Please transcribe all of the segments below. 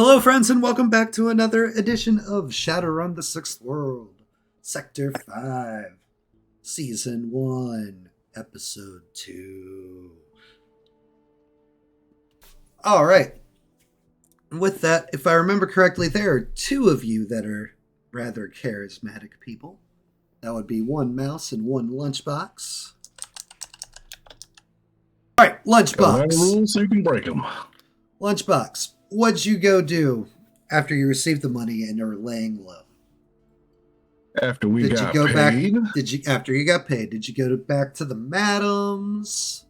Hello, friends, and welcome back to another edition of Shadowrun the Sixth World, Sector 5, Season 1, Episode 2. Alright, with that, if I remember correctly, there are two of you that are rather charismatic people. That would be one mouse and one lunchbox. Alright, lunchbox. Rules so you can break them. Lunchbox, what'd you go do after you received the money and are laying low? After we Did got you go paid, back? After you got paid? Did you go back to the madams?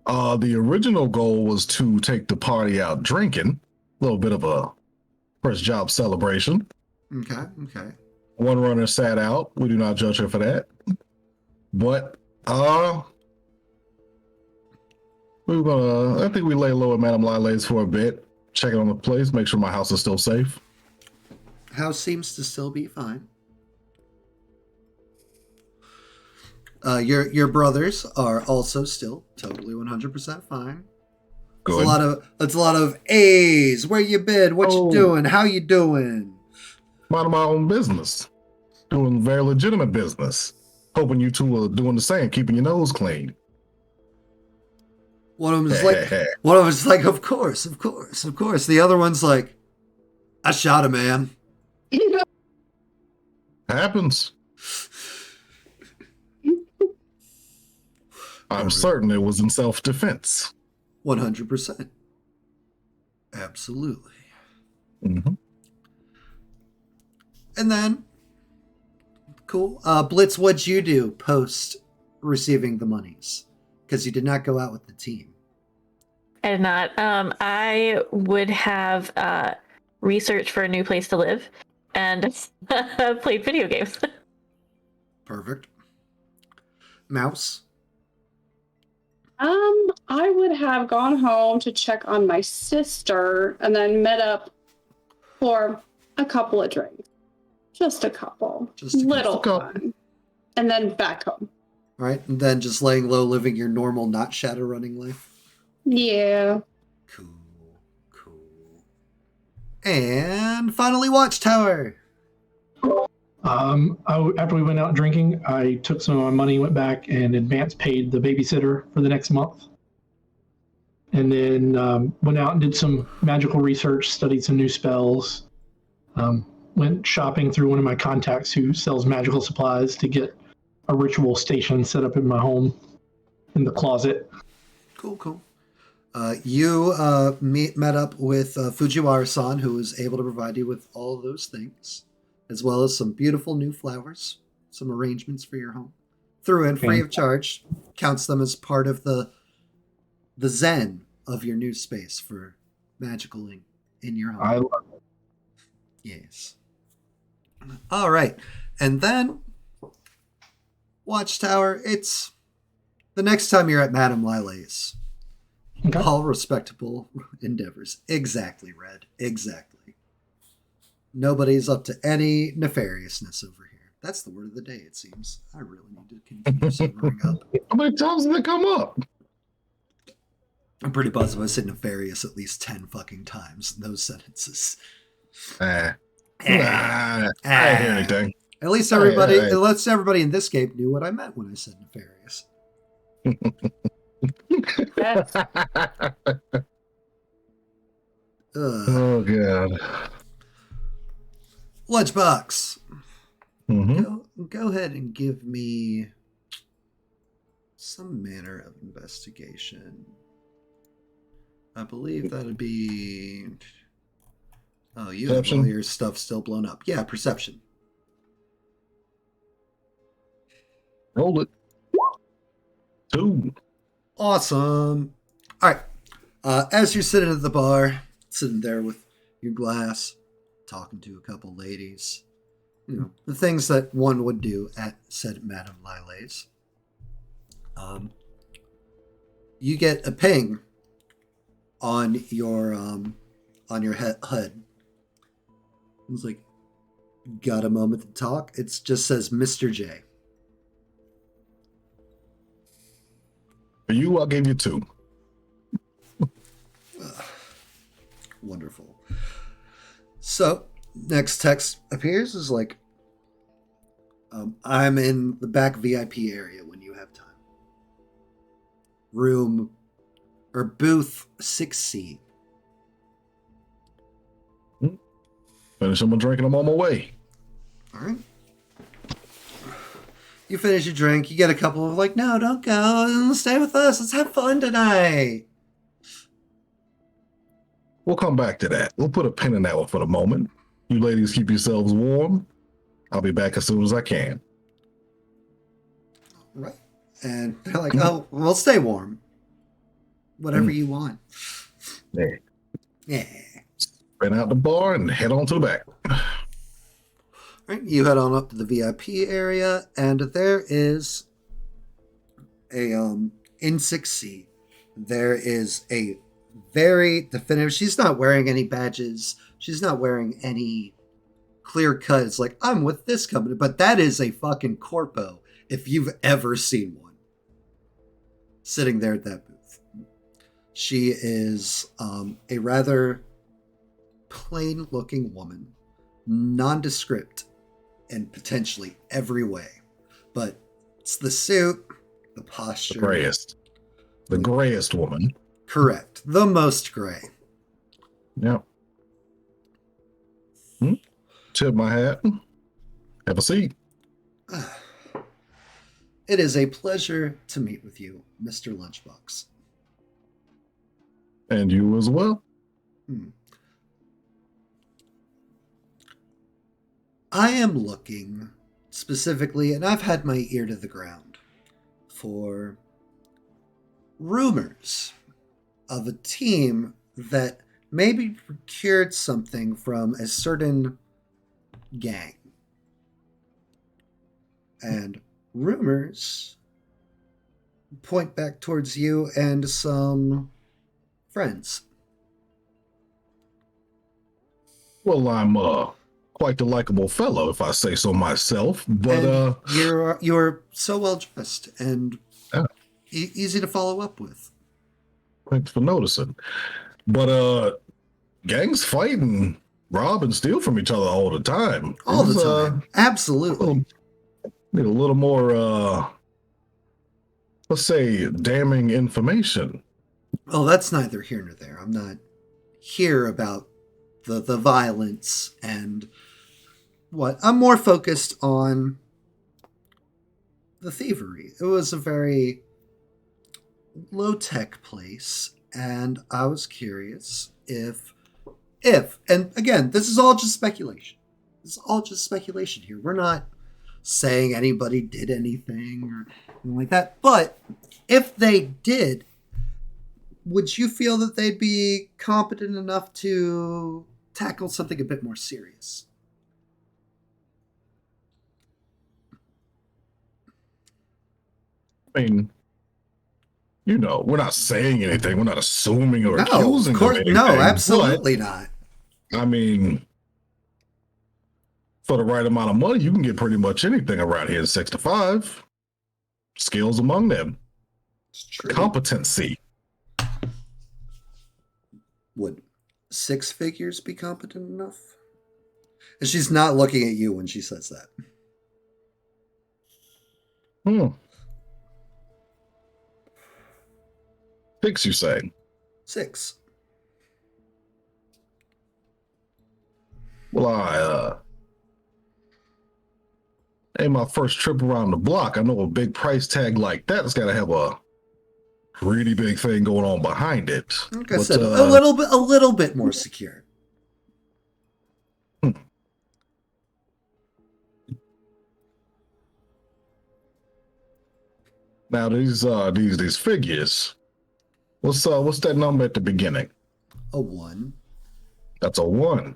the original goal was to take the party out drinking. A little bit of a first job celebration. Okay. One runner sat out. We do not judge her for that. But I think we lay low at Madame Lilay's for a bit, check on the place, make sure my house is still safe. House seems to still be fine. Your brothers are also still totally 100% fine. Good. It's a lot of A's. Where you been? What you doing? How you doing? Minding my own business. Doing very legitimate business. Hoping you two are doing the same, keeping your nose clean. One of them is like, of course. The other one's like, I shot a man. Happens. I'm certain it was in self-defense. 100%. Absolutely. Mm-hmm. And then, cool. Blitz, what'd you do post receiving the monies? Because you did not go out with the team. I did not. I would have researched for a new place to live and played video games. Perfect. Mouse? I would have gone home to check on my sister and then met up for a couple of drinks. Just a couple. Little fun. And then back home. All right, and then just laying low, living your normal, not Shadowrunning life? Yeah. Cool. And finally, Watchtower. After we went out drinking, I took some of my money, went back and advance paid the babysitter for the next month. And then went out and did some magical research, studied some new spells. Went shopping through one of my contacts who sells magical supplies to get a ritual station set up in my home in the closet. Cool. You met up with Fujiwara-san, who was able to provide you with all of those things, as well as some beautiful new flowers, some arrangements for your home. Threw in free of charge, counts them as part of the zen of your new space for magical in your home. I love it. Yes. All right. And then, Watchtower, it's the next time you're at Madame Lilay's. Okay. All respectable endeavors. Exactly, Red. Exactly. Nobody's up to any nefariousness over here. That's the word of the day, it seems. I really need to continue sobering up. How many times did it come up? I'm pretty positive I said nefarious at least 10 fucking times in those sentences. I didn't hear anything. At least everybody in this game knew what I meant when I said nefarious. Yes. Oh, God. Lunchbox. Mm-hmm. Go ahead and give me some manner of investigation. I believe that'd be... Oh, you have all your stuff still blown up. Yeah, perception. Roll it. 2. Awesome. All right. As you're sitting at the bar, sitting there with your glass, talking to a couple ladies, the things that one would do at said Madame Lilay's, you get a ping on your HUD. It's like, got a moment to talk? It just says Mr. J. For you, I'll give you 2. Wonderful. So, next text appears is like, I'm in the back VIP area when you have time. Room or booth 6C. Finishing my drink and I'm on my way. All right. You finish your drink. You get a couple of like, no, don't go. Stay with us. Let's have fun tonight. We'll come back to that. We'll put a pin in that one for the moment. You ladies keep yourselves warm. I'll be back as soon as I can. Right. And they're like, oh, we'll stay warm. Whatever you want. Yeah. Yeah. Run out the bar and head on to the back. Right, you head on up to the VIP area, and there is a in 6C. There is a very definitive. She's not wearing any badges. She's not wearing any clear cut. It's like, I'm with this company, but that is a fucking corpo if you've ever seen one. Sitting there at that booth. She is a rather plain looking woman, nondescript in potentially every way, but it's the suit, the posture, the grayest woman. Correct, the most gray. Yep. Tip my hat. Have a seat. It is a pleasure to meet with you, Mr. Lunchbox. And you as well. I am looking specifically, and I've had my ear to the ground, for rumors of a team that maybe procured something from a certain gang. And rumors point back towards you and some friends. Well, I'm quite the likable fellow, if I say so myself. But and you're so well dressed and easy to follow up with. Thanks for noticing. But gangs fight and rob and steal from each other all the time. All the time. Absolutely. Need a little more let's say damning information. Well, that's neither here nor there. I'm not here about the violence and what. I'm more focused on the thievery. It was a very low-tech place, and I was curious if, and again, this is all just speculation. This is all just speculation here. We're not saying anybody did anything or anything like that, but if they did, would you feel that they'd be competent enough to tackle something a bit more serious? I mean, we're not saying anything. We're not assuming or accusing of course, anything. No, absolutely not. I mean, for the right amount of money, you can get pretty much anything around here in 6 to 5. Skills among them. It's true. Competency. Would 6 figures be competent enough? And she's not looking at you when she says that. 6, you say? 6. Well, ain't my first trip around the block. I know a big price tag like that has got to have a pretty big thing going on behind it. Like I said, a little bit more secure. Now these figures. What's that number at the beginning? A 1. That's a 1.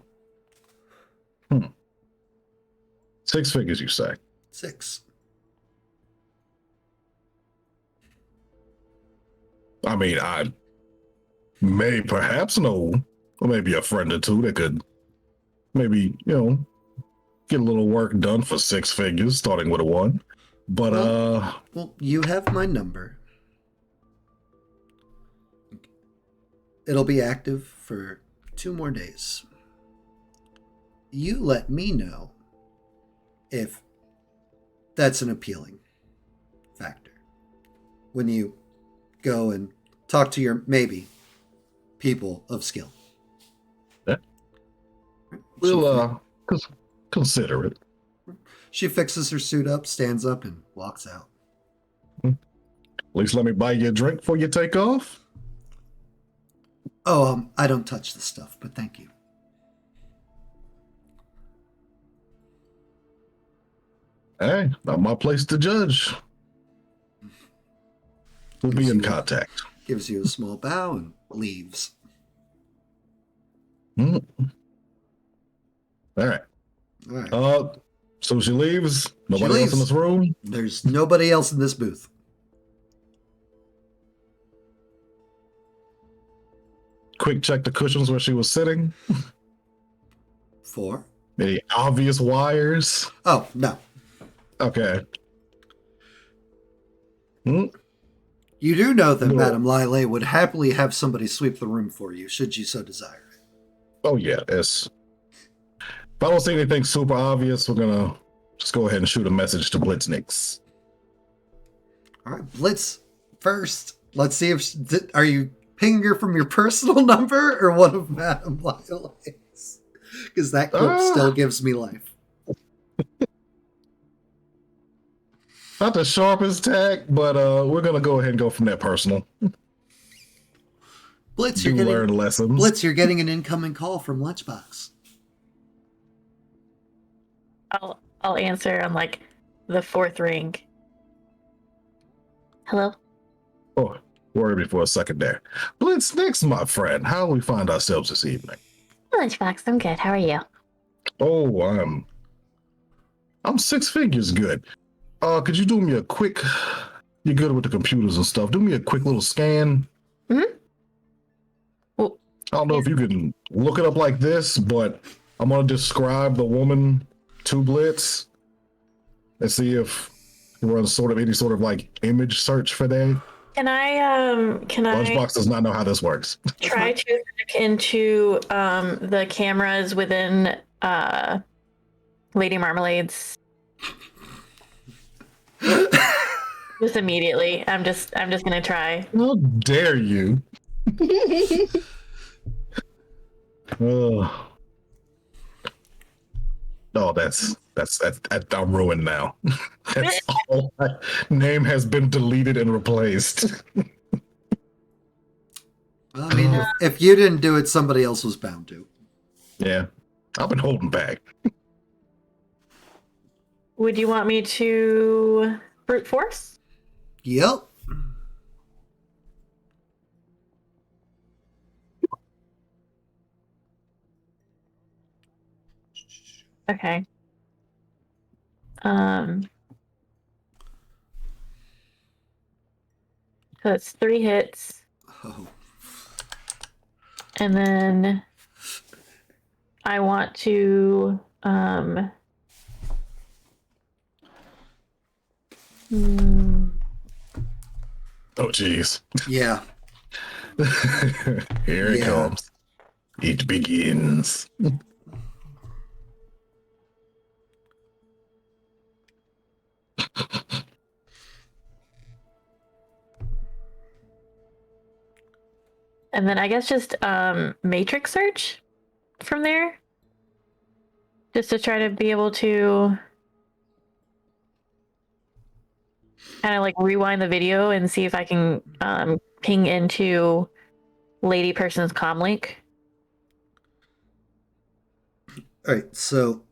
6 figures, you say? 6. I mean, I may perhaps know, or maybe a friend or two that could maybe, get a little work done for 6 figures, starting with a 1. But well, you have my number. It'll be active for 2 more days. You let me know if that's an appealing factor when you go and talk to your, maybe, people of skill. Yeah. We'll consider it. She fixes her suit up, stands up, and walks out. At least let me buy you a drink before you take off. Oh, I don't touch the stuff, but thank you. Hey, not my place to judge. We'll be in contact. Gives you a small bow and leaves. Mm. All right. All right. So she leaves. Nobody else in this room. There's nobody else in this booth. Quick check the cushions where she was sitting. 4. Any obvious wires? Oh, no. Okay. Hmm. You do know that No. Madame Lyle would happily have somebody sweep the room for you, should you so desire. Oh yeah, if I don't see anything super obvious, we're gonna just go ahead and shoot a message to Blitznix. All right, Blitz first. Let's see if are you pinging her from your personal number or one of Madame Lila's? Because that clip still gives me life. Not the sharpest tack, but we're gonna go ahead and go from that personal. Blitz, learn lessons. Blitz, you're getting an incoming call from Lunchbox. I'll answer on like the 4th ring. Hello? Oh, worried me for a second there. Blitznix, my friend, how we find ourselves this evening? Lunchbox, I'm good. How are you? Oh, I'm 6 figures good. Could you do me a quick? You're good with the computers and stuff. Do me a quick little scan. Mm-hmm. Well, I don't know if you can look it up like this, but I'm gonna describe the woman to Blitz and see if you run any sort of like image search for that. Can I Lunchbox does not know how this works. try to hack into the cameras within Lady Marmalade's just immediately. I'm just gonna try. How dare you? Oh, that's I'm ruined now. That's all. Name has been deleted and replaced. Well, I mean, if you didn't do it, somebody else was bound to. Yeah, I've been holding back. Would you want me to brute force? Yep. Okay. So it's 3 hits. Oh. And then I want to Oh, jeez. Yeah. Here it comes. It begins. and then I guess just matrix search from there. Just to try to be able to kind of like rewind the video and see if I can ping into Lady Person's comm link. All right, so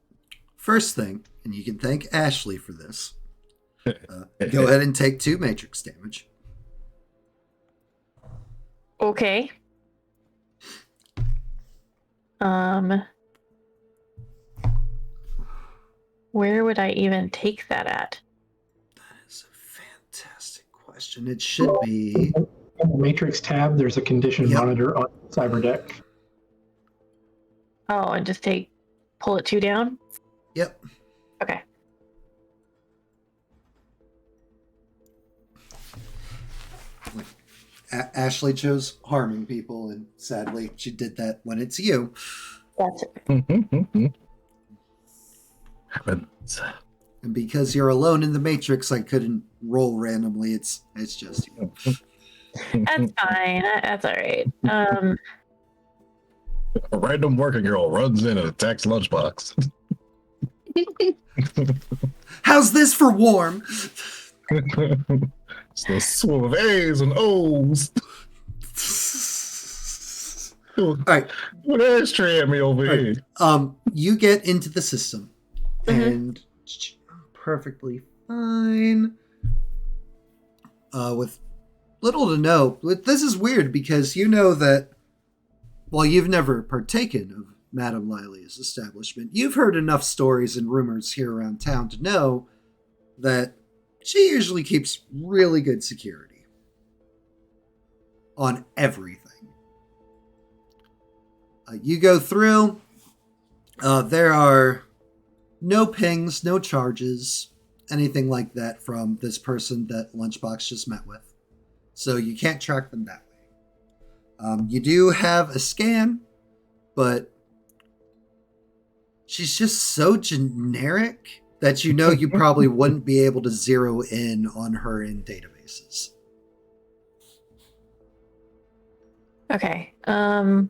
first thing, and you can thank Ashley for this. Go ahead and take 2 matrix damage. Okay. Where would I even take that at? That is a fantastic question. It should be In the Matrix tab, there's a condition monitor on CyberDeck. Oh, and just pull it 2 down? Yep. Okay. Ashley chose harming people, and sadly, she did that when it's you. That's it. But And because you're alone in the Matrix, I couldn't roll randomly. It's just you. That's fine. That's all right. a random working girl runs in and attacks Lunchbox. How's this for warm? It's the swim of A's and O's. All right. What ashtray at me over here? You get into the system, and perfectly fine. With little to no. This is weird because you know that while you've never partaken of Madame Lily's establishment, you've heard enough stories and rumors here around town to know that she usually keeps really good security on everything. You go through, there are no pings, no charges, anything like that from this person that Lunchbox just met with. So you can't track them that way. You do have a scan, but she's just so generic that you know you probably wouldn't be able to zero in on her in databases. Okay. I'll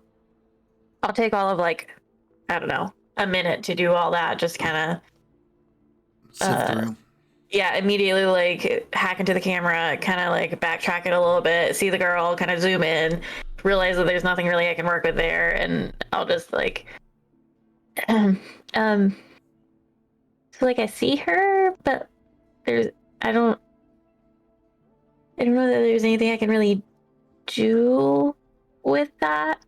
take all of I don't know, a minute to do all that. Just kind of Sift through. Yeah, immediately hack into the camera, kind of backtrack it a little bit, see the girl, kind of zoom in, realize that there's nothing really I can work with there, and I'll just so I see her, but I don't know that there's anything I can really do with that.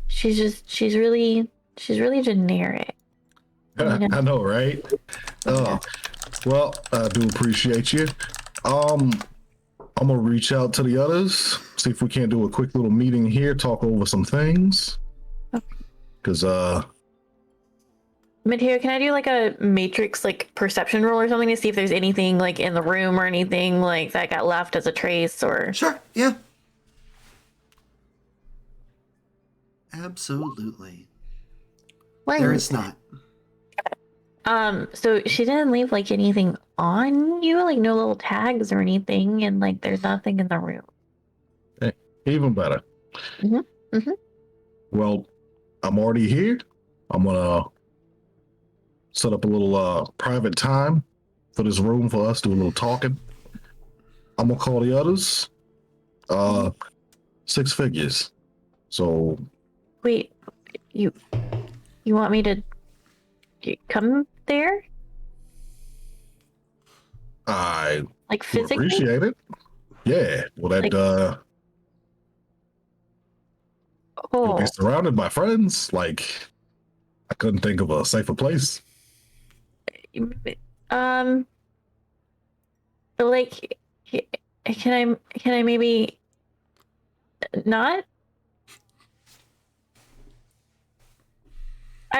She's really generic. I know, right? Yeah. Well, I do appreciate you. I'm gonna reach out to the others, see if we can't do a quick little meeting here, talk over some things. Because Mateo, can I do a matrix perception roll or something to see if there's anything in the room or anything that got left as a trace or? Sure, yeah. Absolutely. There is not. So she didn't leave anything on you, no little tags or anything, and there's nothing in the room. Hey, even better. Well, I'm already here. I'm gonna set up a little private time for this room for us to do a little talking. I'm gonna call the others. 6 figures. So Wait, you want me to come there? I would Physically? appreciate it. Yeah. Well, that you'll be surrounded by friends. I couldn't think of a safer place. Can I maybe not?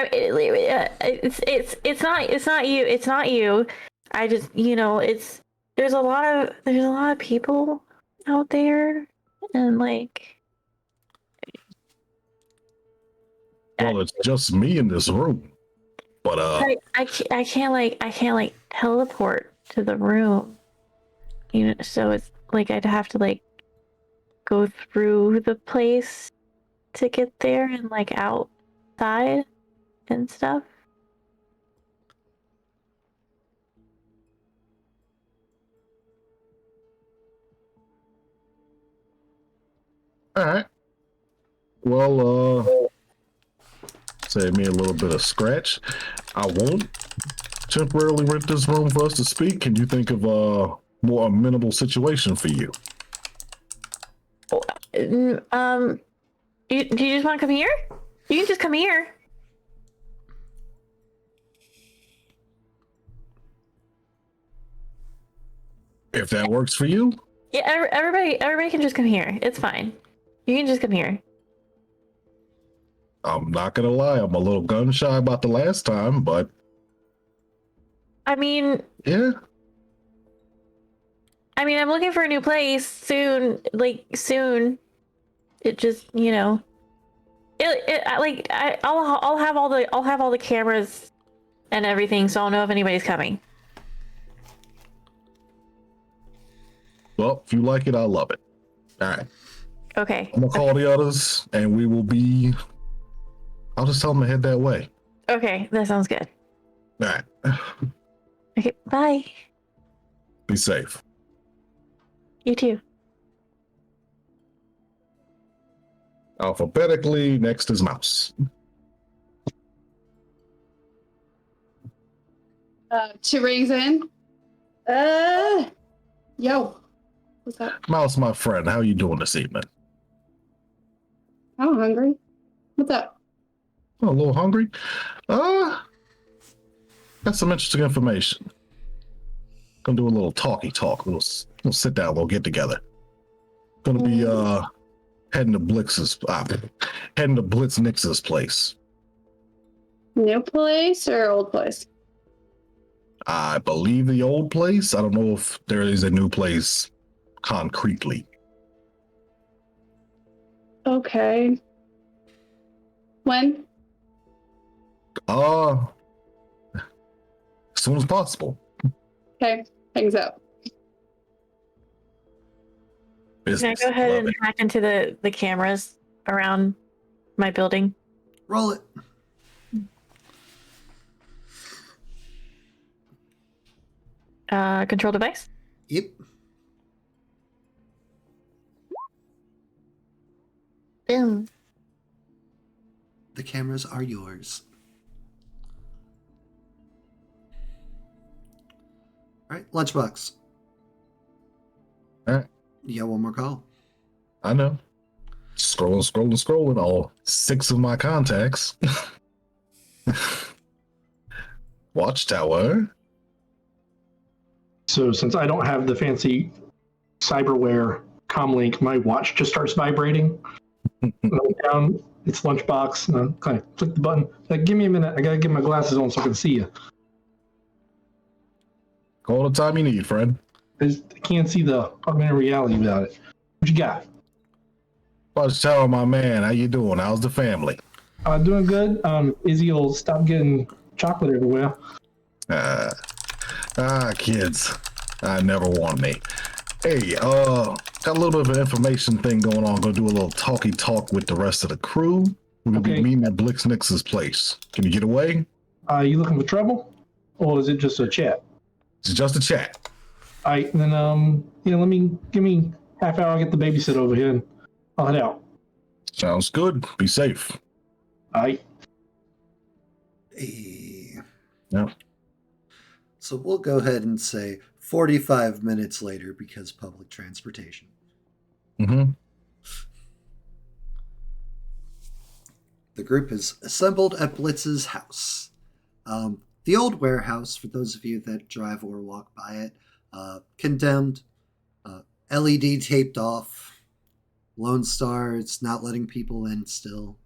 It's not you. I just there's a lot of people out there, and Well, it's just me in this room. But I can't teleport to the room. So it's I'd have to go through the place to get there and outside and stuff. all right. Well, save me a little bit of scratch. I won't temporarily rent this room for us to speak. Can you think of a more amenable situation for you? Do you just want to come here? You can just come here. If that works for you. Yeah, everybody can just come here. It's fine. You can just come here. I'm not gonna lie, I'm a little gun shy about the last time, but I mean, yeah. I mean, I'm looking for a new place soon. Like soon. It just, I'll have all the cameras and everything, so I'll know if anybody's coming. Well, if you like it, I love it. All right. Okay. I'm gonna call the others, and we will be. I'll just tell them to head that way. Okay, that sounds good. All right. Okay, bye. Be safe. You too. Alphabetically, next is Mouse. 2 rings in. Yo. What's up? Mouse, my friend, how you doing this evening? I'm hungry. What's up? Oh, a little hungry? Got some interesting information. Gonna do a little talky talk. We'll sit down, we'll get together. Gonna be heading to Blitz Nix's place. New place or old place? I believe the old place. I don't know if there is a new place concretely. Okay. When? As soon as possible. Okay. Hangs up. Can I Business. go ahead Love and it. hack into the cameras around my building? Roll it. Control device? Yep. Boom. The cameras are yours. All right, lunchbox. All right. You got one more call. I know. Scrolling. All 6 of my contacts. Watchtower. So since I don't have the fancy cyberware comlink, my watch just starts vibrating. I look down, it's lunchbox, and I kind of click the button. Like, give me a minute. I gotta get my glasses on so I can see you. Call the time you need, friend. I can't see the augmented reality without it. What you got? Watchtower, my man. How you doing? How's the family? Doing good. Izzy will stop getting chocolate everywhere. Kids. I never want me. Hey, got a little bit of an information thing going on. Gonna do a little talky talk with the rest of the crew. We're gonna Okay. be meeting at Blix Nix's place. Can you get away? You looking for trouble? Or is it just a chat? It's just a chat. All right, then, give me half hour. I'll get the babysitter over here and I'll head out. Sounds good. Be safe. All right. Hey. Yeah. So we'll go ahead and say 45 minutes later because public transportation. Mm-hmm. The group is assembled at Blitz's house. The old warehouse, for those of you that drive or walk by it, condemned, LED taped off, Lone Star, it's not letting people in still.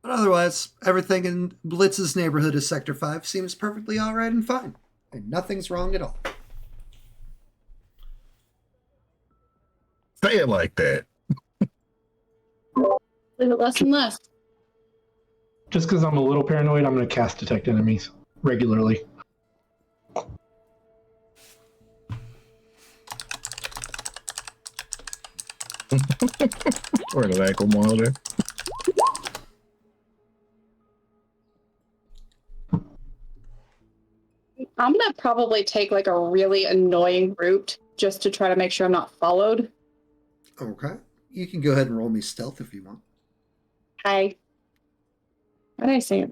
But otherwise, everything in Blitz's neighborhood of Sector 5 seems perfectly alright and fine. And nothing's wrong at all. Say it like that. Leave it less and less. Just because I'm a little paranoid, I'm going to cast Detect Enemies regularly. Or an ankle monitor. I'm gonna probably take like a really annoying route just to try to make sure I'm not followed. Okay. You can go ahead and roll me stealth if you want. Hi. What did I say?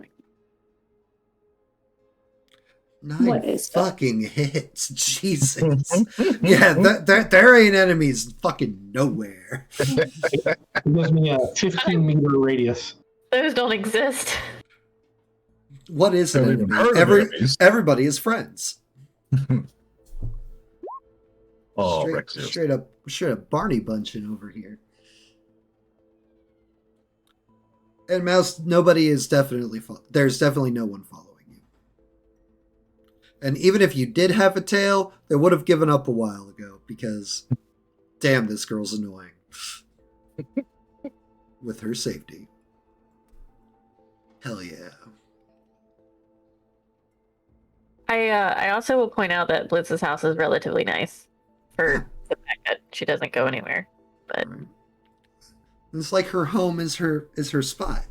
Nine What is that? fucking hits. Jesus. Yeah, there ain't enemies fucking nowhere. It gives me a 15-meter radius. Those don't exist. What is an Haven't even enemy? heard of enemies. Everybody is friends. Oh, straight, Rex. straight up Barney bunching over here. And Mouse, nobody is definitely there's definitely no one following you. And even if you did have a tail, they would have given up a while ago because, damn, this girl's annoying. With her safety. Hell yeah. I also will point out that Blitz's house is relatively nice for the fact that she doesn't go anywhere. But Right. It's like her home is her spot.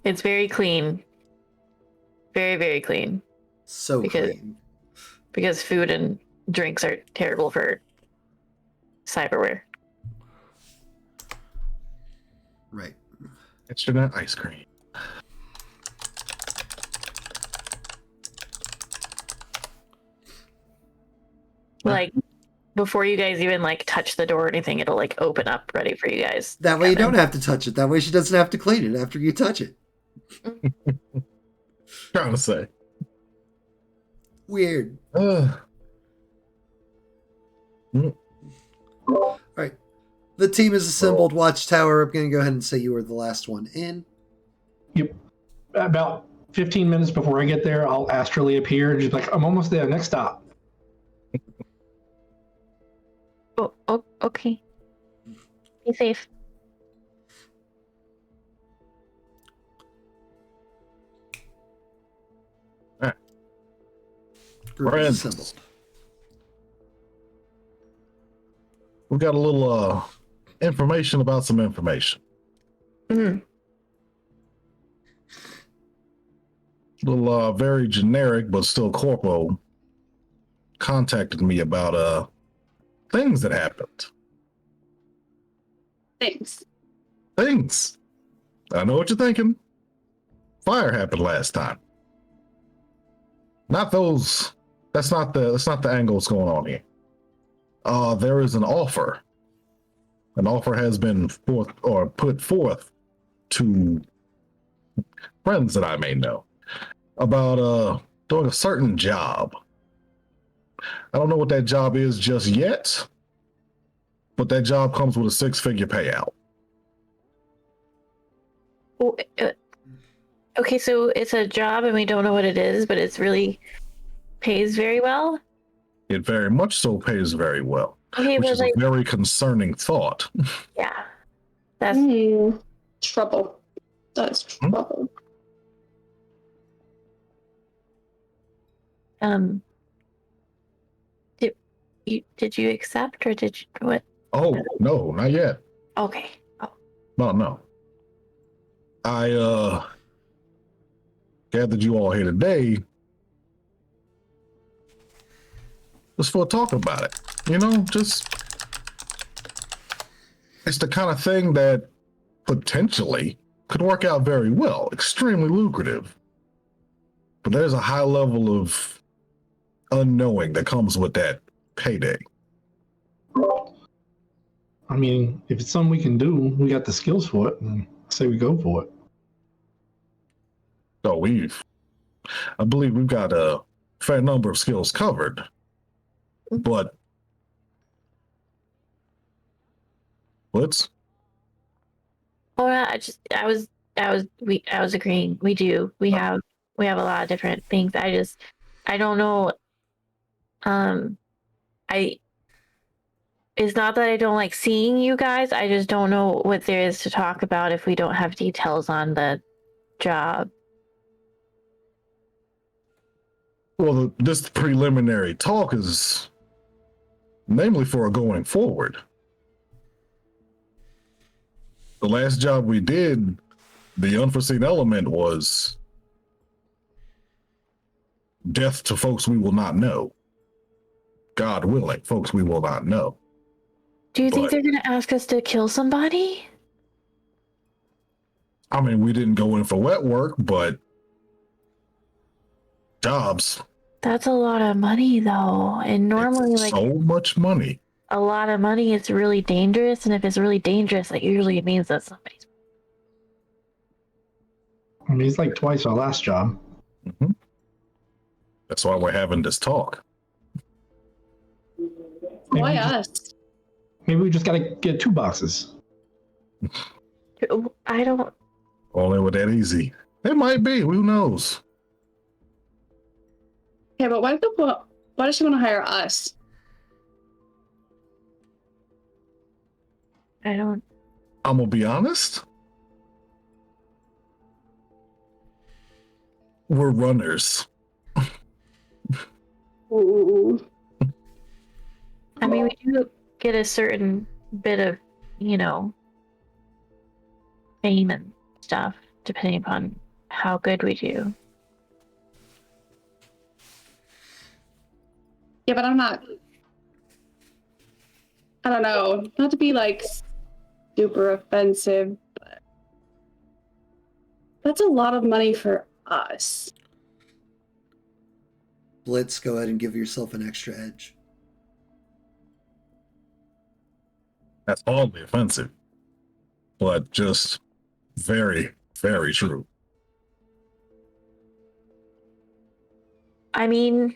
it's very clean. Very, very clean. So clean. Because food and drinks are terrible for cyberware. Right. Extra nut ice cream. Like before you guys even like touch the door or anything, it'll like open up ready for you guys. That way you don't have to touch it. That way she doesn't have to clean it after you touch it. Trying to say. Weird. Mm. All right. The team is assembled. Watchtower. I'm going to go ahead and say you were the last one in. Yep. About 15 minutes before I get there, I'll astrally appear and just be like, I'm almost there. Next stop. Oh, okay. Be safe. Group is assembled. We got a little information about some information. Mm-hmm. Little very generic but still corpo contacted me about things that happened. Thanks. Things. I know what you're thinking. Fire happened last time. Not those. That's not the angle that's going on here. There is an offer. An offer has been put forth to friends that I may know about doing a certain job. I don't know what that job is just yet, but that job comes with a 6-figure payout. Oh, okay, so it's a job and we don't know what it is, but it's really pays very well. It very much so pays very well, Okay, which but is like, a very concerning thought. yeah, that's Trouble. That's trouble. Did you accept or did you what? Oh no, not yet. Okay. Oh. No. I gathered you all here today just for a talk about it. You know, just it's the kind of thing that potentially could work out very well, extremely lucrative. But there's a high level of unknowing that comes with that payday. I mean, if it's something we can do, we got the skills for it, and I say we go for it. So I believe we've got a fair number of skills covered, but let's. Oh, I was agreeing. We do. We have a lot of different things. I don't know. It's not that I don't like seeing you guys. I just don't know what there is to talk about if we don't have details on the job. Well, this preliminary talk is namely for going forward. The last job we did, the unforeseen element was death to folks we will not know. God willing, folks we will not know. Do you think they're going to ask us to kill somebody? I mean, we didn't go in for wet work, but jobs. That's a lot of money, though. And normally, like, so much money. A lot of money is really dangerous. And if it's really dangerous, that usually means that somebody's. I mean, it's like twice our last job. Mm-hmm. That's why we're having this talk. Why us? Maybe we just got to get 2 boxes. I don't. Only with that easy. It might be. Who knows? Okay, but why does she want to hire us? I don't. I'm gonna be honest. We're runners. Ooh. I mean, we do get a certain bit of, fame and stuff, depending upon how good we do. Yeah, but I'm not. I don't know. Not to be like super offensive, but that's a lot of money for us. Blitz, go ahead and give yourself an extra edge. That's oddly offensive, but just very, very true. I mean,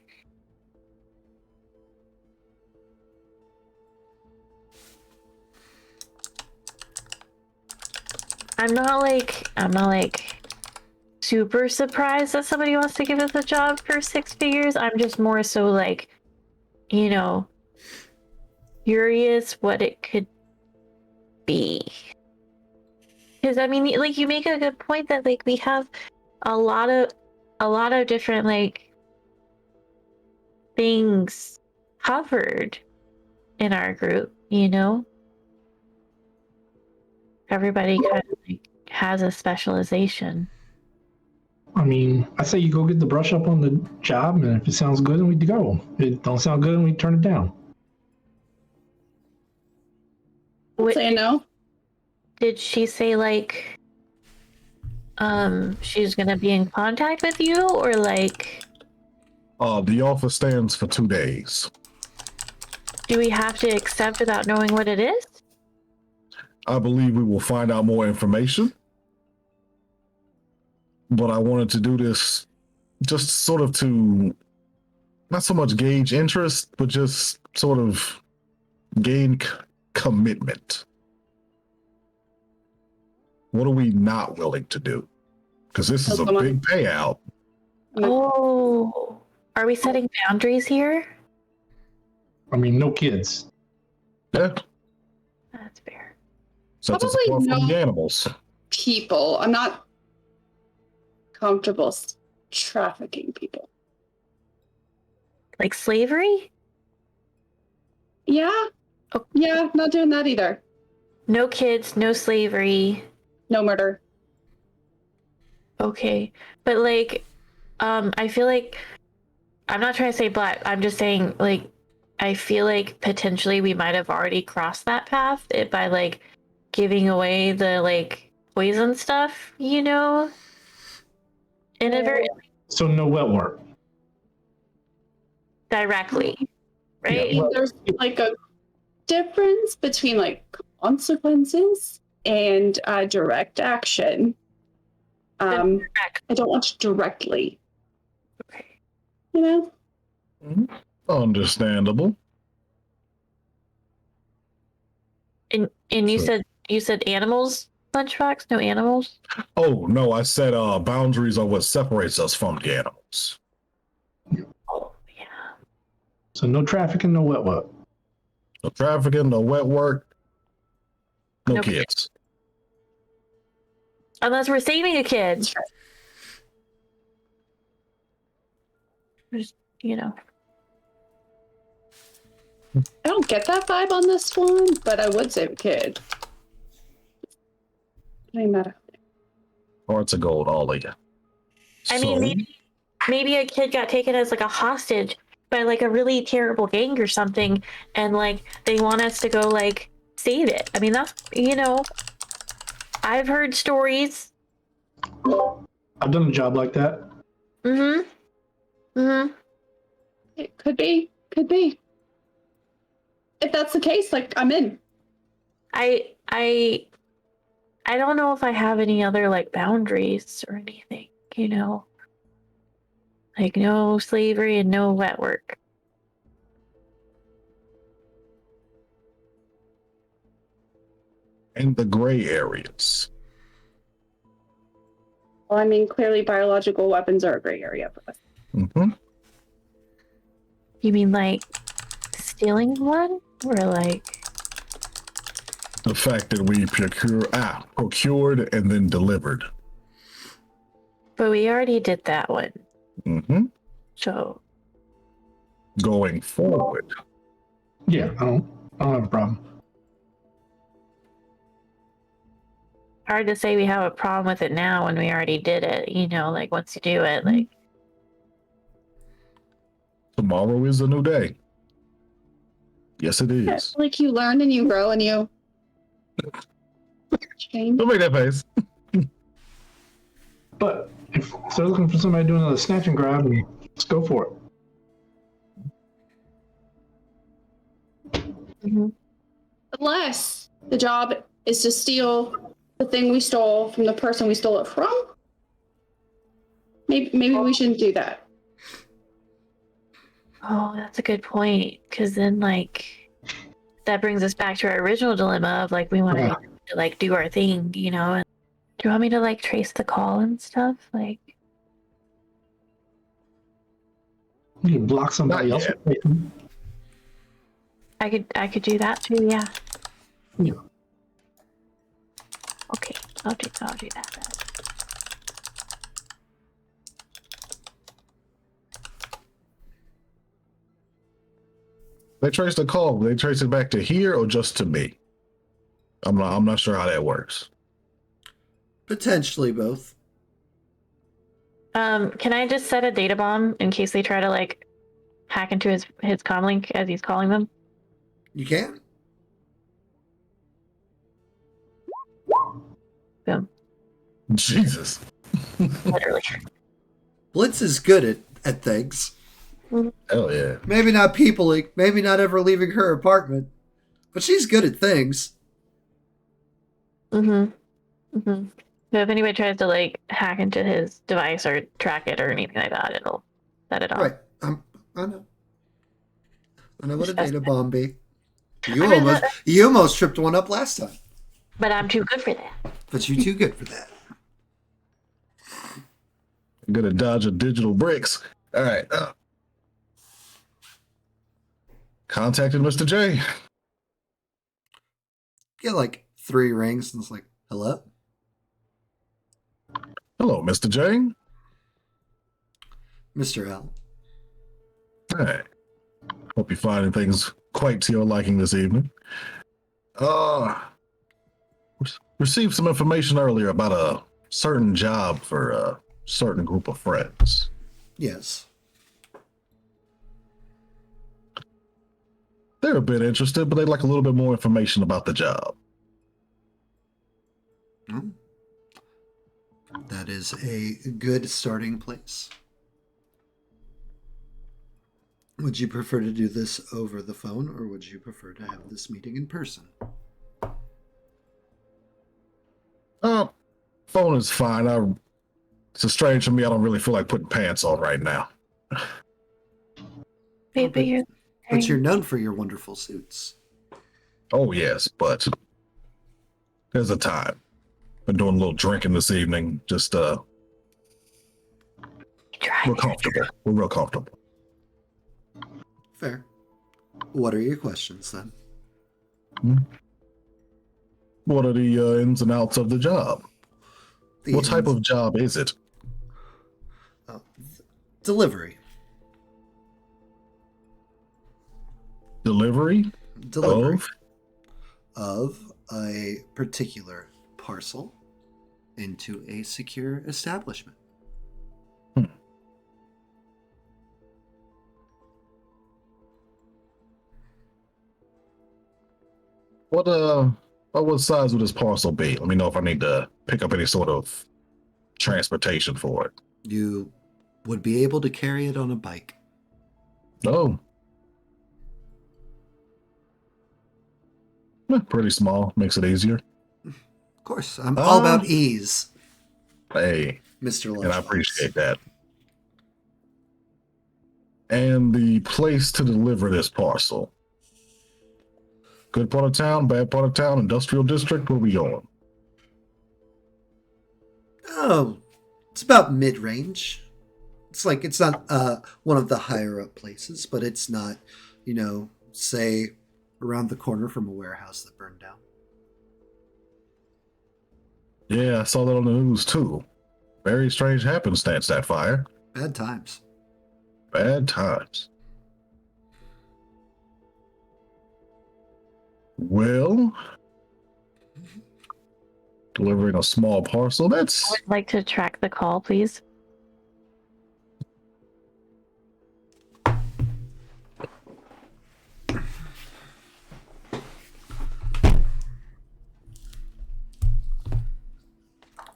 I'm not like super surprised that somebody wants to give us a job for 6 figures. I'm just more so like, curious what it could be. Because I mean, like, you make a good point that like we have a lot of different like things covered in our group, Everybody kind of like has a specialization. I mean, I say you go get the brush up on the job, and if it sounds good, then we go. If it don't sound good, then we turn it down. Say no. Did she say like she's gonna be in contact with you, or like The offer stands for 2 days. do we have to accept without knowing what it is? I believe we will find out more information. But I wanted to do this just sort of to not so much gauge interest, but just sort of gain commitment. What are we not willing to do? Because this is a big payout. Oh, are we setting boundaries here? I mean, no kids. Yeah. That's fair. Sets us apart from the animals. People. I'm not comfortable trafficking people. Like slavery? Yeah. Oh. Yeah, not doing that either. No kids, no slavery. No murder. Okay. But like, I feel like I'm not trying to say black, I'm just saying like I feel like potentially we might have already crossed that path by like giving away the like poison stuff, inadvertently. So no wet work. Directly, right? Yeah, well, There's like a difference between like consequences and direct action. I don't want to directly. Okay. Understandable. And you said animals, Lunchbox? No animals? Oh no, I said boundaries are what separates us from the animals. Oh yeah. So no trafficking, no wet work. No trafficking, no wet work, no kids. Unless we're saving a kid. Just, I don't get that vibe on this one, but I would save a kid. Doesn't matter. Hearts of gold, all of you. I mean, maybe a kid got taken as like a hostage by like a really terrible gang or something, and like they want us to go like save it. I mean, that's I've heard stories. I've done a job like that. It could be. If that's the case, like I'm in. I don't know if I have any other like boundaries or anything, like no slavery and no wet work. And the gray areas. Well, I mean, clearly biological weapons are a gray area for us. Mm-hmm. You mean like stealing one? Or like... The fact that we procured and then delivered. But we already did that one. Mm-hmm. So... Going forward. Yeah, I don't have a problem. Hard to say we have a problem with it now when we already did it. You know, like once you do it, like... Tomorrow is a new day. Yes, it is. Like you learn and you grow and you change. Don't make that face. But if they're looking for somebody doing a snatch and grab, let's go for it. Mm-hmm. Unless the job is to steal the thing we stole from the person we stole it from. Maybe we shouldn't do that. Oh, that's a good point. Because then, like, that brings us back to our original dilemma of, like, we want to like, do our thing, you know? And do you want me to, like, trace the call and stuff? Like... You can block somebody else. I could do that too, yeah. Yeah. Okay, I'll do that then. They trace the call. They trace it back to here or just to me. I'm not sure how that works. Potentially both. Can I just set a data bomb in case they try to like hack into his comlink as he's calling them? You can. Boom. Jesus. Literally. Blitz is good at things. Hell yeah. Maybe not peopling, maybe not ever leaving her apartment, but she's good at things. Mm-hmm. Mm-hmm. So if anybody tries to like hack into his device or track it or anything like that, it'll set it off. Right. I know. I know what a data bomb be. You I almost tripped one up last time. But I'm too good for that. But you're too good for that. I'm gonna dodge a digital bricks. All right. Contacted Mr. J. Get like 3 rings and it's like, hello? Hello, Mr. J. Mr. L. Hey. Hope you're finding things quite to your liking this evening. Received some information earlier about a certain job for a certain group of friends. Yes. They're a bit interested, but they'd like a little bit more information about the job. Hmm. That is a good starting place. Would you prefer to do this over the phone, or would you prefer to have this meeting in person? Phone is fine. It's strange to me. I don't really feel like putting pants on right now. Maybe But you're known for your wonderful suits. Oh, yes, but there's a time. Been doing a little drinking this evening. Just, we're comfortable. We're real comfortable. Fair. What are your questions, then? What are the ins and outs of the job? What type of job is it? Delivery. Delivery? Of a particular parcel into a secure establishment. What size would this parcel be? Let me know if I need to pick up any sort of transportation for it. You would be able to carry it on a bike. Oh. Pretty small. Makes it easier. Of course. I'm all about ease. Hey. Mr. Lunchbox. And I appreciate that. And the place to deliver this parcel. Good part of town, bad part of town, industrial district, where we going? Oh, it's about mid-range. It's like it's not one of the higher up places, but it's not, say around the corner from a warehouse that burned down. Yeah, I saw that on the news too. Very strange happenstance, that fire. Bad times. Bad times. Well, delivering a small parcel, I that's... would like to track the call, please.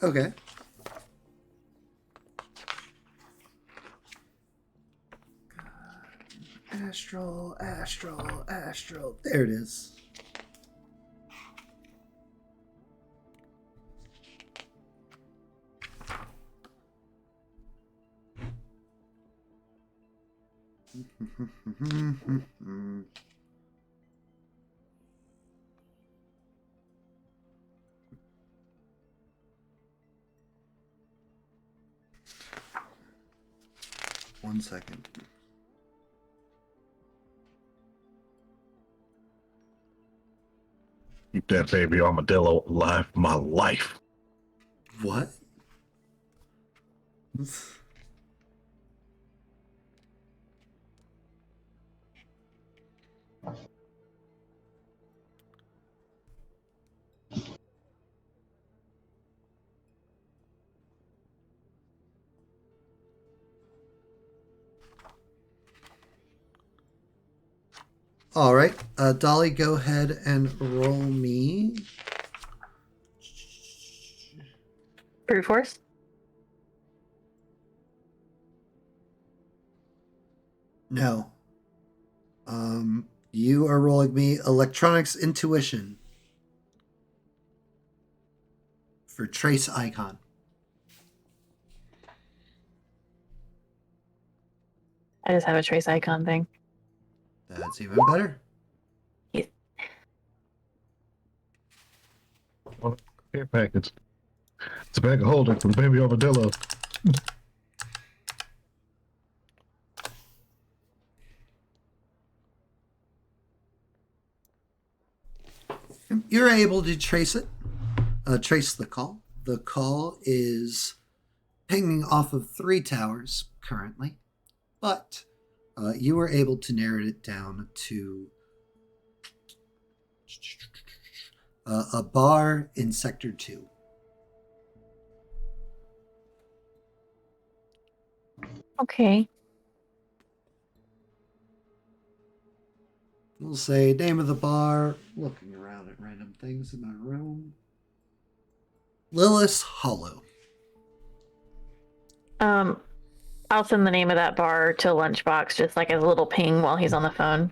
Okay. Astral. There it is. One second. Keep that baby armadillo alive for my life. What? All right, Dolly, go ahead and roll me. Brute force. No. You are rolling me electronics intuition for trace icon. I just have a trace icon thing. That's even better. Yeah. Care package. It's a bag of holding from baby armadillo. You're able to trace it. Trace the call. The call is pinging off of 3 towers currently, but you were able to narrow it down to a bar in Sector 2. Okay. We'll say name of the bar. Looking around at random things in my room. Lilith's Hollow. I'll send the name of that bar to Lunchbox, just like as a little ping while he's on the phone.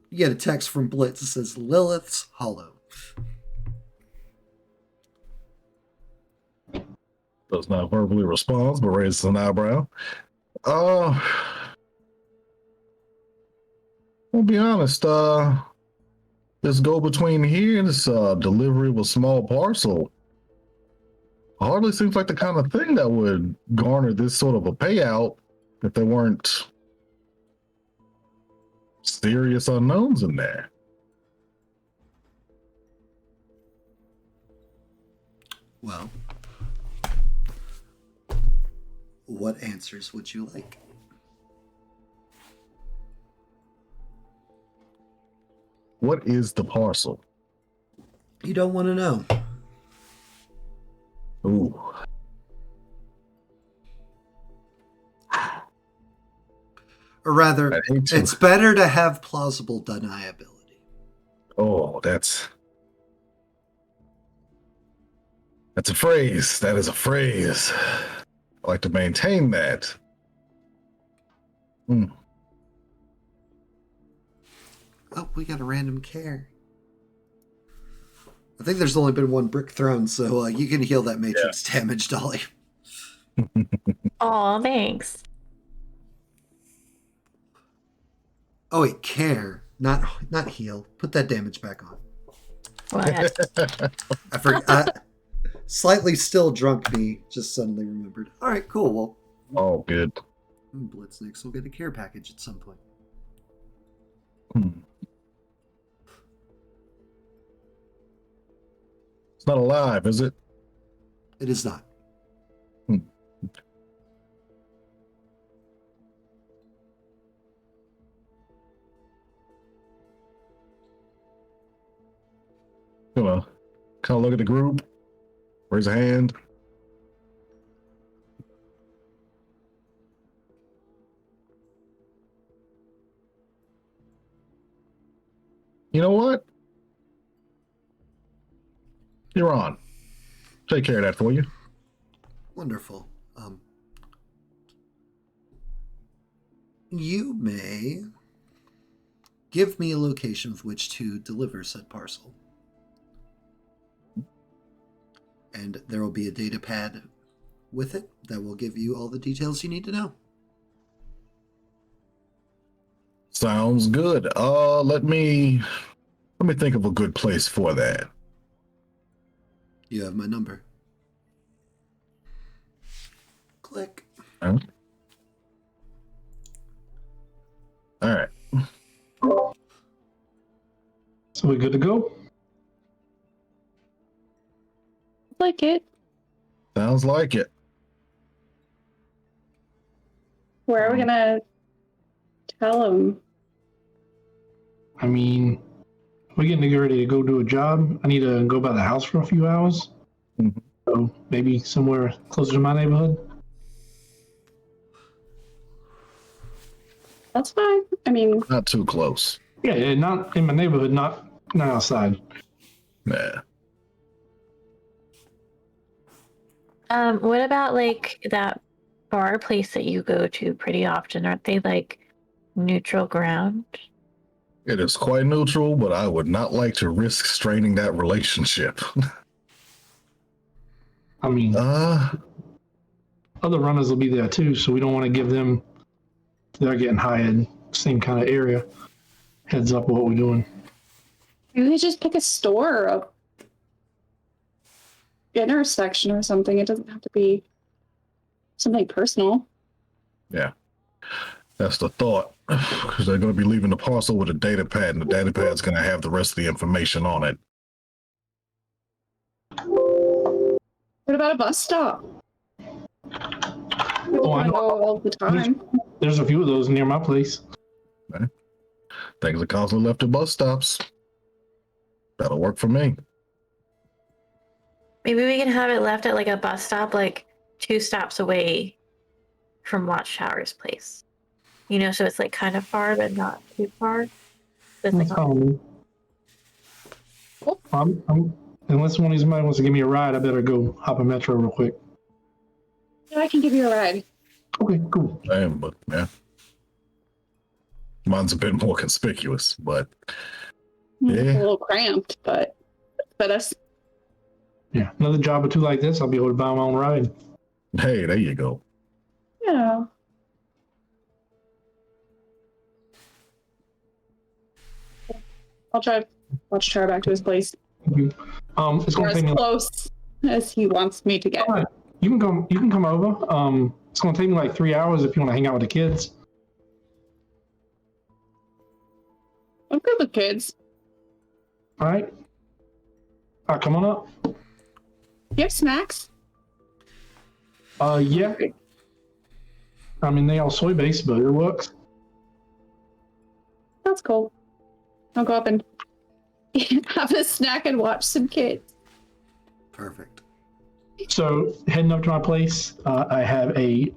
You get a text from Blitz that says Lilith's Hollow. Does not verbally respond, but raises an eyebrow. I'll be honest, this go between here and this delivery of a small parcel hardly seems like the kind of thing that would garner this sort of a payout if there weren't serious unknowns in there. Well, what answers would you like? What is the parcel? You don't want to know. Ooh. Or rather, I hate to. it's better to have plausible deniability. Oh, that's a phrase. That is a phrase. I like to maintain that. Oh, we got a random care. I think there's only been one brick thrown, so you can heal that matrix damage, Dolly. Oh, thanks. Oh wait, care, not heal. Put that damage back on. Well, I forgot. Slightly still drunk me just suddenly remembered. All right, cool. Well, Oh, good. Blitznix will get a care package at some point. It's not alive, is it? It is not. Come on. Kind of look at the group. Raise a hand. You know what? You're on. Take care of that for you. Wonderful. You may give me a location of which to deliver said parcel. And there will be a data pad with it that will give you all the details you need to know. Sounds good. Let me think of a good place for that. You have my number. Click. All right. So we good to go? Like it. Sounds like it. Where are we gonna tell him? I mean, we're getting ready to go do a job. I need to go by the house for a few hours. Mhm. So maybe somewhere closer to my neighborhood. That's fine. I mean, Not too close. Yeah, not in my neighborhood, not outside. Nah. What about like that bar place that you go to pretty often? Aren't they like neutral ground? It is quite neutral, but I would not like to risk straining that relationship. I mean, other runners will be there too, so we don't want to give them, they're getting hired, same kind of area. Heads up what we're doing. maybe we just pick a store, a intersection or something. It doesn't have to be something personal. Yeah. That's the thought. Because they're going to be leaving the parcel with a data pad, and the data pad's going to have the rest of the information on it. What about a bus stop? People I can know. go all the time. There's a few of those near my place. Okay. Things are constantly left at bus stops. That'll work for me. Maybe we can have it left at like a bus stop, like 2 stops away from Watchtower's place. You know, so it's like kind of far, but not too far. But it's like Unless one of these might wants to give me a ride, I better go hop a metro real quick. Yeah, I can give you a ride. Okay, cool. Damn, but yeah. Mine's a bit more conspicuous, but It's yeah. a little cramped, but us. Yeah, another job or two like this, I'll be able to buy my own ride. Hey, there you go. Yeah. I'll drive Watchtower back to his place. Thank you. It's Or gonna as take me. close as he wants me to get. All right. You can come. You can come over. It's gonna take me like 3 hours if you want to hang out with the kids. I'm good with kids. All right. Come on up. You have snacks? Yeah. I mean, they all soy based, but it works. That's cool. I'll go up and have a snack and watch some kids. Perfect. So heading up to my place, I have a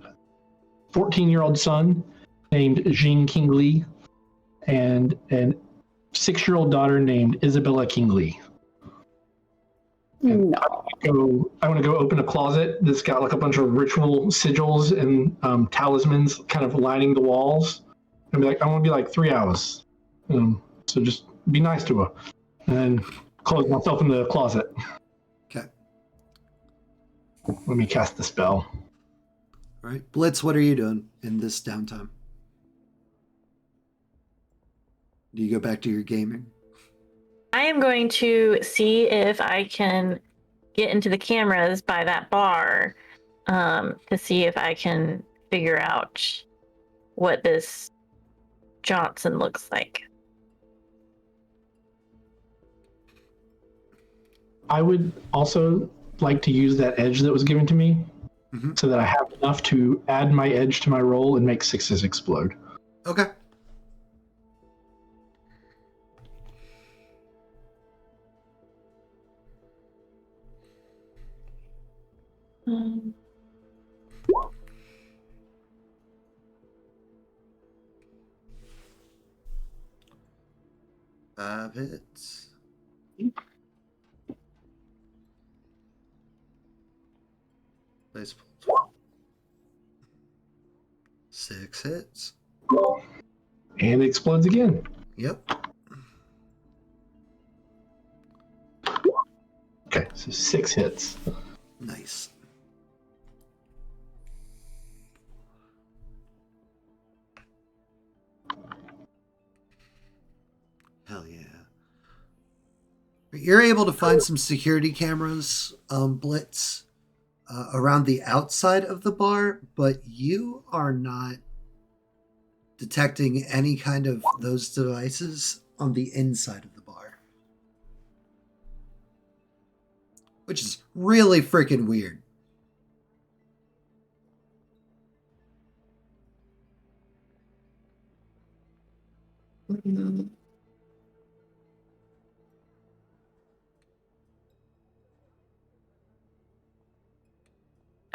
14-year-old son named Jean Kingley and a 6-year-old daughter named Isabella Kingley. No. I want to go open a closet that's got like a bunch of ritual sigils and talismans kind of lining the walls. And be like, I want to be like 3 hours. So just be nice to her. And then close myself in the closet. Okay. Let me cast the spell. All right. Blitz, what are you doing in this downtime? Do you go back to your gaming? I am going to see if I can get into the cameras by that bar to see if I can figure out what this Johnson looks like. I would also like to use that edge that was given to me Mhm. so that I have enough to add my edge to my roll and make sixes explode. Okay. Um, 5 hits. Place pulled. 6 hits. And it explodes again. Yep. Okay, so 6 hits. Nice. Hell yeah. You're able to find some security cameras, Blitz, around the outside of the bar, but you are not detecting any kind of those devices on the inside of the bar. Which is really freaking weird. mm,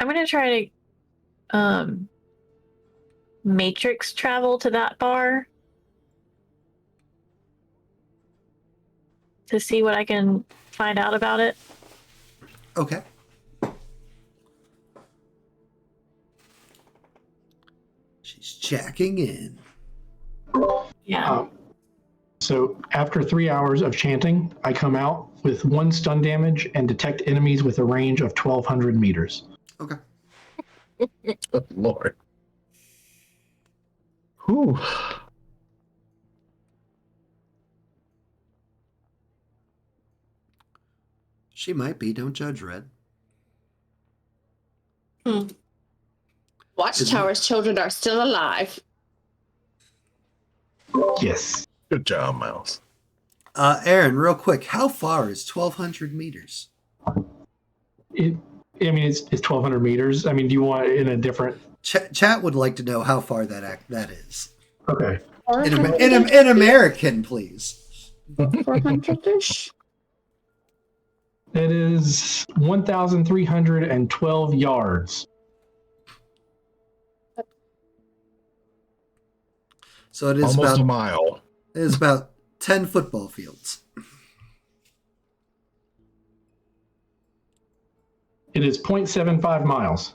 I'm gonna try to matrix travel to that bar to see what I can find out about it. Okay. She's checking in. Yeah. So after 3 hours of chanting, I come out with 1 stun damage and detect enemies with a range of 1,200 meters. Okay. Good Lord. Whew. She might be. Don't judge, Red. Watchtower's children are still alive. Yes. Good job, Mouse. Aaron, real quick, how far is 1,200 meters? It's 1,200 meters. I mean, do you want it in a different? Chat would like to know how far that is. Okay. In American, please. 400-ish. It is 1,312 yards. So it is Almost about a mile. It is about 10 football fields. It is 0.75 miles.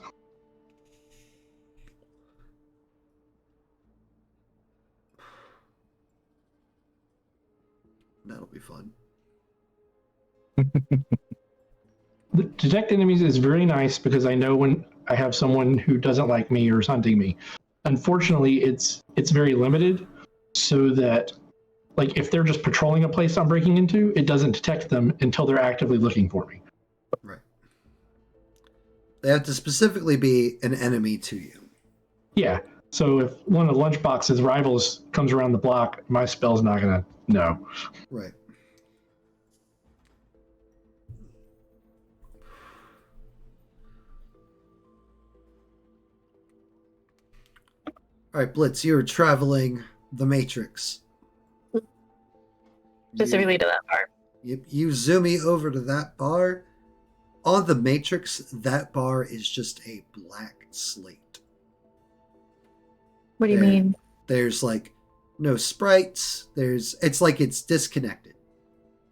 That'll be fun. The detect enemies is very nice because I know when I have someone who doesn't like me or is hunting me. Unfortunately, it's very limited, so that like if they're just patrolling a place I'm breaking into, it doesn't detect them until they're actively looking for me. Right. They have to specifically be an enemy to you. Yeah. So if one of the lunchbox's rivals comes around the block, my spell's not gonna know. Right. All right, Blitz, you're traveling the Matrix. Specifically to that bar. You zoomy over to that bar. On the Matrix, that bar is just a black slate. What do you mean? There's like no sprites. It's like it's disconnected.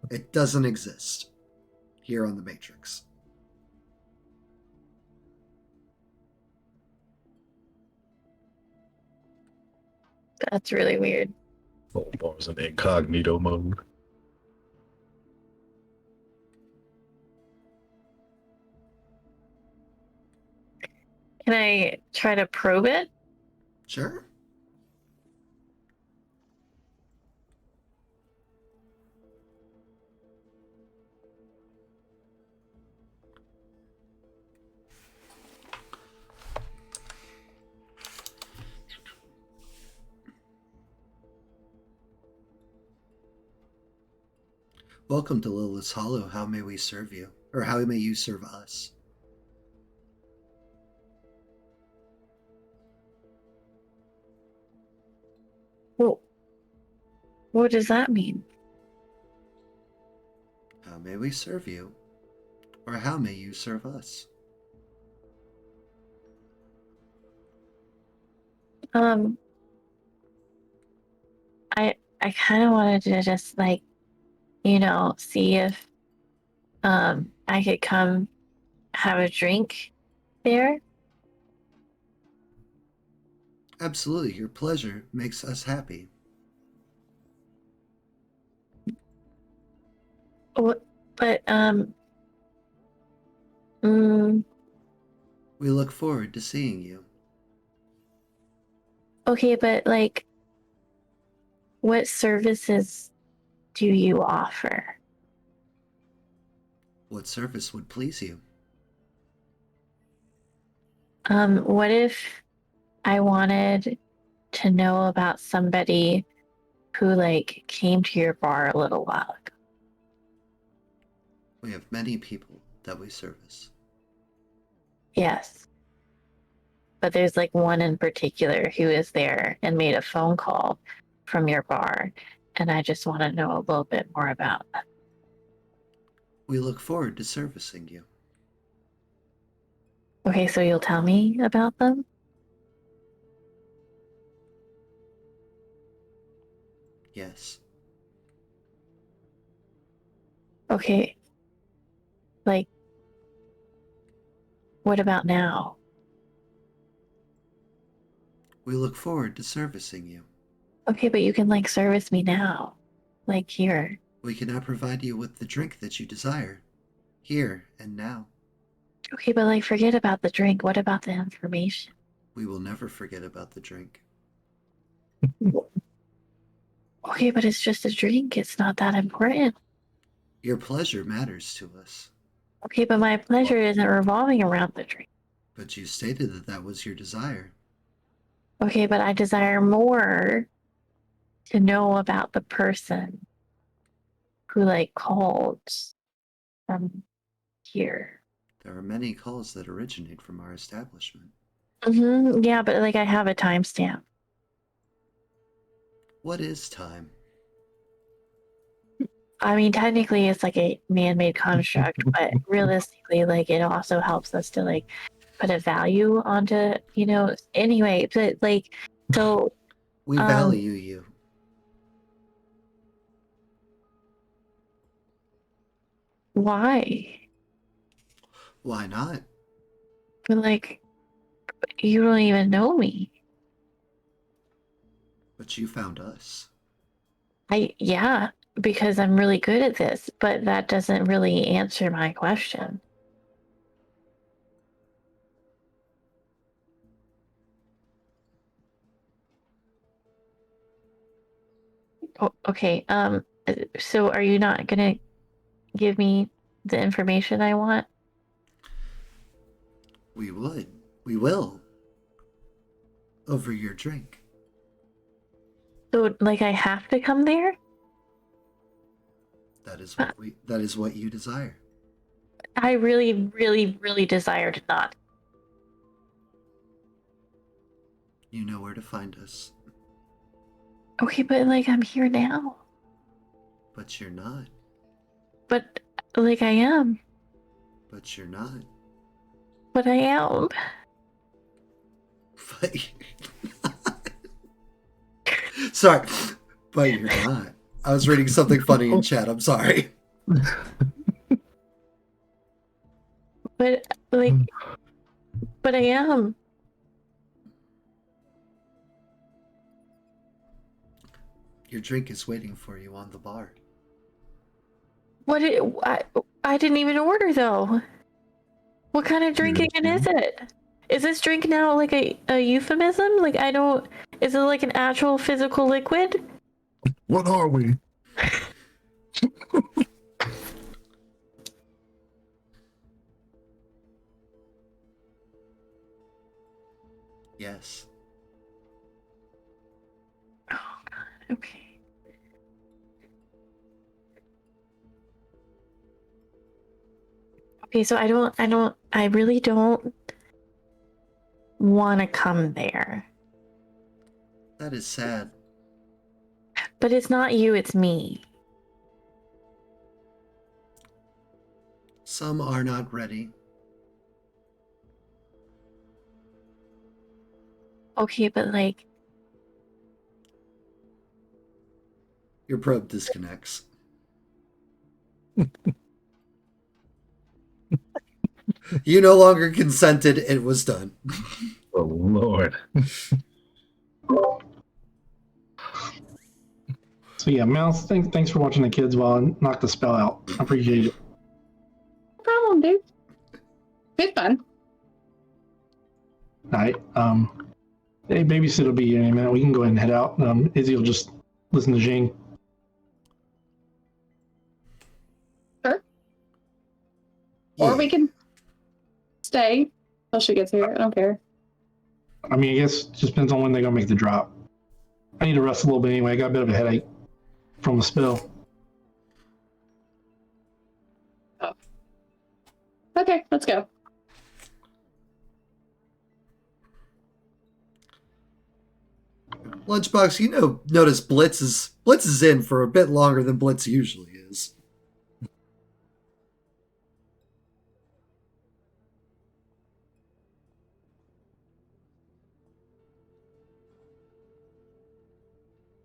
It doesn't exist here on the Matrix. That's really weird. Oh, bar's in incognito mode. Can I try to probe it? Sure. Welcome to Lilith's Hollow. How may we serve you? Or how may you serve us? Well, what does that mean? How may we serve you? Or how may you serve us? I kind of wanted to just like, see if I could come have a drink there. Absolutely. Your pleasure makes us happy. What? But mm, We look forward to seeing you. okay, but like, what services do you offer? What service would please you? What if I wanted to know about somebody who like came to your bar a little while ago? We have many people that we service. Yes. But there's like one in particular who is there and made a phone call from your bar, and I just want to know a little bit more about that. We look forward to servicing you. Okay, so you'll tell me about them? Yes. Okay. Like, what about now? We look forward to servicing you. Okay, but you can like service me now. Like here. We cannot provide you with the drink that you desire. Here and now. Okay, but like forget about the drink. What about the information? We will never forget about the drink. Okay, but it's just a drink. It's not that important. Your pleasure matters to us. Okay, but my pleasure isn't revolving around the drink. But you stated that that was your desire. Okay, but I desire more to know about the person who like called from here. There are many calls that originate from our establishment. Yeah, but like I have a timestamp. What is time? I mean, technically it's like a man-made construct, but realistically, like it also helps us to like put a value onto, anyway, but like, so, We value you. why? Why not? But like, you don't even know me. But you found us. Yeah, because I'm really good at this, but that doesn't really answer my question. Oh, okay. So are you not gonna give me the information I want? We would. We will. Over your drink. So like I have to come there? That is what you desire. I really, really, really desire to not. You know where to find us. Okay, but like I'm here now. But you're not. But like I am. But you're not. But I am. But you're not. Sorry. But you're not. I was reading something funny in chat. I'm sorry. But like, but I am. Your drink is waiting for you on the bar. What? I didn't even order though. What kind of drink again is it? Is this drink now like a euphemism? Like I don't. Is it like an actual physical liquid? What are we? Yes. Oh God. Okay. Okay, so I really don't want to come there. That is sad. But it's not you, it's me. Some are not ready. Okay, but like, Your probe disconnects. You no longer consented. It was done. Oh Lord. So yeah, Mouse, thanks for watching the kids while I knock the spell out. I appreciate it. No problem, dude. Good fun. All right. Hey, babysit will be here in a minute. We can go ahead and head out. Izzy will just listen to Jane. Sure. Yeah. Or we can stay till she gets here. I don't care. I mean, I guess it just depends on when they're gonna make the drop. I need to rest a little bit anyway. I got a bit of a headache from the spill. Okay, let's go. Lunchbox, notice Blitz is in for a bit longer than Blitz usually is.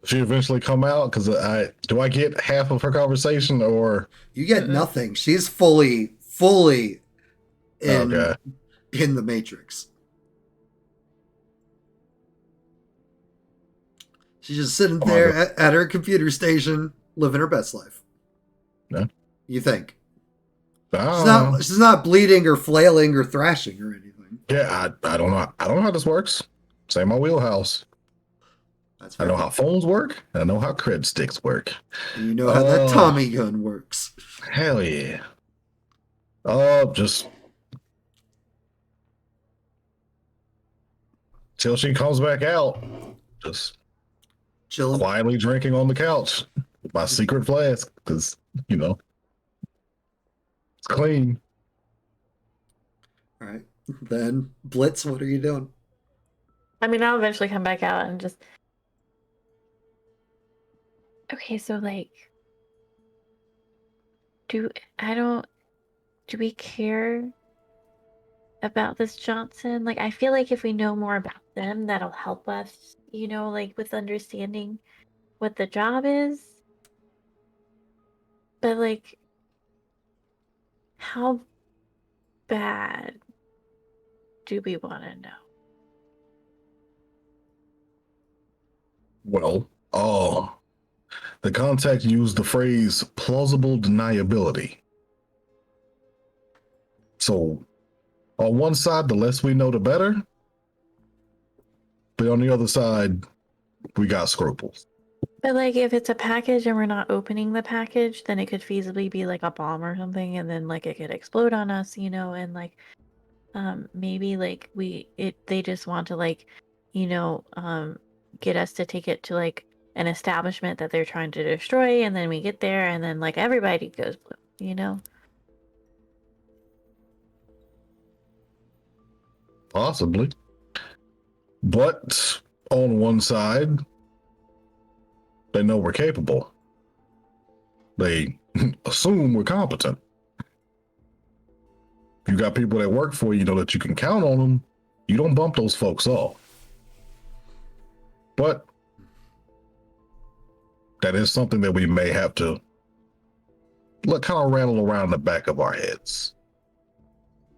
She eventually come out because do I get half of her conversation or You get nothing. She's fully in okay? in the Matrix. She's just sitting there at her computer station, living her best life. Yeah. You think? I She's not bleeding or flailing or thrashing or anything. Yeah, I don't know. I don't know how this works. Same my wheelhouse. That's I fair. know how phones work. And I know how cred sticks work. And you know how that Tommy gun works. Hell yeah. Just till she comes back out. Just Chilling. quietly drinking on the couch with my secret flask because it's clean. All right. Then Blitz, what are you doing? I mean, I'll eventually come back out and just. Okay, so like, do we care about this Johnson? Like, I feel like if we know more about them, that'll help us, like with understanding what the job is. But like, how bad do we want to know? Well, the contact used the phrase plausible deniability. So on one side, the less we know, the better. But on the other side, we got scruples. But like, if it's a package and we're not opening the package, then it could feasibly be like a bomb or something, and then like it could explode on us, and like, maybe like they just want to like, get us to take it to like an establishment that they're trying to destroy, and then we get there, and then like everybody goes blue. Possibly. But on one side, they know we're capable. They assume we're competent. You got people that work for you, you know that you can count on them. You don't bump those folks off. But that is something that we may have to kind of rattle around the back of our heads.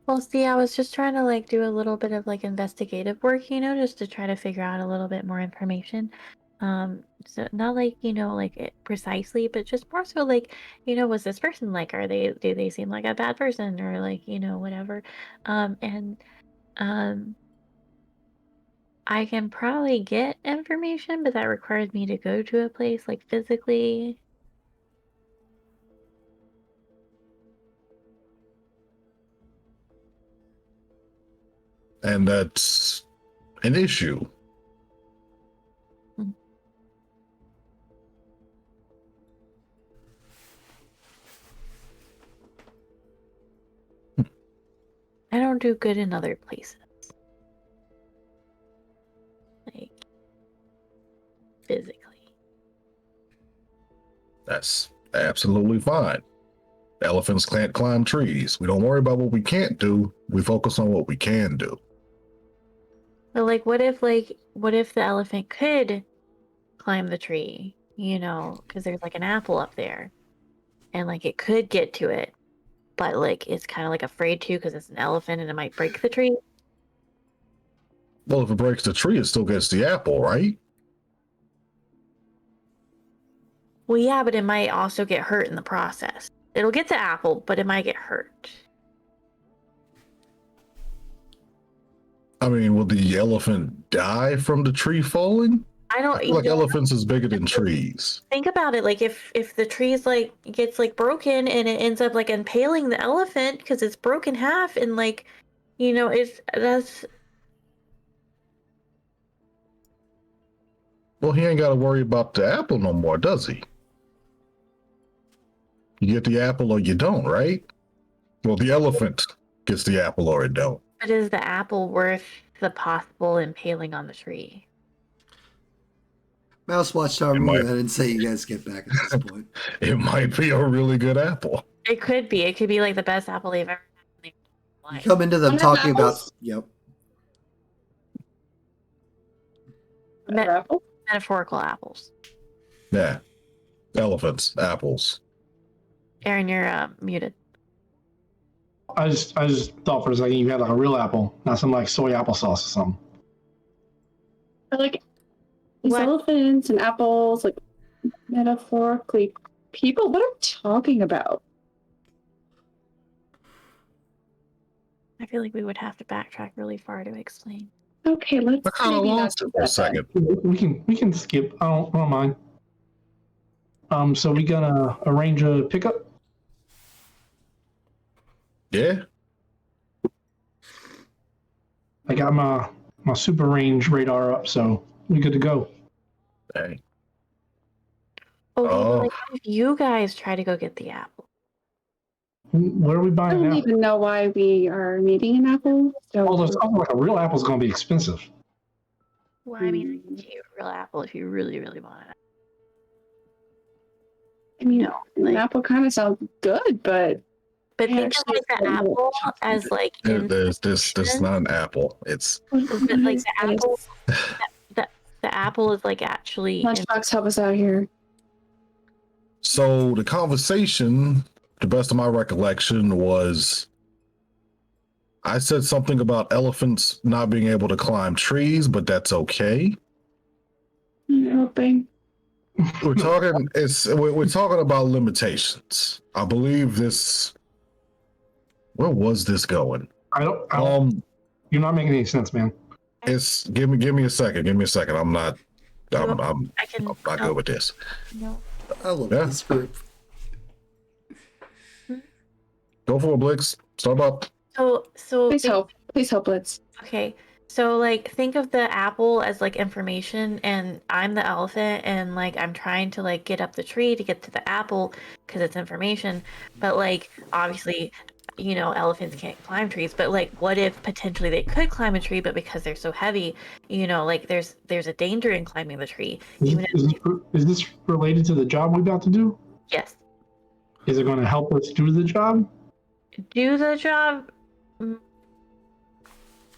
Well, see, I was just trying to like do a little bit of like investigative work, just to try to figure out a little bit more information. So not like, like it precisely, but just more so like, what's this person like? Do they seem like a bad person or like, whatever. And I can probably get information, but that requires me to go to a place like physically. And that's an issue. I don't do good in other places. Like, physically. That's absolutely fine. Elephants can't climb trees. We don't worry about what we can't do. We focus on what we can do. But what if the elephant could climb the tree? You know, because there's an apple up there, and it could get to it, but it's kind of afraid to because it's an elephant and it might break the tree. Well, if it breaks the tree, it still gets the apple, right? Well, yeah, but it might also get hurt in the process. It'll get the apple, but it might get hurt. I mean, will the elephant die from the tree falling? I don't. I feel like elephants is bigger than trees. Think about it. If the tree's gets broken and it ends up impaling the elephant because it's broken half and that's. Well, he ain't got to worry about the apple no more, does he? You get the apple or you don't, right? Well, the elephant gets the apple or it don't. But is the apple worth the possible impaling on the tree? Mouse Watchtower, move ahead and say you guys get back at this point. It might be a really good apple. It could be. It could be the best apple they've ever had. You come into them talking about. Yep. Metaphorical apples. Yeah. Elephants, apples. Aaron, you're muted. I just thought for a second you had a real apple, not some soy applesauce or something. These elephants and apples, metaphorically people. What are we talking about? I feel like we would have to backtrack really far to explain. Okay, let's. I kind of lost it for a second. We can skip. I don't mind. So we gonna arrange a pickup? Yeah. I got my super range radar up, so we good to go. Dang. What if you guys try to go get the apple? Where are we I buying don't now? even know why we are needing an apple. So Although it sounds like a real apple's gonna be expensive. Well, I mean, I can get you a real apple if you really, really want it. I mean, an apple kind of sounds good, but think of the apple as This is not an apple. It's the apple. The apple is actually. Lunchbox, help us out here. So the conversation, to the best of my recollection, was I said something about elephants not being able to climb trees, but that's okay. I'm hoping. We're talking about limitations. I believe this. Where was this going? I don't. You're not making any sense, man. It's give me a second. Give me a second. I'm not good with this. No. I love this group. Go for it, Blix. Start up. So Please help, Blitz. Okay. So think of the apple as information, and I'm the elephant, and I'm trying to get up the tree to get to the apple because it's information. But obviously, elephants can't climb trees. But what if potentially they could climb a tree, but because they're so heavy, there's a danger in climbing the tree. Is this related to the job we're about to do? Yes. Is it going to help us do the job? Do the job?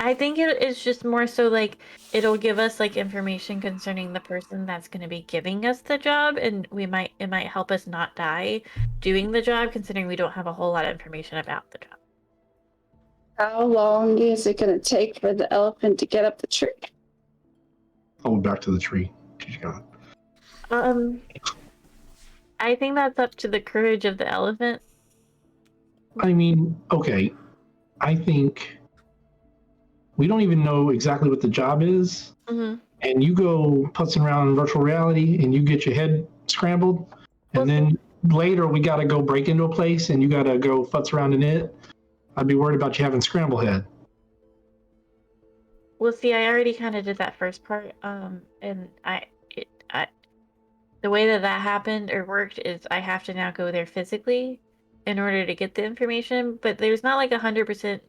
I think it's just more so it'll give us information concerning the person that's going to be giving us the job, and it might help us not die doing the job, considering we don't have a whole lot of information about the job. How long is it going to take for the elephant to get up the tree? Oh, back to the tree. I think that's up to the courage of the elephant. I mean, okay. I think we don't even know exactly what the job is. Mm-hmm. And you go putzing around in virtual reality and you get your head scrambled. And then later we got to go break into a place and you got to go futz around in it. I'd be worried about you having scramble head. Well, see, I already kind of did that first part. And the way that happened or worked is I have to now go there physically in order to get the information, but there's not 100%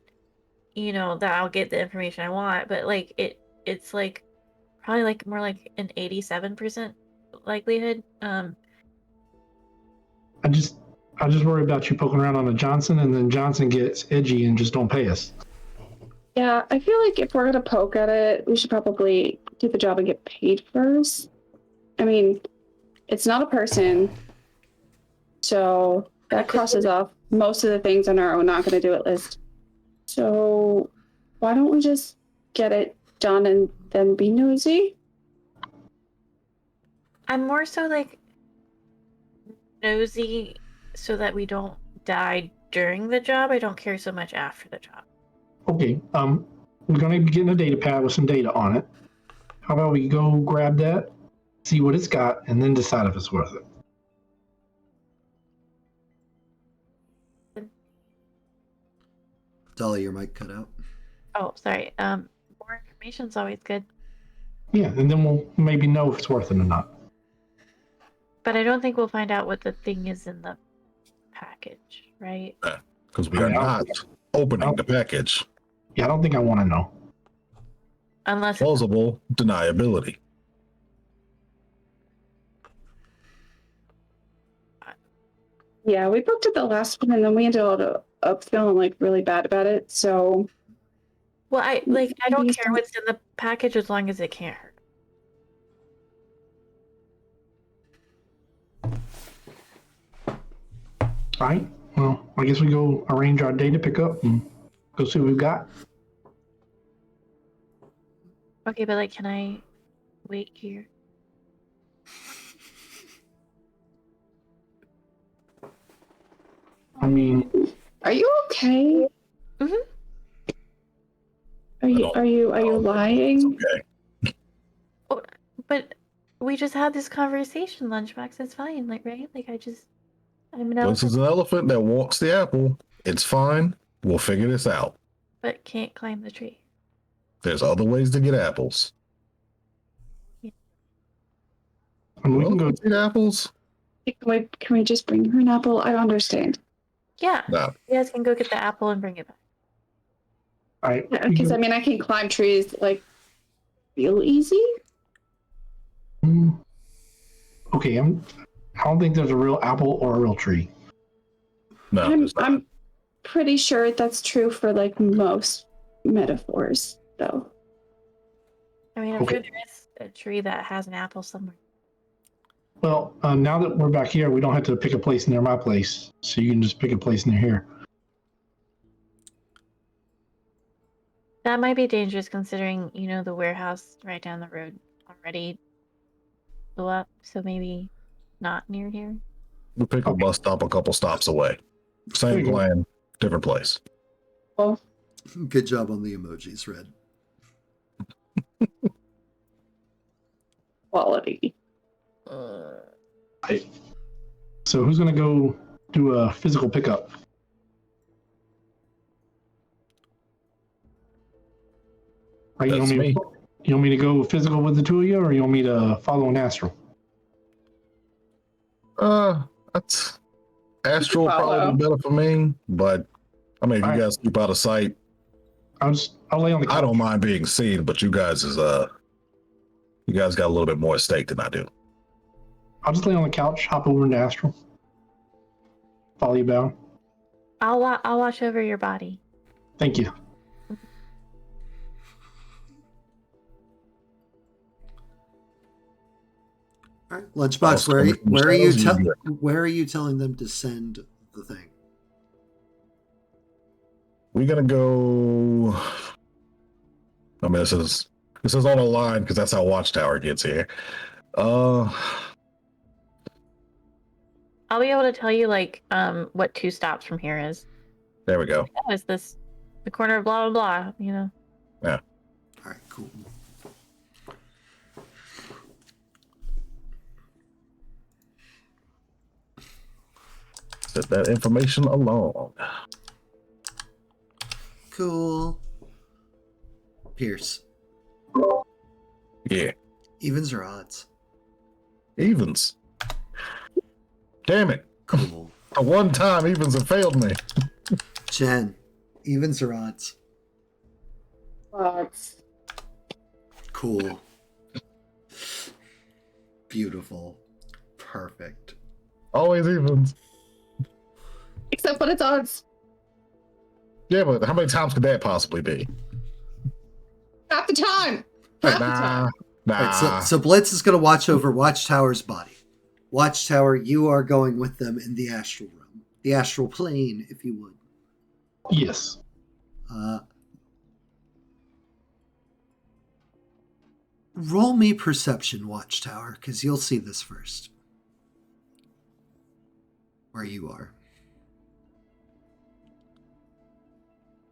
that I'll get the information I want, but like it's like probably like more like an 87% likelihood. I just worry about you poking around on a Johnson, and then Johnson gets edgy and just don't pay us. Yeah, I feel like if we're gonna poke at it, we should probably do the job and get paid first. I mean, it's not a person, so that crosses off most of the things on our not gonna do it list. So why don't we just get it done and then be nosy? I'm more so like nosy so that we don't die during the job. I don't care so much after the job. Okay, we're gonna be getting a data pad with some data on it. How about we go grab that, see what it's got, and then decide if it's worth it. Dolly, your mic cut out. Oh, sorry. More information's always good. Yeah, and then we'll maybe know if it's worth it or not. But I don't think we'll find out what the thing is in the package, right? Because we are not opening the package. Yeah, I don't think I want to know. Unless Plausible deniability. Yeah, we booked it the last one and then we ended up feeling like really bad about it. So well, I don't care what's in the package as long as it can't hurt. All right. Well, I guess we go arrange our data pickup and go see what we've got. Okay, but like, can I wait here? I mean, are you okay? Mhm. Are you lying? Okay. Oh, but we just had this conversation, Lunchbox. It's fine, like, right? Like, I'm an This is elephant, an elephant that walks the apple. It's fine. We'll figure this out. but can't climb the tree. There's other ways to get apples. and we can go. Eat apples? Can we just bring her an apple? I don't understand. Yeah, No. you guys can go get the apple and bring it back. All right. Because I mean, I can climb trees like real easy. Okay, I don't think there's a real apple or a real tree. No. I'm pretty sure that's true for like most metaphors, though. I mean, I'm Okay. sure there is a tree that has an apple somewhere. Well, now that we're back here, we don't have to pick a place near my place, so you can just pick a place near here. That might be dangerous considering, the warehouse right down the road already blew up, so maybe not near here. We'll pick a bus stop a couple stops away. Same plan, different place. Well, Good job on the emojis, Red. quality. So who's gonna go do a physical pickup? Right, That's me. You want me to go physical with the two of you, or you want me to follow an astral? That's astral probably better for me, but I mean, if you guys keep out of sight, I'll lay on the couch. I don't mind being seen, but you guys got a little bit more at stake than I do. I'll just lay on the couch, hop over into astral, follow you down. I'll watch over your body. Thank you. All right, Lunchbox, where are you telling them to send the thing? We're gonna go. I mean, this is on a line because that's how Watchtower gets here. I'll be able to tell you like what 2 stops from here is. There we go. Oh, is this the corner of blah blah blah? Yeah. All right, cool. Set that information along. Cool. Pierce. Yeah. Evens or odds? Evens. Damn it. Cool. One time evens have failed me. Jen. Evens or odds? It's Cool. Beautiful. Perfect. Always evens. except when it's odds. Yeah, but how many times could that possibly be? Half the time. Right. Half the time. Nah. All right, so Blitz is going to watch over Watchtower's body. Watchtower, you are going with them in the astral realm, the astral plane, if you would. Yes. Roll me perception, Watchtower, because you'll see this first. Where you are.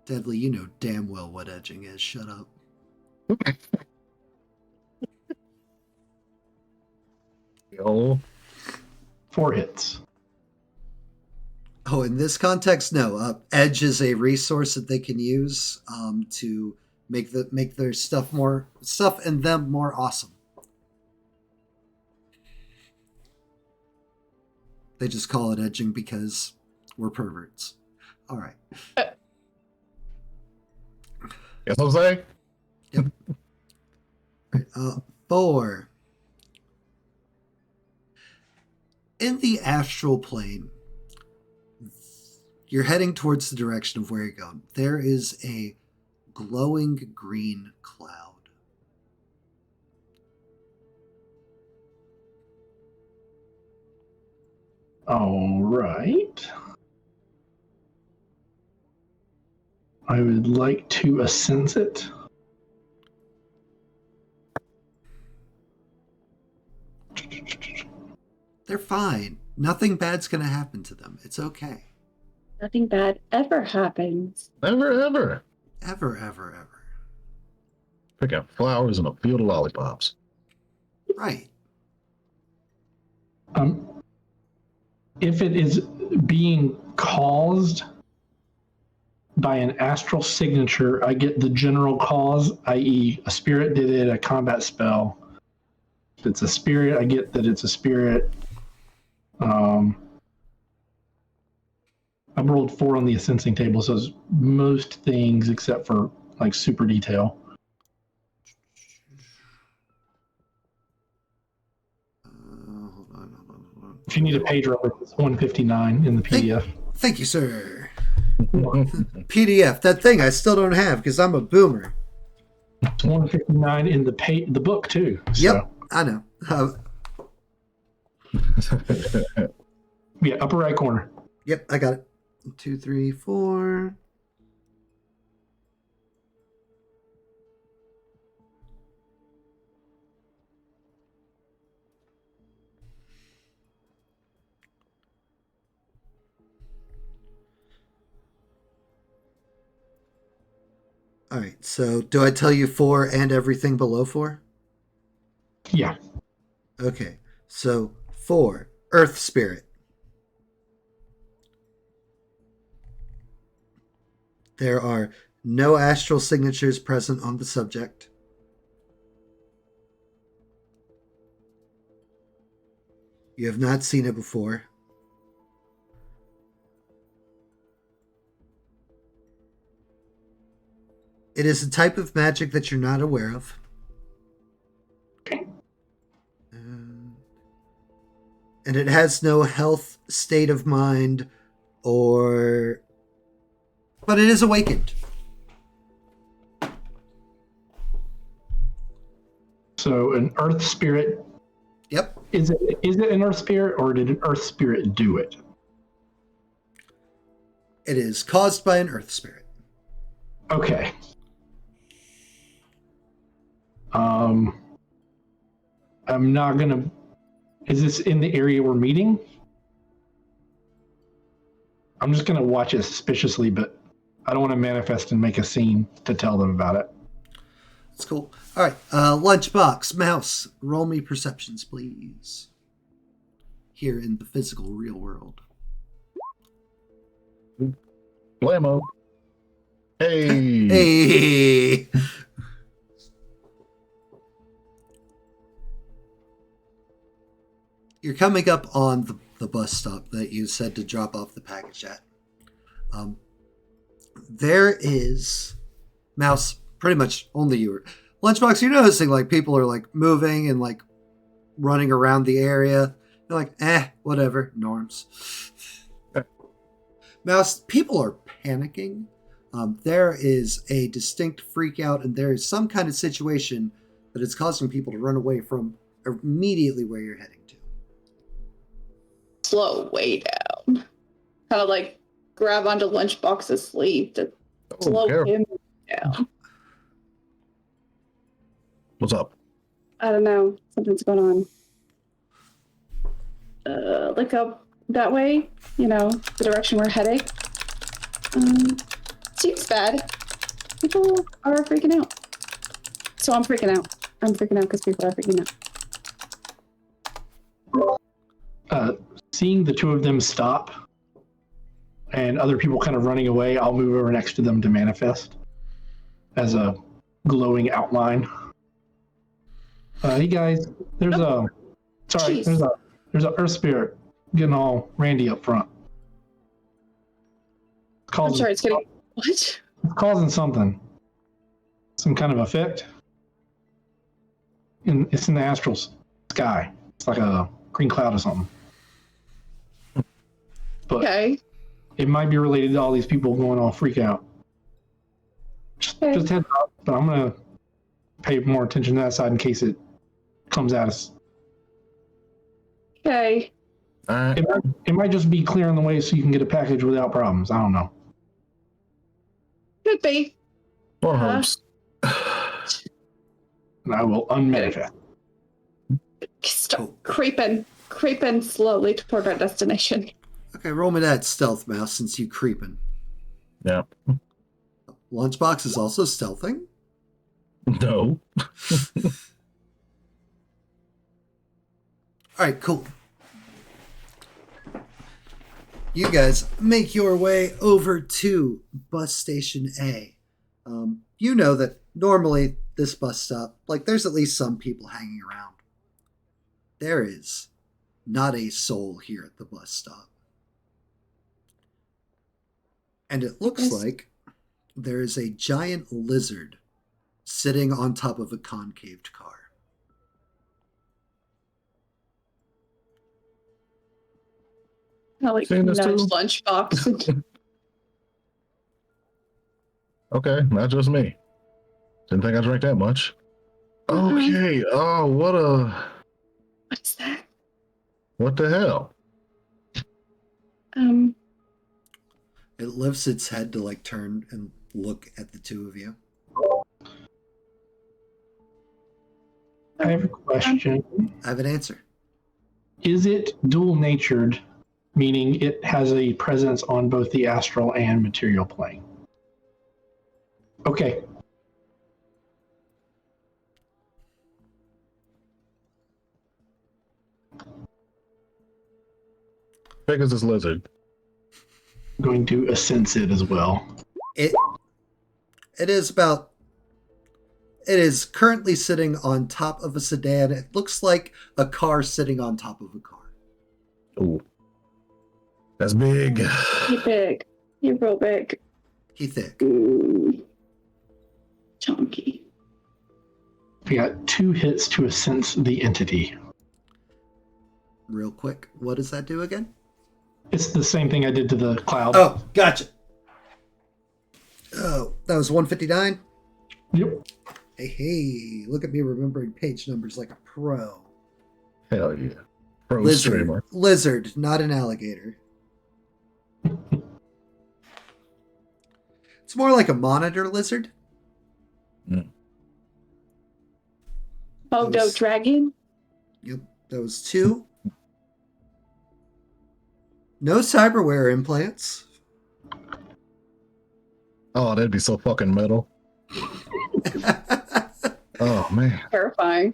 Deadly, you know damn well what edging is. Shut up. Yo. 4 hits. Oh, in this context, no. Edge is a resource that they can use to make their stuff and them more awesome. They just call it edging because we're perverts. All right. Yes, I'm saying. Yep. Right, 4. In the astral plane, you're heading towards the direction of where you're going. There is a glowing green cloud. All right. I would like to sense it. They're fine. Nothing bad's going to happen to them. It's okay. Nothing bad ever happens. Never, ever. Ever, ever, ever. Pick up flowers and a field of lollipops. Right. If it is being caused by an astral signature, I get the general cause, i.e., a spirit did it, a combat spell. If it's a spirit, I get that it's a spirit. I've rolled 4 on the sensing table, so it's most things except for like super detail. Hold on. If you need a page reference, it's 159 in the PDF. Thank you, sir. PDF, that thing I still don't have because I'm a boomer. It's 159 in the book too. So. Yep, I know. Yeah, upper right corner. Yep, I got it. 2, 3, 4. All right, so do I tell you 4 and everything below 4? Yeah. Okay, so 4, Earth Spirit. There are no astral signatures present on the subject. You have not seen it before. It is a type of magic that you're not aware of. And it has no health, state of mind, or... But it is awakened. So an earth spirit. Yep. Is it an earth spirit, or did an earth spirit do it? It is caused by an earth spirit. Okay. I'm not gonna. Is this in the area we're meeting? I'm just gonna watch it suspiciously, but I don't want to manifest and make a scene to tell them about it. That's cool. All right, Lunchbox, Mouse, roll me perceptions, please. Here in the physical real world. Blammo. Hey. Hey. You're coming up on the bus stop that you said to drop off the package at. There is... Mouse, pretty much only you. Lunchbox, you're noticing like people are like moving and like running around the area. You're like, whatever, norms. Mouse, people are panicking. There is a distinct freak out, and there is some kind of situation that is causing people to run away from immediately where you're heading to. Slow way down. Kind of like grab onto Lunchbox's sleeve to slow him down. What's up? I don't know. Something's going on. Look up that way, the direction we're heading. Seems bad. People are freaking out. So I'm freaking out. I'm freaking out because people are freaking out. Seeing the two of them stop and other people kind of running away, I'll move over next to them to manifest as a glowing outline. Hey guys, there's a earth spirit getting all randy up front. I'm sorry, it's getting what? It's causing something. Some kind of effect. And it's in the astral sky. It's like a green cloud or something. But okay. It might be related to all these people going all freak out. Just heads up, but I'm gonna pay more attention to that side in case it comes at us. Okay. It might just be clearing the way so you can get a package without problems. I don't know. Could be. Or hopes. And I will unmanifest. Start creeping slowly toward our destination. Okay, roll me that stealth, Mouse, since you creeping. Yeah. Lunchbox is also stealthing? No. Alright, cool. You guys make your way over to bus station A. You know that normally this bus stop, there's at least some people hanging around. There is not a soul here at the bus stop. And it looks like there is a giant lizard sitting on top of a concaved car. I like nudge Lunchbox. Okay, not just me. Didn't think I drank that much. Okay. Oh, What's that? What the hell? It lifts its head to turn and look at the two of you. I have a question. I have an answer. Is it dual-natured, meaning it has a presence on both the astral and material plane? Okay. Big as this lizard. I'm going to sense it as well. It is currently sitting on top of a sedan. It looks like a car sitting on top of a car. Ooh. That's big. You're big. You're real big. He thick. Chunky. I got 2 hits to sense the entity. Real quick, what does that do again? It's the same thing I did to the cloud. Oh, gotcha. Oh, that was 159? Yep. Hey, look at me remembering page numbers like a pro. Hell yeah. Pro streamer. Lizard, not an alligator. It's more like a monitor lizard. Bodo dragon? Yep, that was 2. No cyberware implants. Oh, that'd be so fucking metal. Oh, man. Terrifying.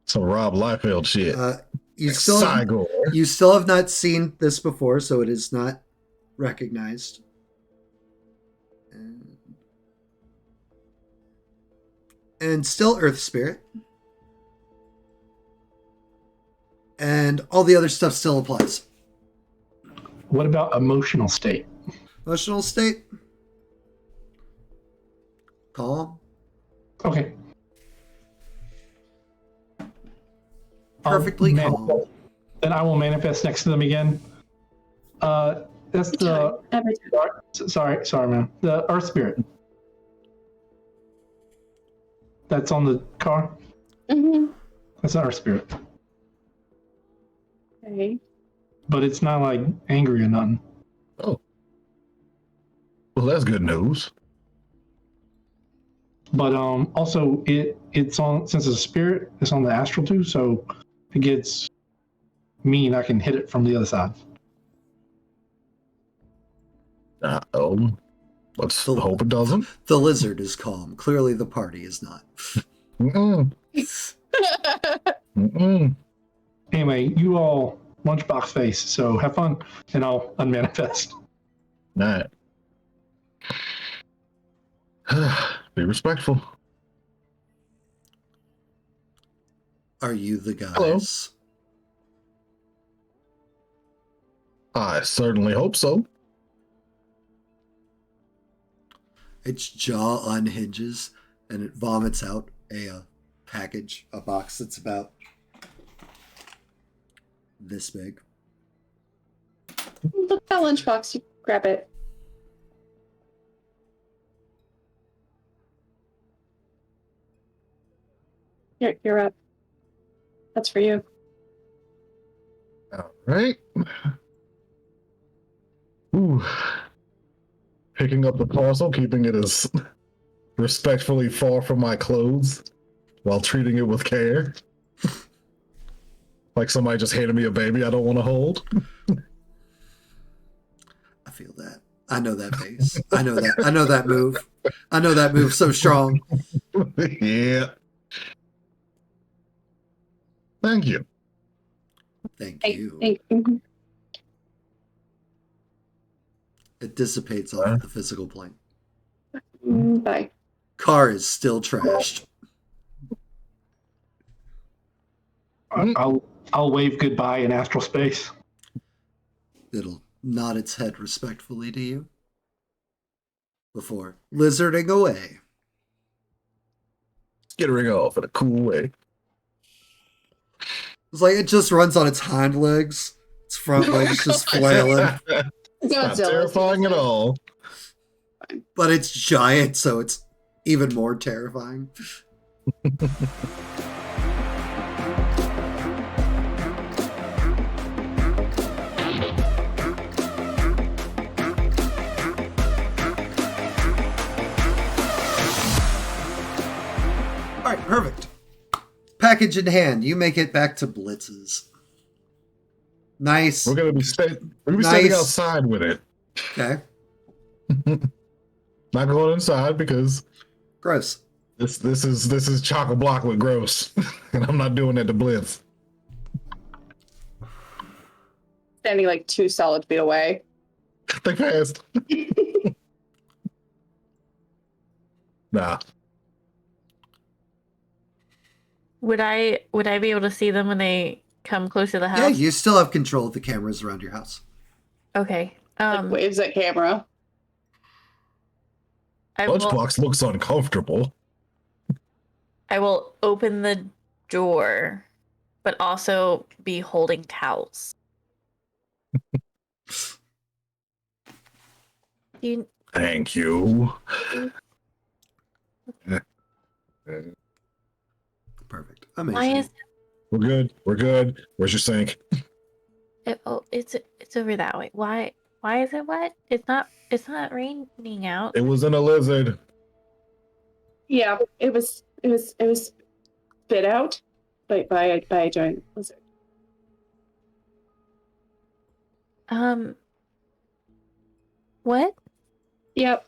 Some Rob Liefeld shit. You still have not seen this before, so it is not recognized. And still Earth Spirit. And all the other stuff still applies. What about emotional state? Emotional state. Calm. Okay. Perfectly I'll calm. Then I will manifest next to them again. That's the Every time. sorry, man. The Earth Spirit. That's on the car. Mm-hmm. That's an Earth Spirit, Okay. but it's not like angry or nothing. Oh. Well, that's good news. But also it's on, since it's a spirit, it's on the astral too. So if it gets mean, I can hit it from the other side. Let's hope it doesn't. The lizard is calm. Clearly, the party is not. Mm-mm. Mm-mm. Anyway, you all lunchbox face. So have fun, and I'll unmanifest. All right. Be respectful. Are you the guys? Hello. I certainly hope so. Its jaw unhinges and it vomits out a package, a box that's about this big. Look at that lunchbox. You grab it. You're up. That's for you. All right. Ooh. Picking up the parcel, keeping it as respectfully far from my clothes while treating it with care. Like somebody just handed me a baby I don't want to hold. I feel that. I know that face. I know that. I know that move. I know that move so strong. Yeah. Thank you. Thank you. Thank you. It dissipates off the physical plane. Bye. Car is still trashed. I'll wave goodbye in astral space. It'll nod its head respectfully to you before lizarding away. Skittering off in a cool way. It's like it just runs on its hind legs. Its front legs just flailing. It's not terrifying at all. But it's giant, so it's even more terrifying. All right, perfect. Package in hand, you make it back to Blitz's. Nice. We're gonna be standing outside with it. Okay. Not going inside because Gross. this is chock a block with gross, and I'm not doing that to Blitz. Standing like 2 solid feet away. They passed. Nah. Would I be able to see them when they come close to the house? Yeah, you still have control of the cameras around your house. Okay. Like waves at camera. Lunchbox looks uncomfortable. I will open the door, but also be holding towels. Thank you. Perfect. Amazing. Why is We're good. Where's your sink? it? Oh, it's over that way. Why is it wet? It's not raining out. It was in a lizard. Yeah, it was spit out by a giant lizard. What? Yep.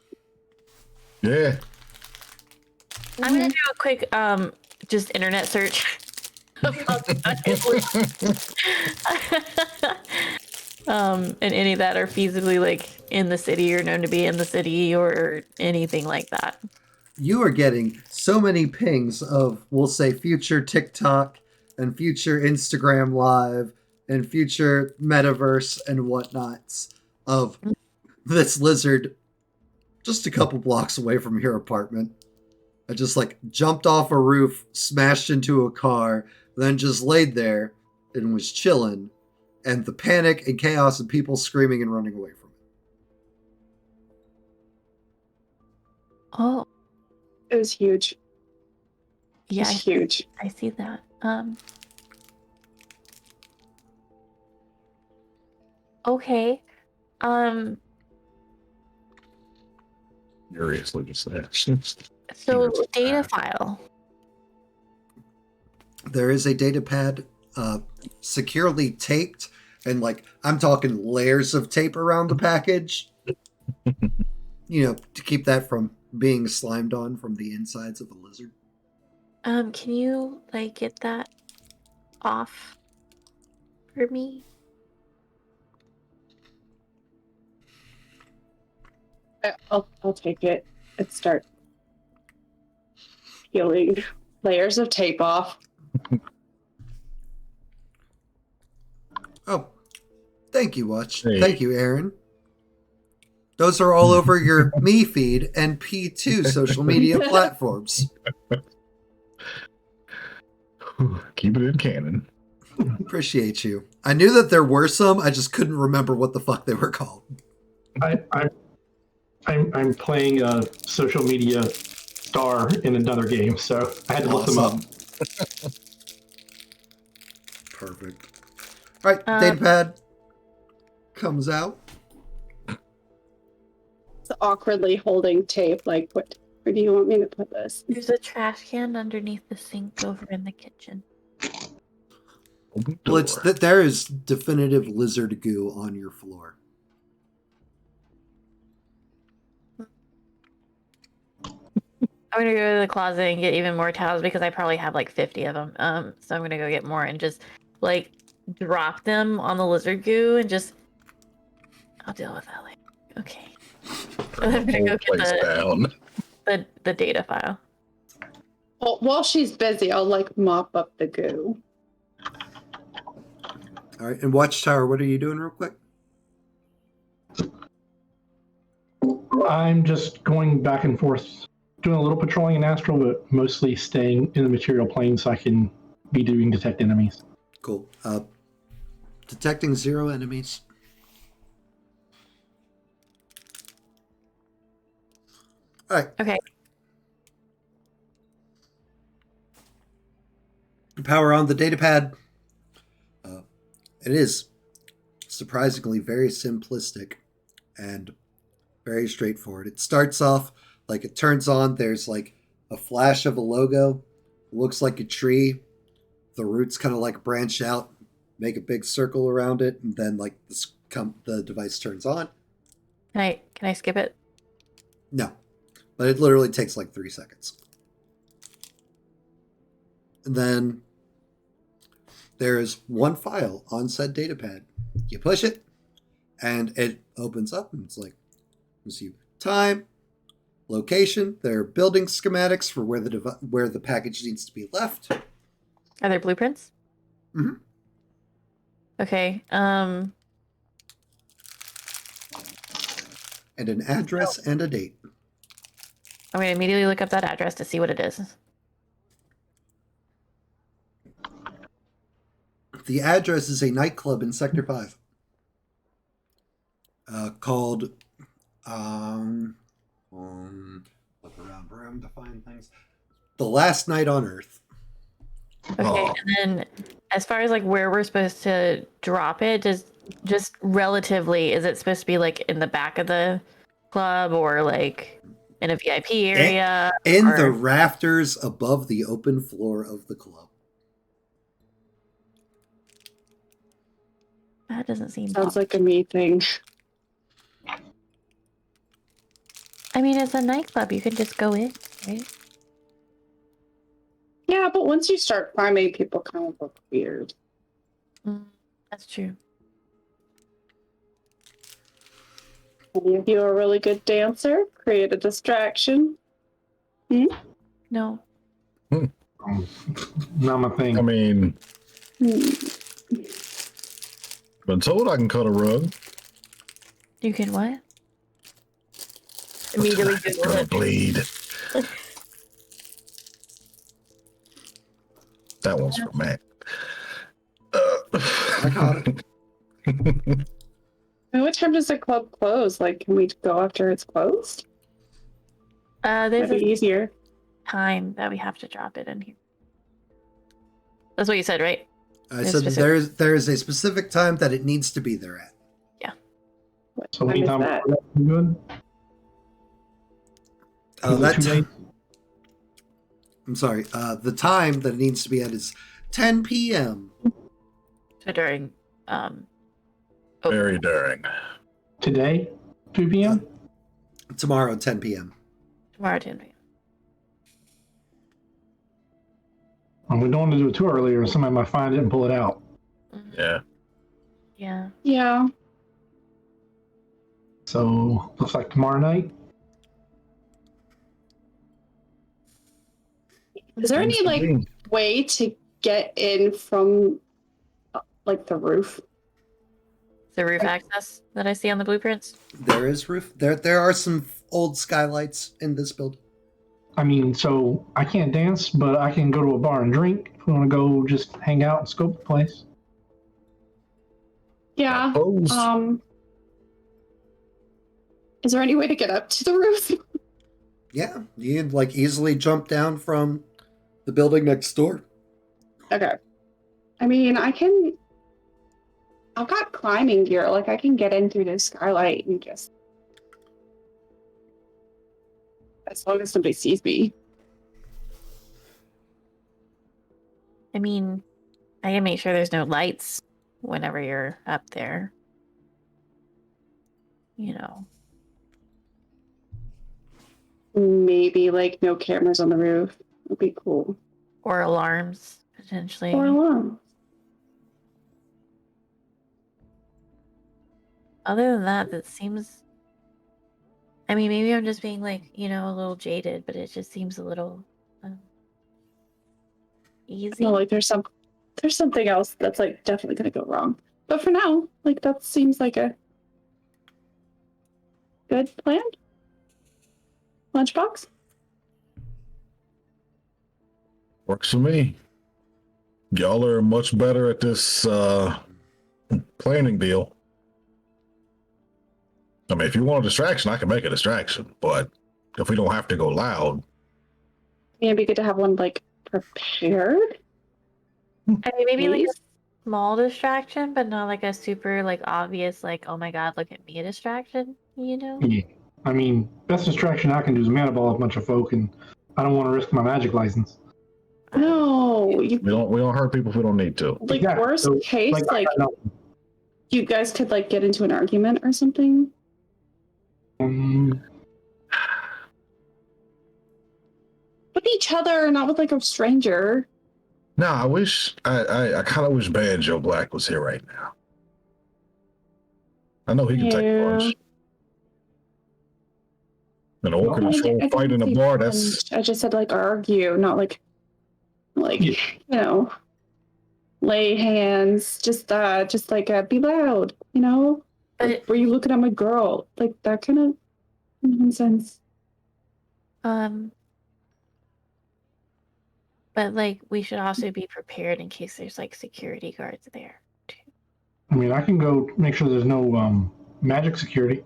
Yeah. I'm gonna do a quick just internet search. And any that are feasibly like in the city or known to be in the city or anything like that. You are getting so many pings of, we'll say, future TikTok and future Instagram Live and future metaverse and whatnots of this lizard just a couple blocks away from your apartment. I just like jumped off a roof, smashed into a car, then just laid there and was chilling, and the panic and chaos and people screaming and running away from it. Oh, It was huge. yeah, It's huge. I see that. Okay. Furiously just that. So Here's data that. file. There is a data pad securely taped, and like I'm talking layers of tape around the package, to keep that from being slimed on from the insides of a lizard. Can you like get that off for me? I'll take it and start peeling layers of tape off. Oh, thank you, Watch. Hey. Thank you, Aaron. Those are all over your Me feed and P2 social media platforms. Keep it in canon. Appreciate you. I knew that there were some. I just couldn't remember what the fuck they were called. I'm playing a social media star in another game, so I had to look them up. Perfect. All right, datapad comes out. It's awkwardly holding tape. Like, where do you want me to put this? There's a trash can underneath the sink over in the kitchen. Open Well, door. it's that there is definitive lizard goo on your floor. I'm gonna go to the closet and get even more towels because I probably have like 50 of them. So I'm gonna go get more and just like drop them on the lizard goo and just. I'll deal with that later. Okay. I'm gonna go get down. the data file. Well, while she's busy, I'll like mop up the goo. All right, and Watchtower, what are you doing real quick? I'm just going back and forth, doing a little patrolling in Astral, but mostly staying in the material plane so I can be doing detect enemies. Cool. Detecting 0 enemies. All right. Okay. Power on the datapad. It is surprisingly very simplistic and very straightforward. It starts off like it turns on. There's like a flash of a logo. Looks like a tree. The roots kind of like branch out, make a big circle around it, and then like the device turns on. Can I skip it? No, but it literally takes like 3 seconds. And then there is one file on said datapad. You push it, and it opens up, and it's like, gives you time, location. There are building schematics for where the package needs to be left. Are there blueprints? Mm-hmm. Okay. And an address and a date. I'm gonna immediately look up that address to see what it is. The address is a nightclub in Sector 5 called look around to find things. The Last Night on Earth. Okay, Oh. and then as far as like where we're supposed to drop it, just relatively, is it supposed to be like in the back of the club or like in a VIP area? In or... the rafters above the open floor of the club. That doesn't seem. Sounds like a me thing. I mean, it's a nightclub. You can just go in, right? Yeah, but once you start climbing, people kind of look weird. That's true. Any of you are a really good dancer? Create a distraction? No. Not my thing. I mean, been told I can cut a rug. You can what? Immediately Gonna bleed. That one's for Matt. I got it. I mean, what time does the club close? Like, can we go after it's closed? There's That'd be a easier. time that we have to drop it in here. That's what you said, right? I It's said specific. there is a specific time that it needs to be there at. What So time is anytime that? before that, you good? Oh, Is it 2 days? I'm sorry. The time that it needs to be at is 10 p.m. So during Very daring. Today, 2 p.m. Tomorrow, 10 p.m. tomorrow 10 p.m. And we don't want to do it too early, or somebody might find it and pull it out. Mhm. Yeah. Yeah. Yeah. So looks like tomorrow night. Is there any like way to get in from like the roof? The roof access that I see on the blueprints. There is roof. There are some old skylights in this building. I mean, so I can't dance, but I can go to a bar and drink if we want to go just hang out and scope the place. Yeah. Opposed? Is there any way to get up to the roof? Yeah, you can like easily jump down from the building next door. Okay. I mean, I've got climbing gear. Like, I can get in through the skylight and just. As long as somebody sees me. I mean, I can make sure there's no lights whenever you're up there. You know. Maybe, like, no cameras on the roof. Would be cool. Or alarms, potentially. Or alarm. Other than that, that seems. I mean, maybe I'm just being like, a little jaded, but it just seems a little easy. No, like, there's something else that's, like, definitely gonna go wrong. But for now, like, that seems like a good plan. Lunchbox? Works for me. Y'all are much better at this planning deal. I mean, if you want a distraction, I can make a distraction, but if we don't have to go loud. Yeah, it'd be good to have one, like, prepared. I mean, maybe like Please? a small distraction, but not like a super like obvious like, oh my god, look at me distraction. Yeah. I mean, best distraction I can do is mana ball a bunch of folk, and I don't want to risk my magic license. No, We don't hurt people if we don't need to. like, Yeah, worst so, case, like, you guys could, like, get into an argument or something. With each other, not with, like, a stranger. No, I kind of wish Banjo Black was here right now. I know he can take a punch. An all-control fight in a bar, that's... I just said, like, argue, not, like, lay hands, just like, be loud, Like, were you looking at my girl? Like, that kind of nonsense. But like we should also be prepared in case there's like security guards there too. I mean, I can go make sure there's no magic security.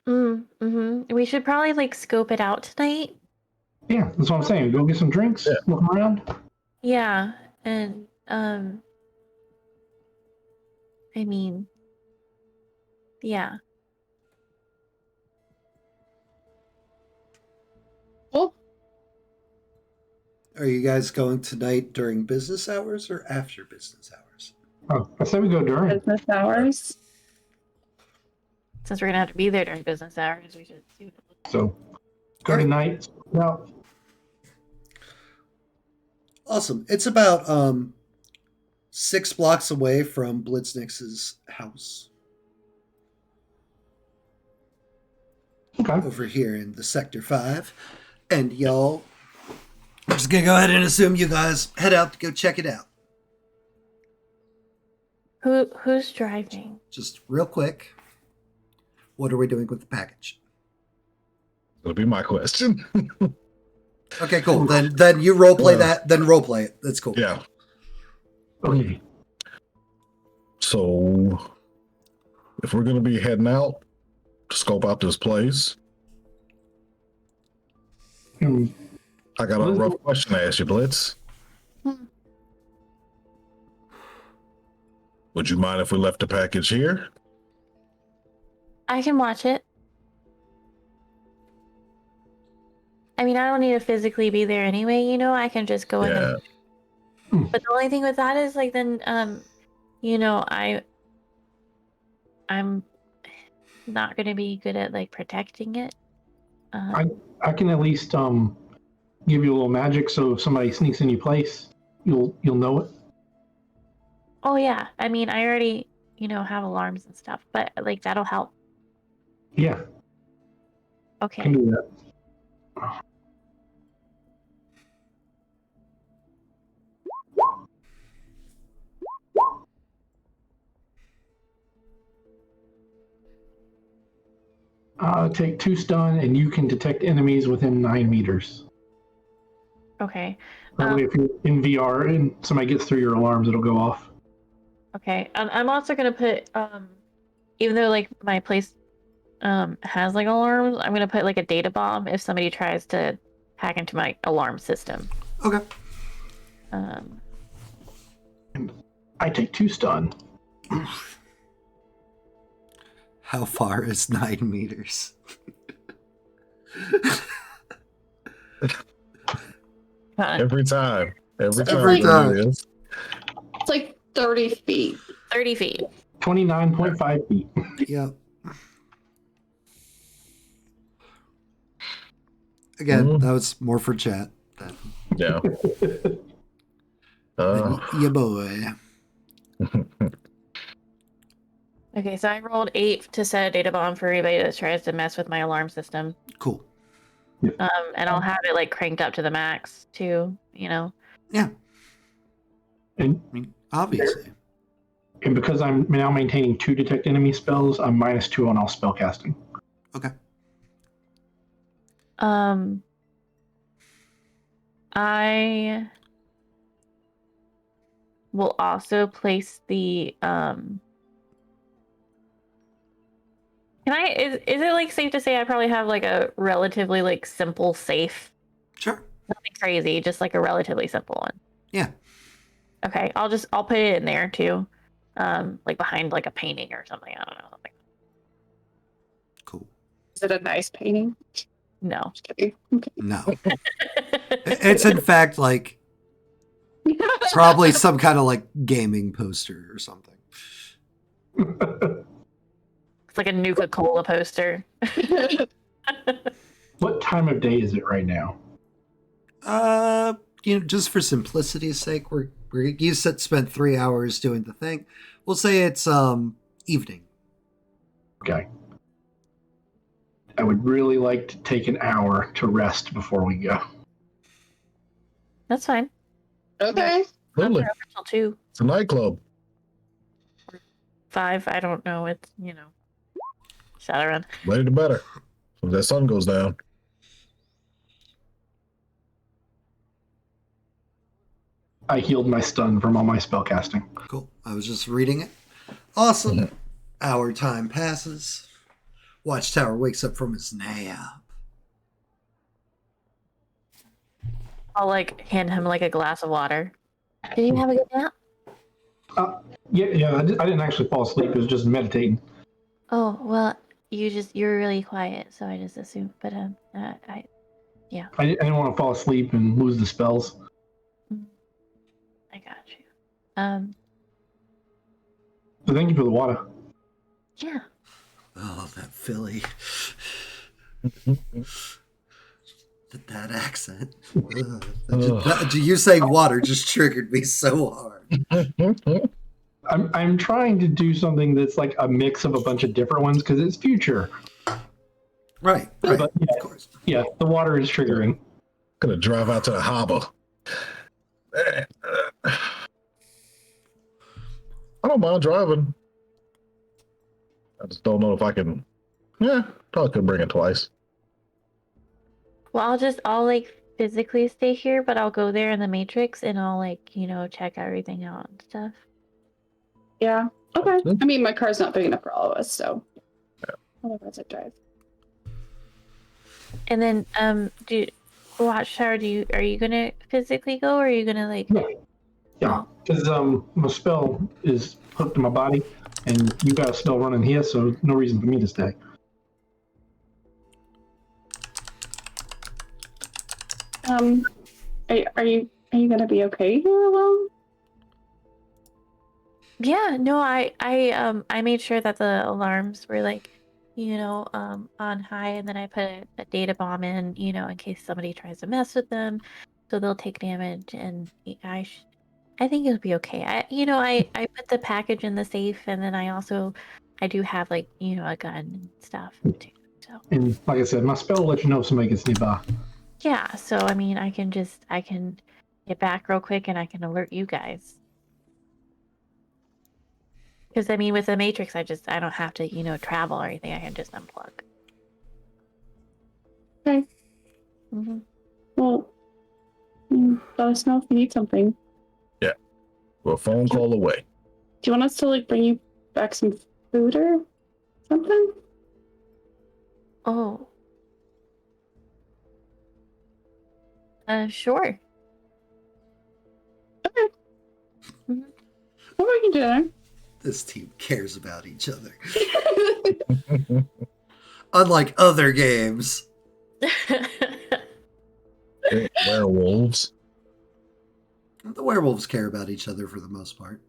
We should probably like scope it out tonight. Yeah, that's what I'm saying. Go get some drinks, look around. Yeah, and I mean, yeah. Well, Are you guys going tonight during business hours or after business hours? Oh, I say we go during. business hours. Since we're gonna have to be there during business hours, we should do it. So, good night. Well, Awesome. It's about 6 blocks away from Blitznix's house. okay. Over here in the Sector 5. And y'all, I'm just going to go ahead and assume you guys head out to go check it out. Who's driving? Just real quick, what are we doing with the package? That'll be my question. Okay, cool. Then you roleplay that. Then roleplay it. That's cool. Yeah. Okay. So, if we're going to be heading out to scope out this place, Hmm. I got a rough question to ask you, Blitz. Would you mind if we left the package here? I can watch it. I mean, I don't need to physically be there anyway, you know. I can just go in Yeah. But the only thing with that is like then you know, I'm not gonna be good at like protecting it. I can at least give you a little magic, so if somebody sneaks in your place, you'll know it. Oh yeah. I mean I already, you know, have alarms and stuff, but like that'll help. Yeah, Okay. can do that. Take 2 stun, and you can detect enemies within 9 meters. Okay. That way, if you're in VR and somebody gets through your alarms, it'll go off. Okay. I'm also gonna put even though like my place has like alarms, I'm gonna put like a data bomb if somebody tries to hack into my alarm system. Okay. Um I take 2 stun. How far is 9 meters? Every time. Every It's time. every time. It is. It's like 30 feet. 30 feet. 29.5 feet. Yep. Again, that was more for chat. Yeah. Yeah, boy. Okay, so I rolled 8 to set a data bomb for anybody that tries to mess with my alarm system. Cool. And I'll have it like cranked up to the max too, you know. Yeah. And, I mean, obviously. and because I'm now maintaining 2 detect enemy spells, I'm -2 on all spell casting. Okay. I will also place the Can I is it like safe to say I probably have like a relatively like simple safe? Sure. Nothing crazy, just like a relatively simple one. Yeah. Okay, I'll put it in there too. Like behind like a painting or something. I don't know. Something. Cool. Is it a nice painting? No. Just kidding. Okay. No. It's in fact like probably some kind of like gaming poster or something. It's like a Nuka-Cola poster. What time of day is it right now? Just for simplicity's sake, you spent 3 hours doing the thing. We'll say it's evening. Okay. I would really like to take an hour to rest before we go. That's fine. Okay. Really? I'm till 2, It's a nightclub. 5. I don't know. It's Shadowrun. Later the better. When that sun goes down. I healed my stun from all my spell casting. Cool. I was just reading it. Awesome. Hour time passes. Watchtower wakes up from his nap. I'll like hand him like a glass of water. Did you have a good nap? Yeah. I didn't actually fall asleep. It was just meditating. Oh well, you were really quiet, so I just assumed. But I didn't want to fall asleep and lose the spells. I got you. So thank you for the water. Yeah. Oh, that Philly. That accent. You saying water just triggered me so hard. I'm trying to do something that's like a mix of a bunch of different ones because it's future. Right. But, Of course. Yeah, the water is triggering. Gonna drive out to the harbor. I don't mind driving. I just don't know if I can. Yeah, probably could bring it twice. Well, I'll like physically stay here, but I'll go there in the Matrix and I'll check everything out and stuff. Yeah. Okay. I mean, my car's not big enough for all of us, so otherwise I'd drive. And then, Watchtower, are you gonna physically go, or are you gonna Yeah, because my spell is hooked to my body, and you got a spell running here, so no reason for me to stay. Are you gonna be okay here alone? Yeah, no, I made sure that the alarms were on high, and then I put a data bomb in, in case somebody tries to mess with them, so they'll take damage, and I think it'll be okay. I put the package in the safe, and then I do have a gun and stuff too. So And like I said, my spell will let you know if somebody gets nearby. yeah, so I mean, I can get back real quick, and I can alert you guys. Because I mean, with the Matrix, I don't have to travel or anything. I can just unplug. Okay. Mm-hmm. Well, let us know if you need something. Yeah, we're a phone call away. Do you want us to bring you back some food or something? Oh. Sure. Okay. Mm-hmm. What we can do there? This team cares about each other. Unlike other games. Werewolves. The werewolves care about each other for the most part.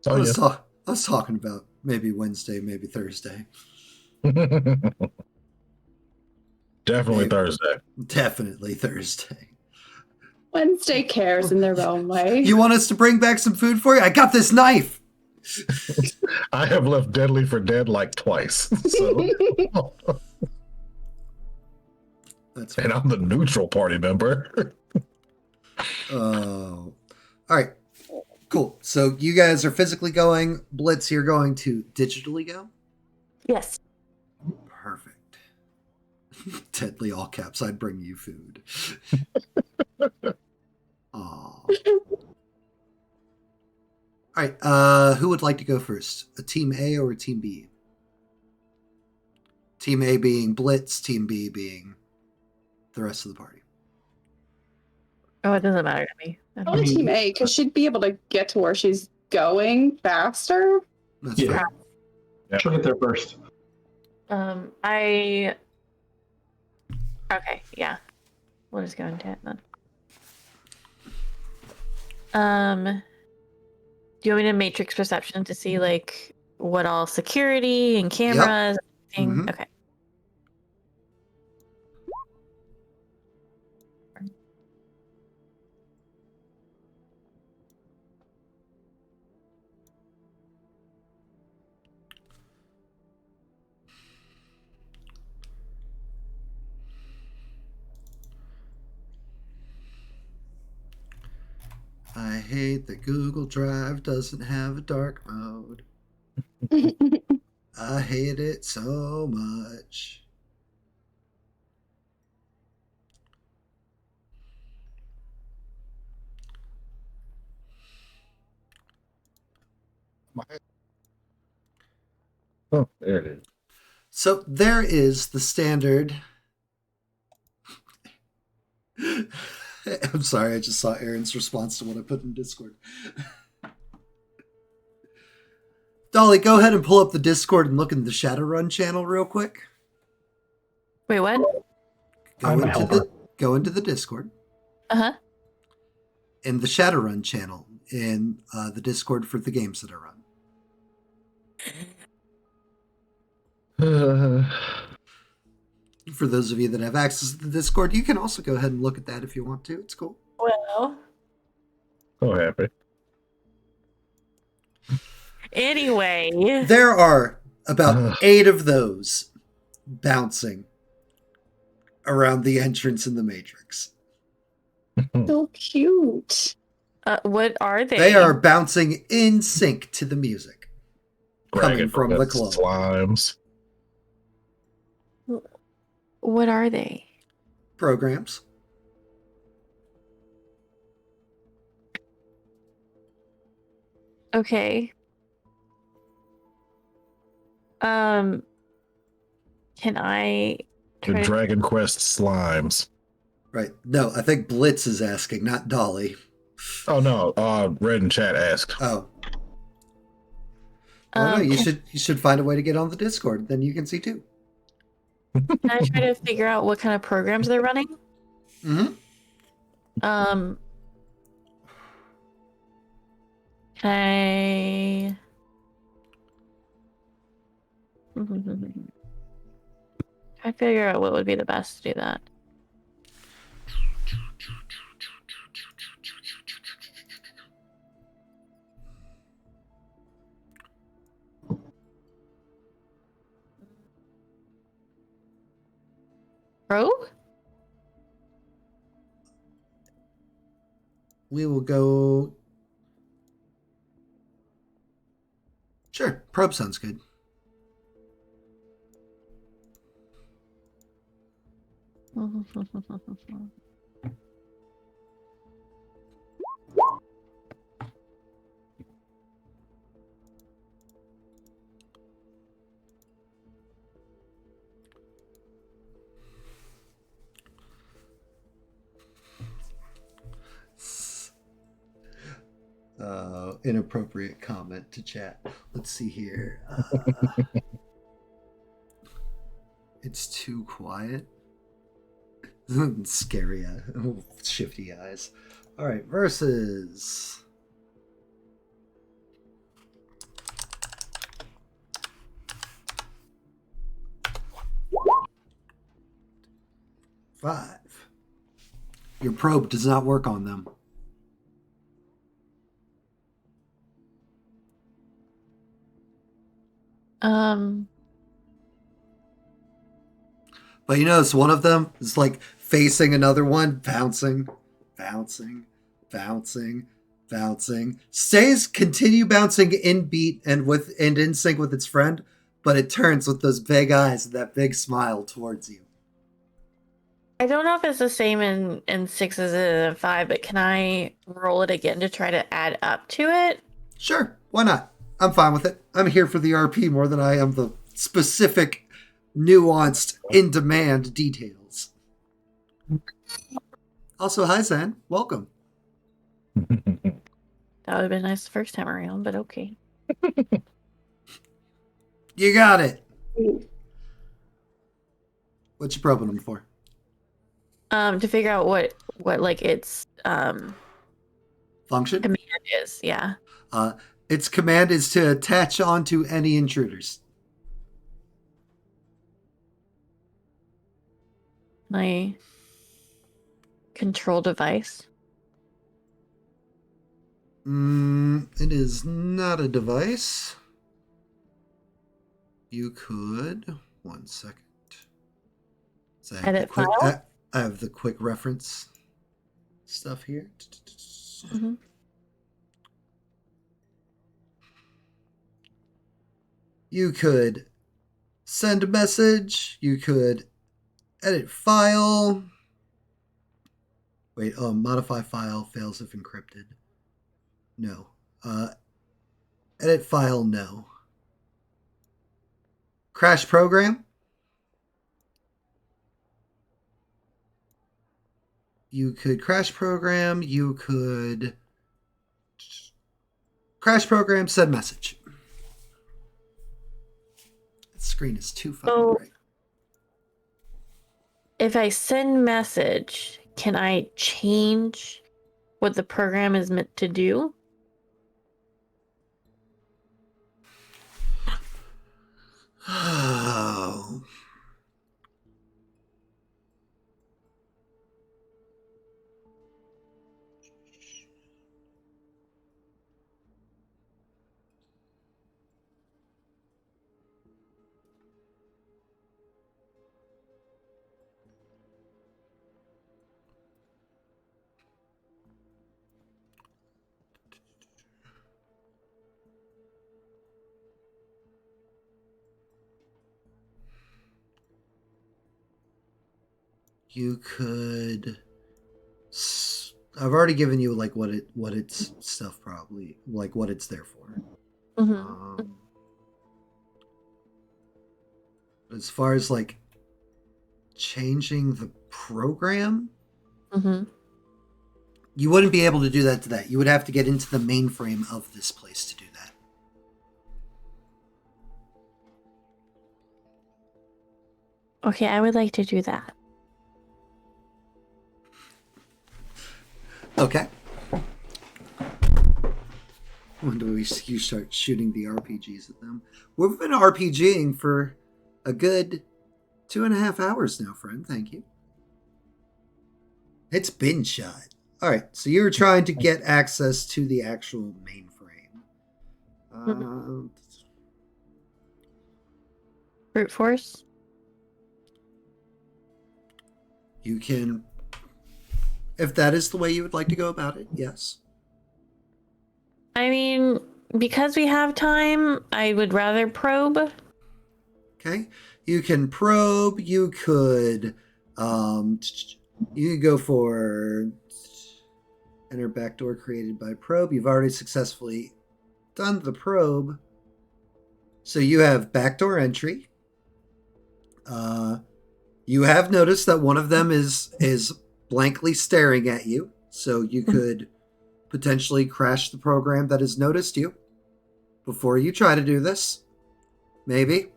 Oh, I was talking about maybe Wednesday, maybe Thursday. Definitely Thursday. Definitely Thursday. Wednesday cares in their own way. You want us to bring back some food for you? I got this knife. I have left Deadly for Dead twice. So. That's and I'm the neutral party member. Oh. All right. Cool. So you guys are physically going. Blitz, you're going to digitally go? Yes. Perfect. Deadly all caps. I'd bring you food. Aw. All right. Who would like to go first? A team A or a team B? Team A being Blitz, team B being the rest of the party. Oh, it doesn't matter to me. Probably team A, because she'd be able to get to where she's going faster. That's fair. Yeah. She'll get there first. Okay, yeah. We'll just go into it then. Do you want me to matrix perception to see what all security and cameras and everything? Mhm. Okay. I hate that Google Drive doesn't have a dark mode. I hate it so much. Oh, there it is. So there is the standard. I'm sorry, I just saw Aaron's response to what I put in Discord. Dolly, go ahead and pull up the Discord and look in the Shadowrun channel real quick. Wait, what? Go into the Discord. Uh-huh. In the Shadowrun channel, in the Discord for the games that I run. For those of you that have access to the Discord, you can also go ahead and look at that if you want to. It's cool. Well. So happy. Anyway. There are about 8 of those bouncing around the entrance in the Matrix. So cute. What are they? They are bouncing in sync to the music Coming from the club. Slimes. What are they? Programs. Okay. Can I The try to... Dragon Quest slimes. Right. No, I think Blitz is asking, not Dolly. Oh no, Red in chat asked. Oh. Oh no, you can should find a way to get on the Discord. Then you can see too. I try to figure out what kind of programs they're running? Mm-hmm. Can I figure out what would be the best to do that? Rogue? We will go. Sure, probe sounds good. Inappropriate comment to chat. Let's see here. It's too quiet. Scary, shifty eyes. All right, versus. Five. Your probe does not work on them. But you notice one of them is like facing another one, bouncing, bouncing, bouncing, bouncing. Continue bouncing in beat and in sync with its friend, but it turns with those big eyes and that big smile towards you. I don't know if it's the same in 6 as it is in 5, but can I roll it again to try to add up to it? Sure, why not? I'm fine with it. I'm here for the RP more than I am the specific, nuanced, in-demand details. Also, hi, Zan. Welcome. That would have been nice the first time around, but okay. You got it. What you probing them for? To figure out what like its Function? command is, yeah. Its command is to attach onto any intruders. My control device. It is not a device. You could. 1 second. So Edit file? I have the quick reference stuff here. Mm-hmm. You could send a message. You could edit file. Wait, modify file fails if encrypted. No. Edit file, no. Crash program. You could crash program. You could crash program, send message. The screen is too fucking bright. If I send message, can I change what the program is meant to do? Oh. You could I've already given you like what its stuff probably like what it's there for. Mm-hmm. As far as like changing the program, Mm-hmm. you wouldn't be able to do that to that. You would have to get into the mainframe of this place to do that. Okay, I would like to do that. Okay. When do you start shooting the RPGs at them? We've been RPGing for a good 2.5 hours now, friend. Thank you. It's been shot. All right, so you're trying to get access to the actual mainframe. Brute force? You can, if that is the way you would like to go about it, yes. I mean, because we have time, I would rather probe. Okay, you can probe. You could go for enter backdoor created by probe. You've already successfully done the probe, so you have backdoor entry. You have noticed that one of them is blankly staring at you, so you could potentially crash the program that has noticed you before you try to do this. Maybe.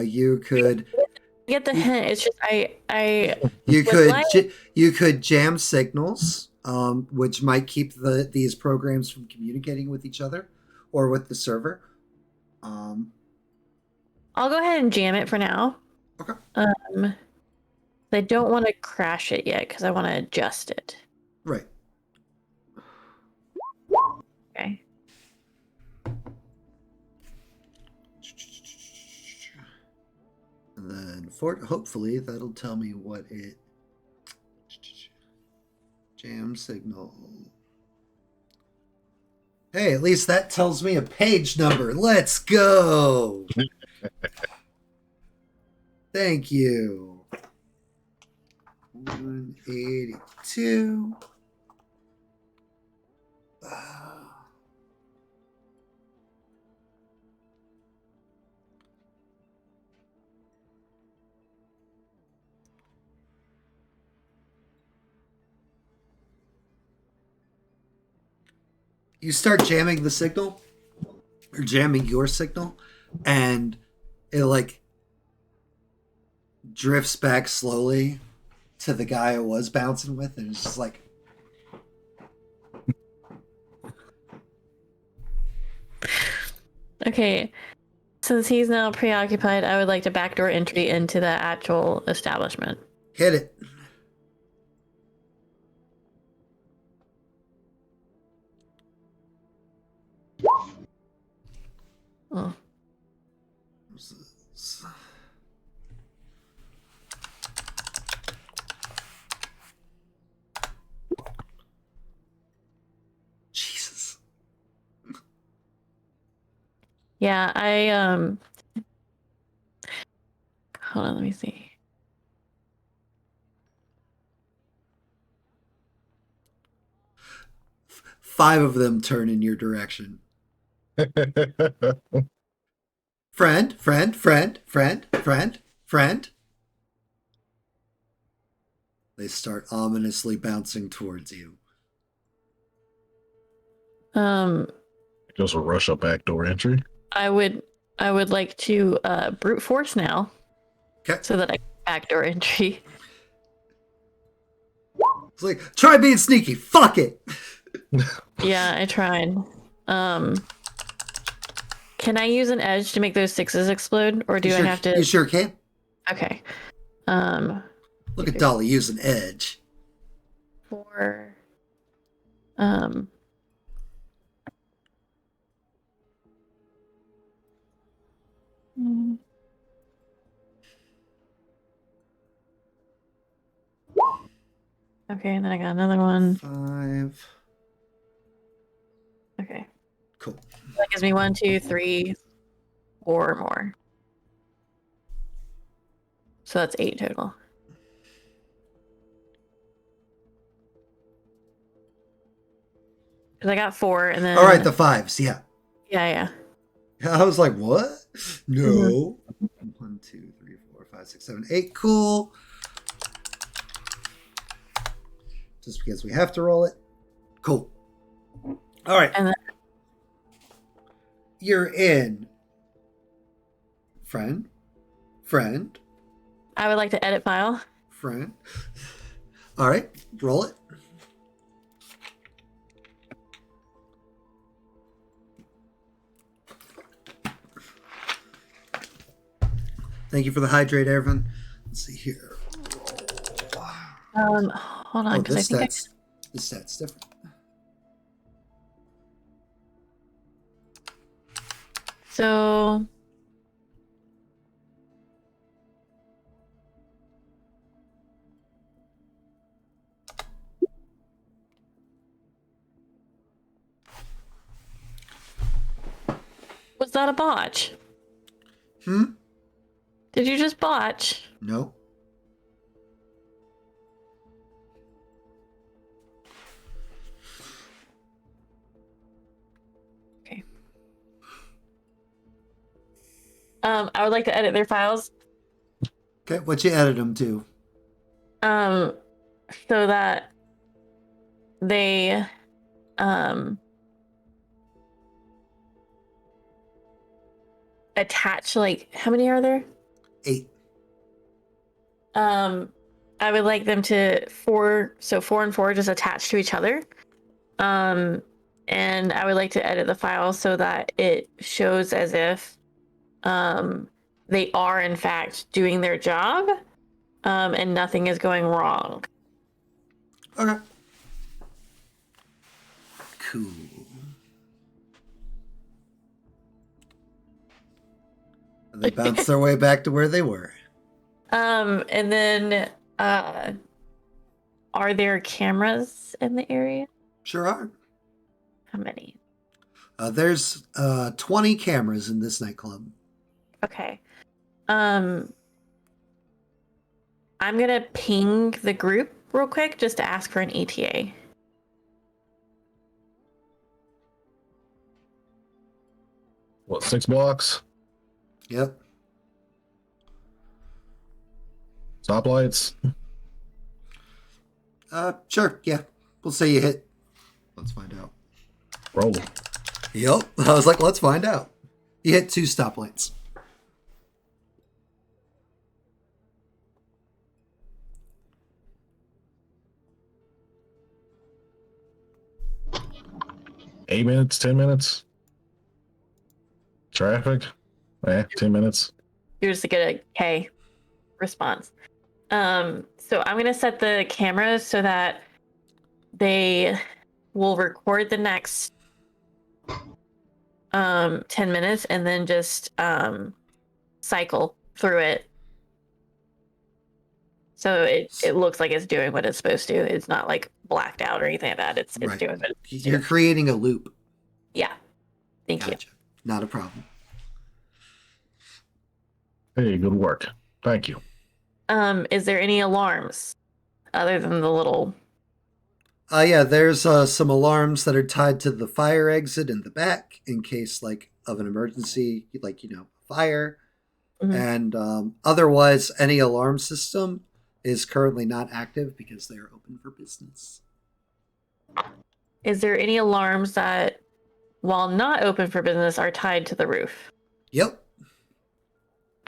You could Get the hint. It's just you could jam signals, which might keep these programs from communicating with each other or with the server. I'll go ahead and jam it for now. Okay. I don't want to crash it yet because I want to adjust it. Right. Okay. And then hopefully that'll tell me what it jam signal. Hey, at least that tells me a page number. Let's go. Thank you. 182. You start jamming the signal, or jamming your signal, and it like drifts back slowly to the guy it was bouncing with, and it's just like, Okay. Since he's now preoccupied, I would like to backdoor entry into the actual establishment. hit it. Oh. Jesus. Yeah, hold on, let me see. Five of them turn in your direction. Friend. They start ominously bouncing towards you. Just a rush up backdoor entry. I would like to brute force now. Okay. So that I can backdoor entry. It's like, try being sneaky. Fuck it. Yeah, I tried. Can I use an edge to make those sixes explode, or do I have to? You sure can. Okay. Look at Dolly use an edge. 4. Okay, and then I got another one. 5. Okay. Cool. That gives me 1, 2, 3, 4 more. So that's 8 total. Because I got 4, and then All right, the 5s. Yeah. yeah. I was like, what? No. Mm-hmm. 1, 2, 3, 4, 5, 6, 7, 8. Cool. Just because we have to roll it. Cool. All right. And then, You're in. Friend. I would like to edit file. All right. Roll it. Thank you for the hydrate, Ervin. Let's see here. Hold on, because this I think stat's different. so. Was that a botch? Did you just botch? No. Okay. I would like to edit their files. Okay, what you edit them to? So that they, attach, like, how many are there? 8. I would like them to 4 and 4 just attach to each other. And I would like to edit the file so that it shows as if they are in fact doing their job, and nothing is going wrong. Okay. Cool. And they bounce their way back to where they were. And then are there cameras in the area? Sure are. How many? There's 20 cameras in this nightclub. Okay. I'm gonna ping the group real quick just to ask for an ETA. What, 6 blocks? Yep. Stoplights? Sure. Yeah. We'll say you hit. Let's find out. Roll. Yep. I was like, let's find out. You hit 2 stoplights. Eight minutes, 10 minutes. Traffic? 10 minutes. You're just to get a K response. So I'm gonna set the cameras so that they will record the next 10 minutes and then just cycle through it. So it looks like it's doing what it's supposed to. It's not like blacked out or anything like that. It's Right. doing what it's You're creating a loop. Yeah. Thank Gotcha. Not a problem. Hey, good work. Thank you. you. Is there any alarms other than the little? Yeah, there's some alarms that are tied to the fire exit in the back in case, like, of an emergency, like, fire. Mhm. And otherwise, any alarm system is currently not active because they are open for business. Is there any alarms that, while not open for business, are tied to the roof? Yep.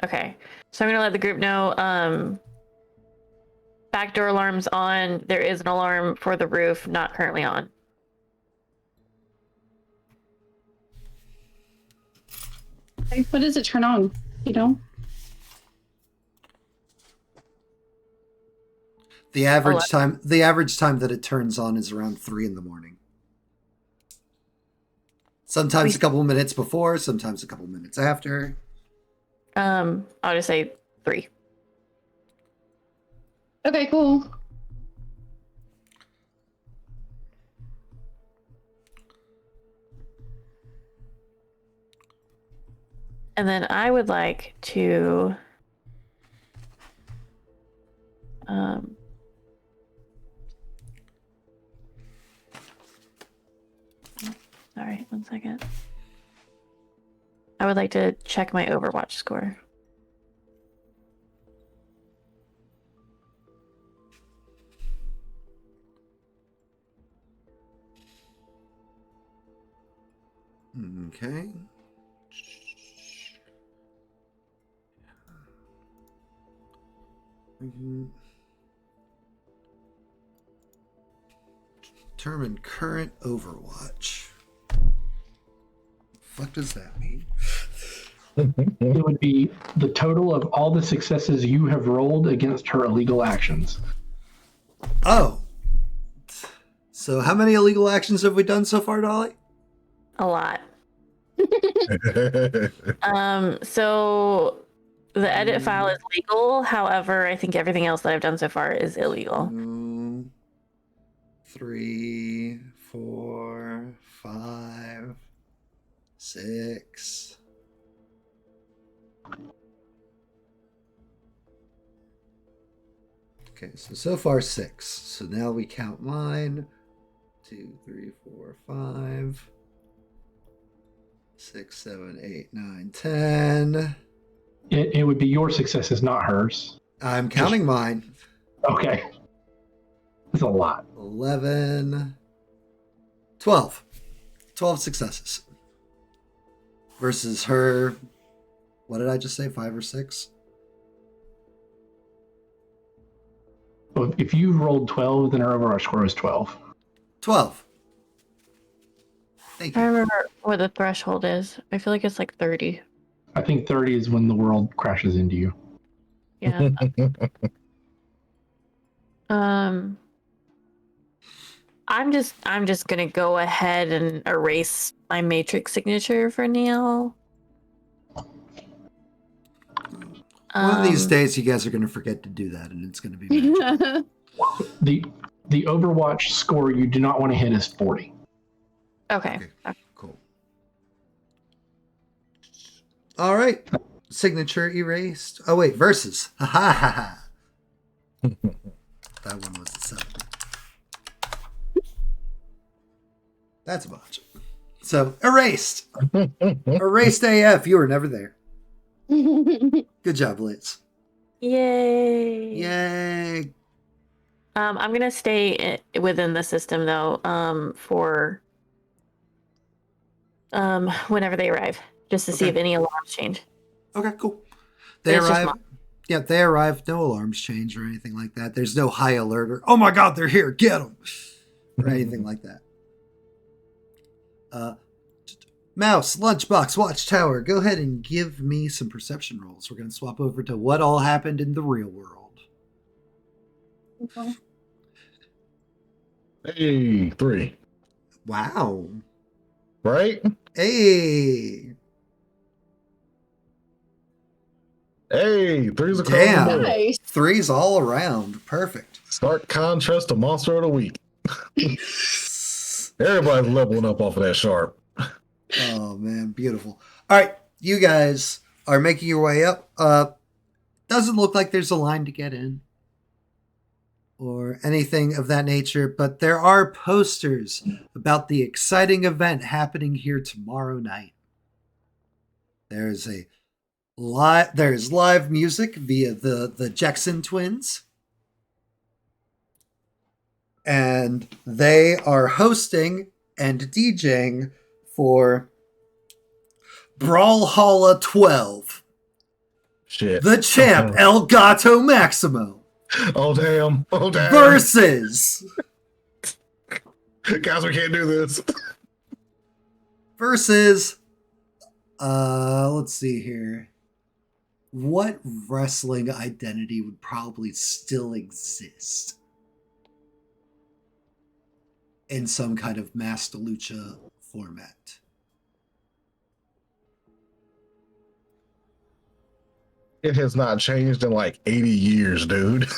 Okay. So I'm gonna let the group know. Backdoor alarms on. There is an alarm for the roof, not currently on. Okay, what does it turn on? You know? The average time that it turns on is around 3 a.m. Sometimes a couple of minutes before, sometimes a couple of minutes after. I'll just say 3. Okay, cool. And then I would like to Sorry, 1 second. I would like to check my Overwatch score. Okay. Determine current Overwatch. Fuck does that mean? It would be the total of all the successes you have rolled against her illegal actions. Oh. So how many illegal actions have we done so far, Dolly? A lot. So the edit file is legal. However, I think everything else that I've done so far is illegal. 2, 3, 4, 5, 6. Okay, so far 6. So now we count mine. 2, 3, 4, 5, 6, 7, 8, 9, 10. It would be your successes, not hers. I'm counting mine. Okay. That's a lot. 11, 12. 12 successes. Versus her, what did I just say, 5 or 6? Well, if you rolled 12, then her Overwatch score is 12. 12. Thank I you. remember what the threshold is. I feel like it's like 30. I think 30 is when the world crashes into you. Yeah. I'm just gonna go ahead and erase my matrix signature for Neil. One of these days, you guys are going to forget to do that, and it's going to be magical. The Overwatch score you do not want to hit is 40. Okay. Cool. All right. Signature erased. Oh, wait. Versus. Ha ha ha ha. That one was the 7. That's a bunch. So, erased. Erased AF. You were never there. Good job, Blitz. Yay. Yay. I'm gonna stay within the system though, for whenever they arrive, just to see if any alarms change. Okay, cool. They arrive. Yeah, they arrive. No alarms change or anything like that. There's no high alert or, oh my God, they're here, get them, or anything like that. Mouse, Lunchbox, Watchtower, go ahead and give me some perception rolls. We're going to swap over to what all happened in the real world. Okay. Hey, 3. Wow. Right? Hey. Hey, 3's across Damn. the board. Nice. 3s all around. Perfect. Stark contrast to Monster of the Week. Everybody's leveling up off of that sharp. Oh, man. Beautiful. All right. You guys are making your way up. Doesn't look like there's a line to get in or anything of that nature, but there are posters about the exciting event happening here tomorrow night. There's live music via the Jackson twins. And they are hosting and DJing for Brawlhalla 12. Shit. The champ El Gato Maximo. Oh, damn. Oh, damn. Versus. Guys, we can't do this. Versus. Let's see here. What wrestling identity would probably still exist in some kind of Master Lucha format? It has not changed in like 80 years, dude.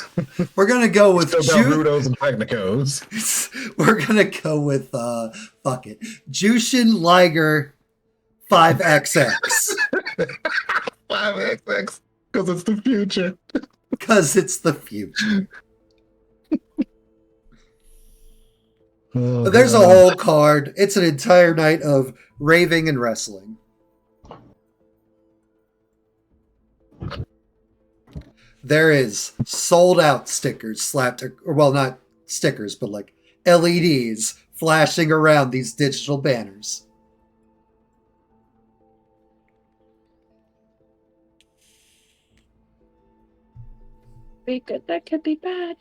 We're gonna go with Still about Rudos and Technicos. We're gonna go with fuck it, Jushin Liger 5XX. 5XX, because it's the future. Because it's the future. Oh, There's a God. whole card. It's an entire night of raving and wrestling. There is sold out stickers slapped, or well, not stickers, but like LEDs flashing around these digital banners. Be good, that could be bad.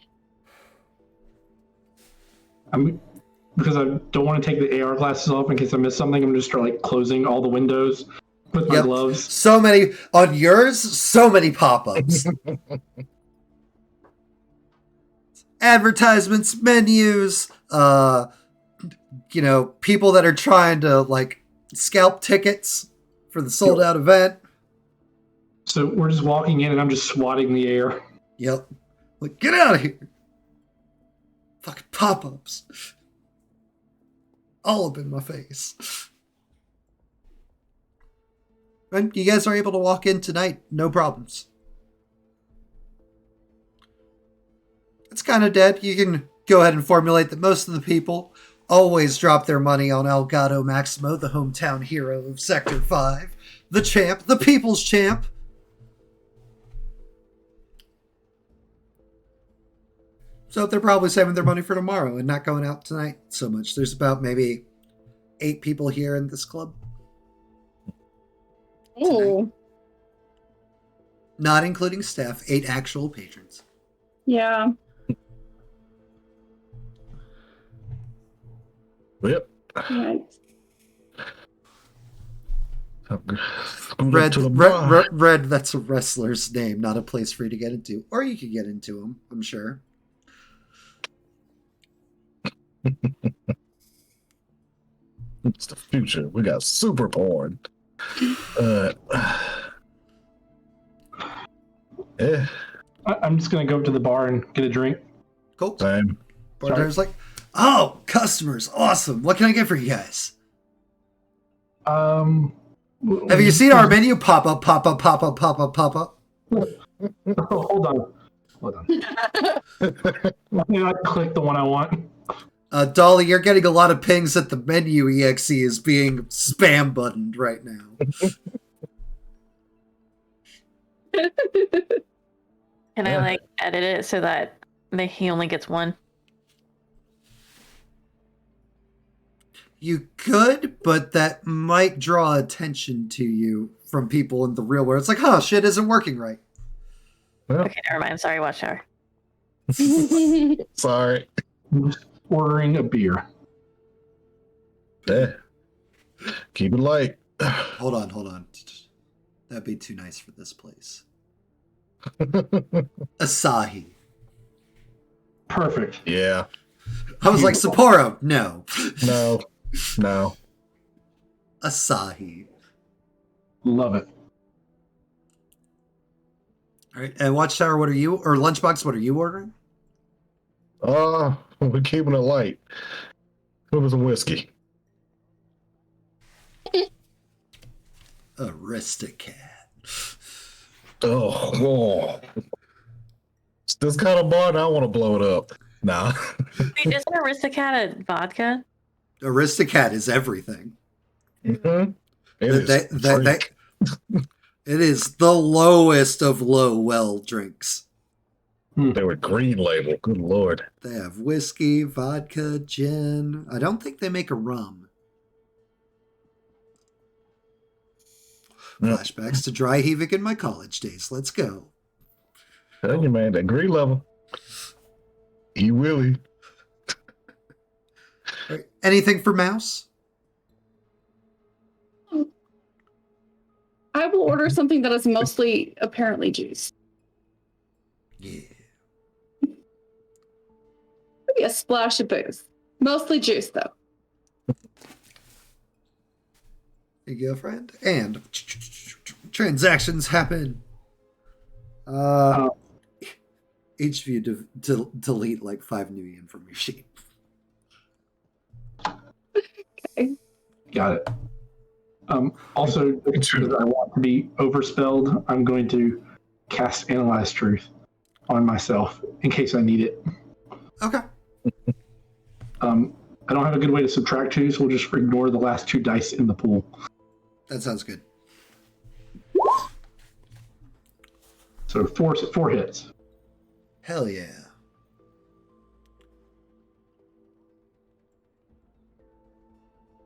Because I don't want to take the AR glasses off in case I miss something. I'm just start like closing all the windows with my gloves. So many on yours, so many pop-ups. Advertisements, menus, people that are trying to like scalp tickets for the sold out event. So we're just walking in and I'm just swatting the air. Yep. Like, get out of here. Fucking pop-ups. All up in my face. And you guys are able to walk in tonight, no problems. It's kind of dead. You can go ahead and formulate that most of the people always drop their money on Elgato Maximo, the hometown hero of Sector 5. The champ, the people's champ. So they're probably saving their money for tomorrow and not going out tonight so much. There's about maybe 8 people here in this club. Oh. Not including staff, 8 actual patrons. Yeah. Yep. Right. Red, that's a wrestler's name, not a place for you to get into. Or you could get into them, I'm sure. It's the future. We got super porn. Yeah. I'm just going to go up to the bar and get a drink. Cool. Same. Bartender's like, oh, customers, awesome. What can I get for you guys? Have you seen our menu pop up? Oh, hold on. I click the one I want. Dolly, you're getting a lot of pings that the menu exe is being spam buttoned right now. Can I like edit it so that he only gets one? You could, but that might draw attention to you from people in the real world. It's like, huh, shit isn't working right. Well, Okay, never mind. Sorry, Watchtower. sorry. I'm just ordering a beer. Yeah. Keep it light. Hold on. That'd be too nice for this place. Asahi. Perfect. Yeah. I was like, Sapporo. No. No. Asahi. Love it. All right. And Watchtower, what are you? Or Lunchbox, what are you ordering? We're keeping it light. Give us some whiskey. Aristocat. Oh. It's this kind of bar, and I want to blow it up. Nah. Wait, isn't Aristocat a vodka? Aristocat is everything. Mm-hmm. It is the lowest of low well drinks. They were green label. Good Lord. They have whiskey, vodka, gin. I don't think they make a rum. Yep. Flashbacks to dry heaving in my college days. Let's go. Tell you, man, that green level. E Willie. All right. Anything for Mouse? I will order something that is mostly apparently juice. Yeah. Maybe a splash of booze. Mostly juice, though. There you go, friend. And transactions happen. Each of you delete like 5 Nuyen from your sheet. Okay. Got it. Also, because I want to be overspelled, I'm going to cast Analyze Truth on myself in case I need it. Okay. I don't have a good way to subtract 2, so we'll just ignore the last 2 dice in the pool. That sounds good. So 4 hits. Hell yeah.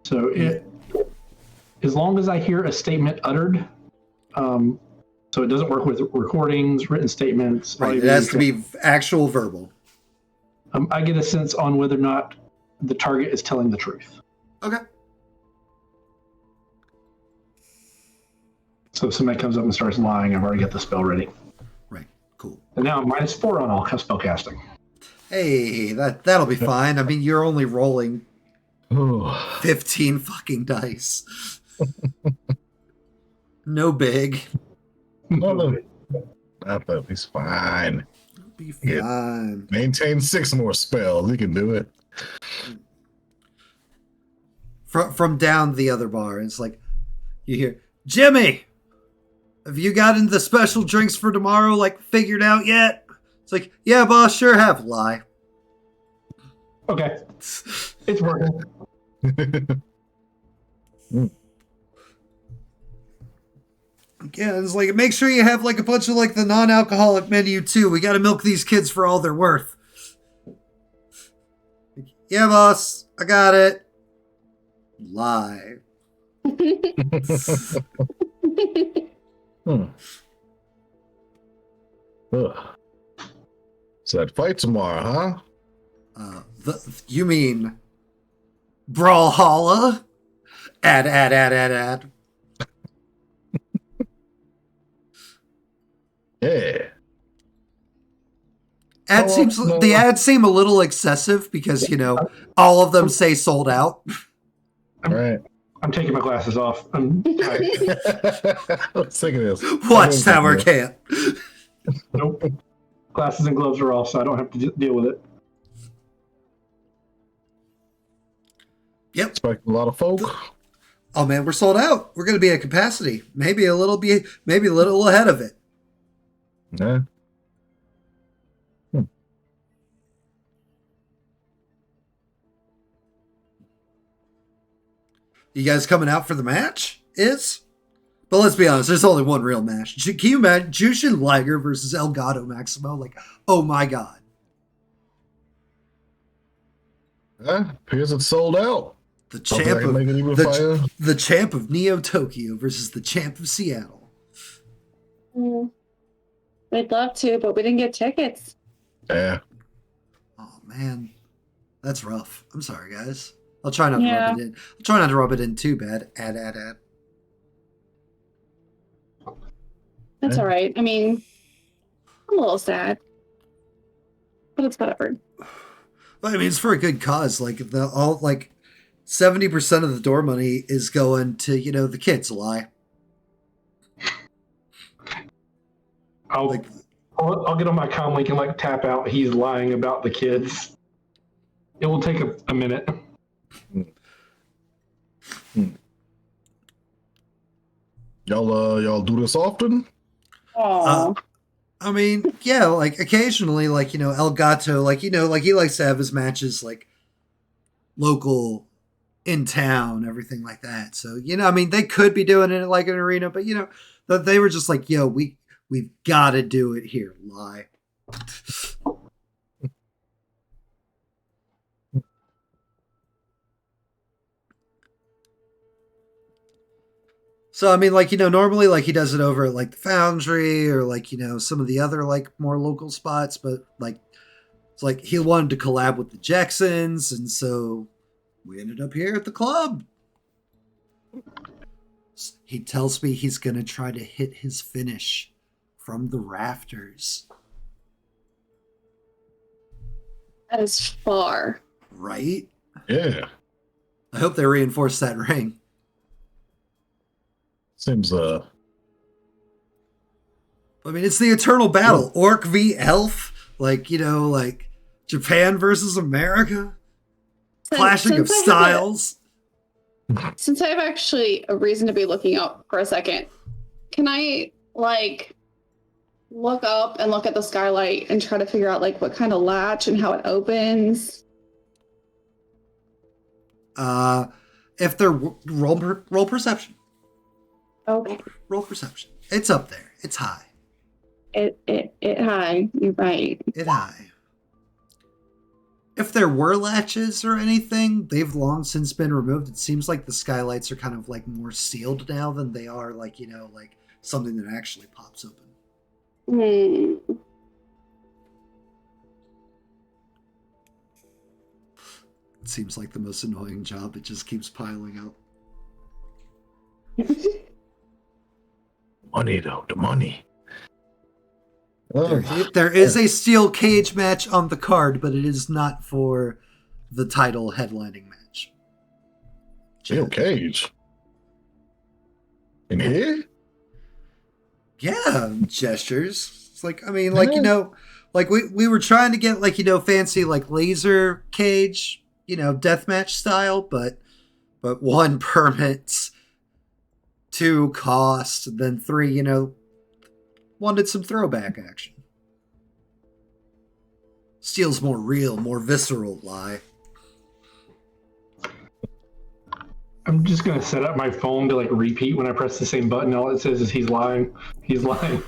So as long as I hear a statement uttered, so it doesn't work with recordings, written statements. Right. It has to be actual verbal. I get a sense on whether or not the target is telling the truth. Okay. So if somebody comes up and starts lying, I've already got the spell ready. Right. Cool. And now I'm -4 on all spell casting. Hey, that'll be fine. I mean, you're only rolling 15 fucking dice. No big. No. I thought he's fine. Be fine. Maintain 6 more spells. He can do it. From down the other bar, it's like you hear, Jimmy, have you gotten the special drinks for tomorrow like figured out yet? It's like, yeah, boss, sure have. Lie. Okay. It's working. Yeah, it's like, make sure you have like a bunch of like the non-alcoholic menu too. We got to milk these kids for all they're worth. Yeah, boss, I got it. Lie. So that fight tomorrow, huh? You mean Brawlhalla? Add. Yeah. The ads seem a little excessive because, you know, all of them say sold out. Right. I'm taking my glasses off. I'm tired. Let's take this. Watchtower can't. Nope. Glasses and gloves are off, so I don't have to deal with it. Yep. Expect a lot of folk. Oh man, we're sold out. We're going to be at capacity. Maybe a little ahead of it. Yeah. You guys coming out for the match? But let's be honest, there's only one real match. Can you imagine Jushin Liger versus Elgato Maximo? Like, oh my god. Yeah, appears it's sold out. The champ of Neo Tokyo versus the champ of Seattle. We'd love to, but we didn't get tickets. Yeah. Oh man, that's rough. I'm sorry, guys. I'll try not to rub it in. I'll try not to rub it in too bad. Add. That's all right. I mean, I'm a little sad, but it's whatever. But I mean, it's for a good cause. Like 70% of the door money is going to, you know, the kids. Lie. I'll get on my comm link and like tap out. He's lying about the kids. It will take a minute. Y'all do this often? Oh. I mean, yeah, like occasionally, like, you know, Elgato, like, you know, like he likes to have his matches like local, in town, everything like that. So, you know, I mean, they could be doing it at like an arena, but you know, they were just like, yo, we've got to do it here. Lie. So, I mean, like, you know, normally, like, he does it over at, like, the Foundry or, like, you know, some of the other, like, more local spots. But, like, it's like he wanted to collab with the Jacksons. And so we ended up here at the club. He tells me he's going to try to hit his finish from the rafters. That is far. Right? Yeah. I hope they reinforce that ring. Seems I mean, it's the eternal battle. Orc v Elf. Like, you know, like Japan versus America. Clashing of styles. Since I have actually a reason to be looking up for a second, can I like look up and look at the skylight and try to figure out like what kind of latch and how it opens? If they're roll perception. Okay. Roll perception. It's up there. It's high. It high. You're right. It high. If there were latches or anything, they've long since been removed. It seems like the skylights are kind of like more sealed now than they are like, like something that actually pops open. It seems like the most annoying job. It just keeps piling up. Money, though. The money. There is a steel cage match on the card, but it is not for the title headlining match. Steel cage? In here? Yeah, gestures. It's like, like we were trying to get like, fancy like laser cage, deathmatch style, but 1, permits, 2, cost, then 3, wanted some throwback action. Steel's more real, more visceral, lie. I'm just gonna set up my phone to like repeat when I press the same button. All it says is he's lying. He's lying.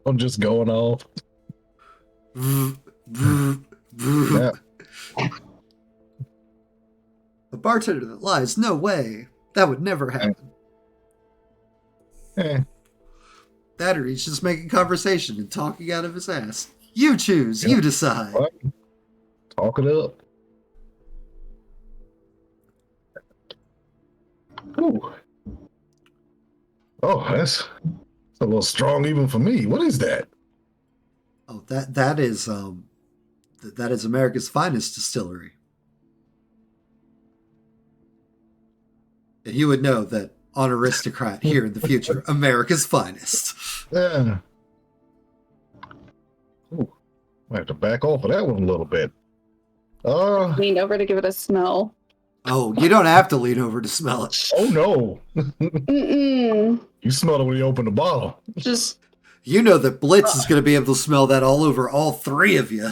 I'm just going off. Yeah. A bartender that lies? No way. That would never happen. That or he's just making conversation and talking out of his ass. You choose. You decide. What? Talk it up. Ooh. Oh, that's a little strong even for me. What is that? Oh, that is America's finest distillery. And you would know that on Aristocrat here in the future, America's finest. Yeah. Ooh. I have to back off of that one a little bit. Leaned over to give it a smell. Oh, you don't have to lean over to smell it. Oh no. Mm-mm. You smell it when you open the bottle. Just. You know that Blitz is going to be able to smell that all over all 3 of you.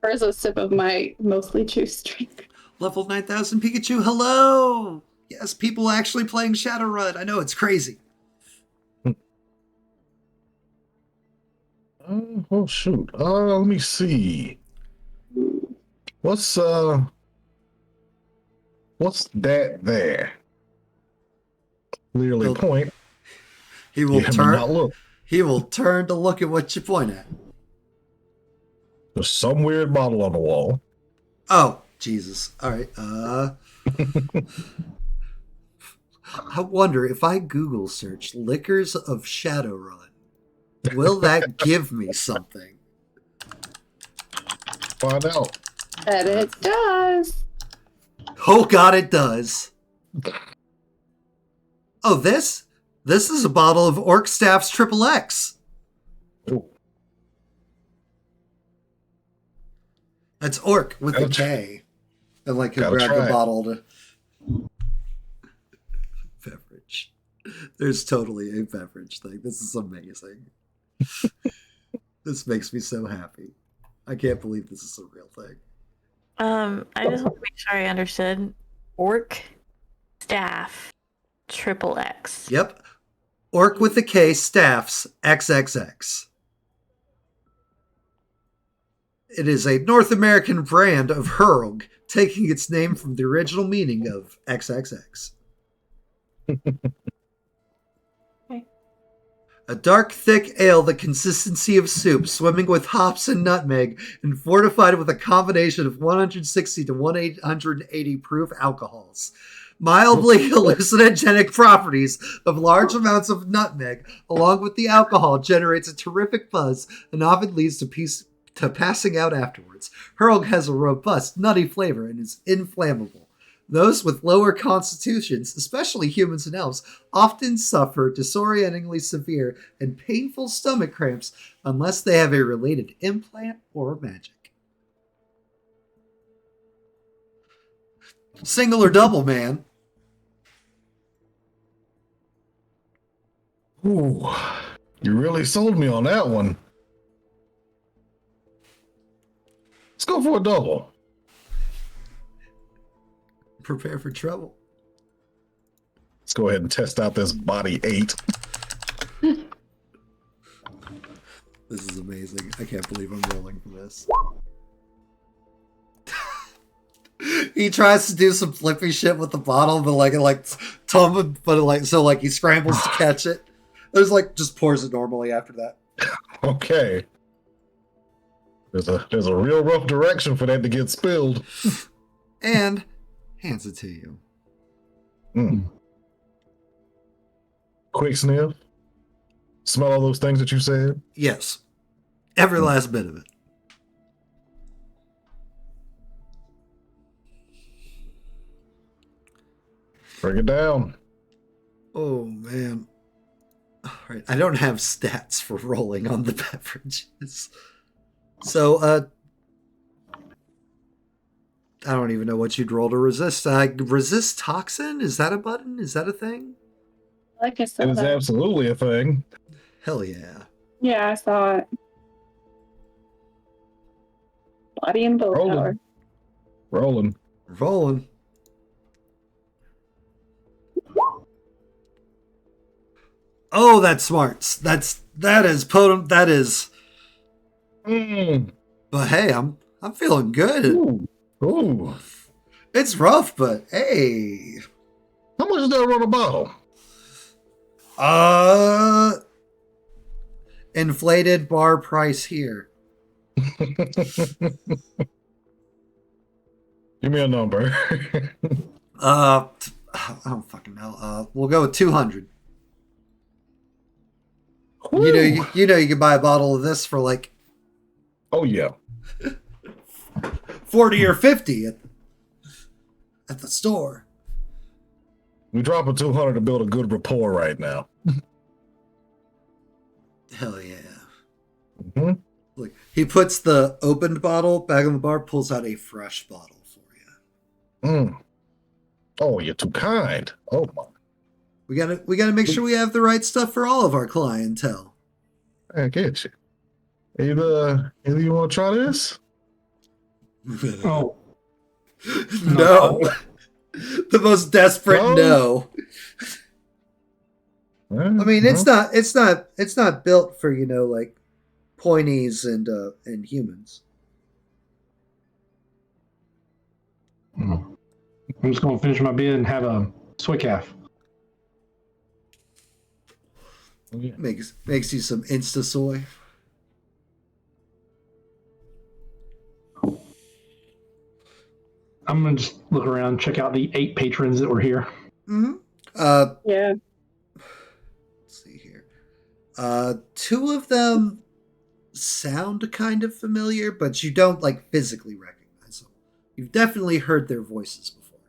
Where's a sip of my mostly juice drink? Level 9000 Pikachu, hello! Yes, people actually playing Shadowrun. I know, it's crazy. Oh shoot. Let me see. What's that there? Clearly point. He will turn. Not look. He will turn to look at what you point at. There's some weird bottle on the wall. Oh, Jesus. All right. I wonder if I Google search liquors of Shadowrun, will that give me something? Find out. And it does. Oh God, it does. Oh, this is a bottle of Orc Staff's Triple X. Ooh. That's Orc with a K. And like a grab the bottle to beverage. There's totally a beverage thing. This is amazing. This makes me so happy. I can't believe this is a real thing. I just want to make sure I understood. Orc Staff Triple X. Yep. Orc with a K, Staffs, XXX. It is a North American brand of Hurlg, taking its name from the original meaning of XXX. Okay. A dark, thick ale, the consistency of soup, swimming with hops and nutmeg, and fortified with a combination of 160 to 180 proof alcohols. Mildly hallucinogenic properties of large amounts of nutmeg, along with the alcohol, generates a terrific buzz and often leads to passing out afterwards. Hurlg has a robust, nutty flavor and is inflammable. Those with lower constitutions, especially humans and elves, often suffer disorientingly severe and painful stomach cramps unless they have a related implant or magic. Single or double, man? Ooh, you really sold me on that one. Let's go for a double. Prepare for trouble. Let's go ahead and test out this body 8. This is amazing. I can't believe I'm rolling for this. He tries to do some flippy shit with the bottle, but so he scrambles to catch it. There's just pours it normally after that. Okay. There's a real rough direction for that to get spilled. And hands it to you. Quick sniff. Smell all those things that you said? Yes. Every last bit of it. Break it down. Oh, man. All right. I don't have stats for rolling on the beverages. So, I don't even know what you'd roll to resist. Resist toxin? Is that a button? Is that a thing? Like I said, It is absolutely a thing. Hell yeah. Yeah, I saw it. Body and willpower. Rolling. Rolling. Oh, that's smart. That is potent. That is. But hey, I'm feeling good. Ooh. It's rough, but hey. How much is that on a bottle? Inflated bar price here. Give me a number. I don't fucking know. We'll go with 200. You know you can buy a bottle of this for oh yeah, 40 or 50 at the store. we drop a 200 to build a good rapport right now. Hell yeah. Mm-hmm. Like he puts the opened bottle back in the bar, pulls out a fresh bottle for you. Oh, you're too kind. Oh my. We gotta make sure we have the right stuff for all of our clientele. I get you. Either you want to try this? Oh, No. The most desperate no. I mean, it's not built for, pointies and humans. I'm just going to finish my bid and have a soy calf. Yeah. Makes you some Insta soy. I'm going to just look around, check out the 8 patrons that were here. Mm-hmm. Yeah. Let's see here. 2 of them sound kind of familiar, but you don't physically recognize them. You've definitely heard their voices before.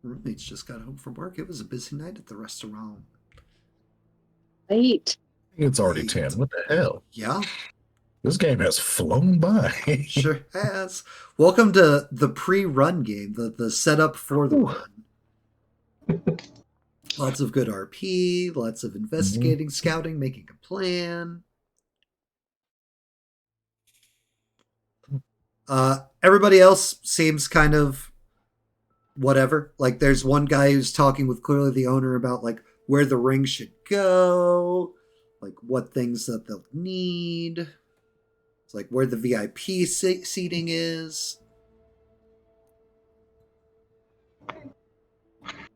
Roommates just got home from work. It was a busy night at the restaurant. Late. It's already 10. What the hell? Yeah. This game has flown by. Sure has. Welcome to the pre-run game, the setup for the run. Lots of good RP, lots of investigating, scouting, making a plan. Everybody else seems kind of whatever. There's one guy who's talking with clearly the owner about where the ring should go, what things that they'll need. It's where the VIP seating is.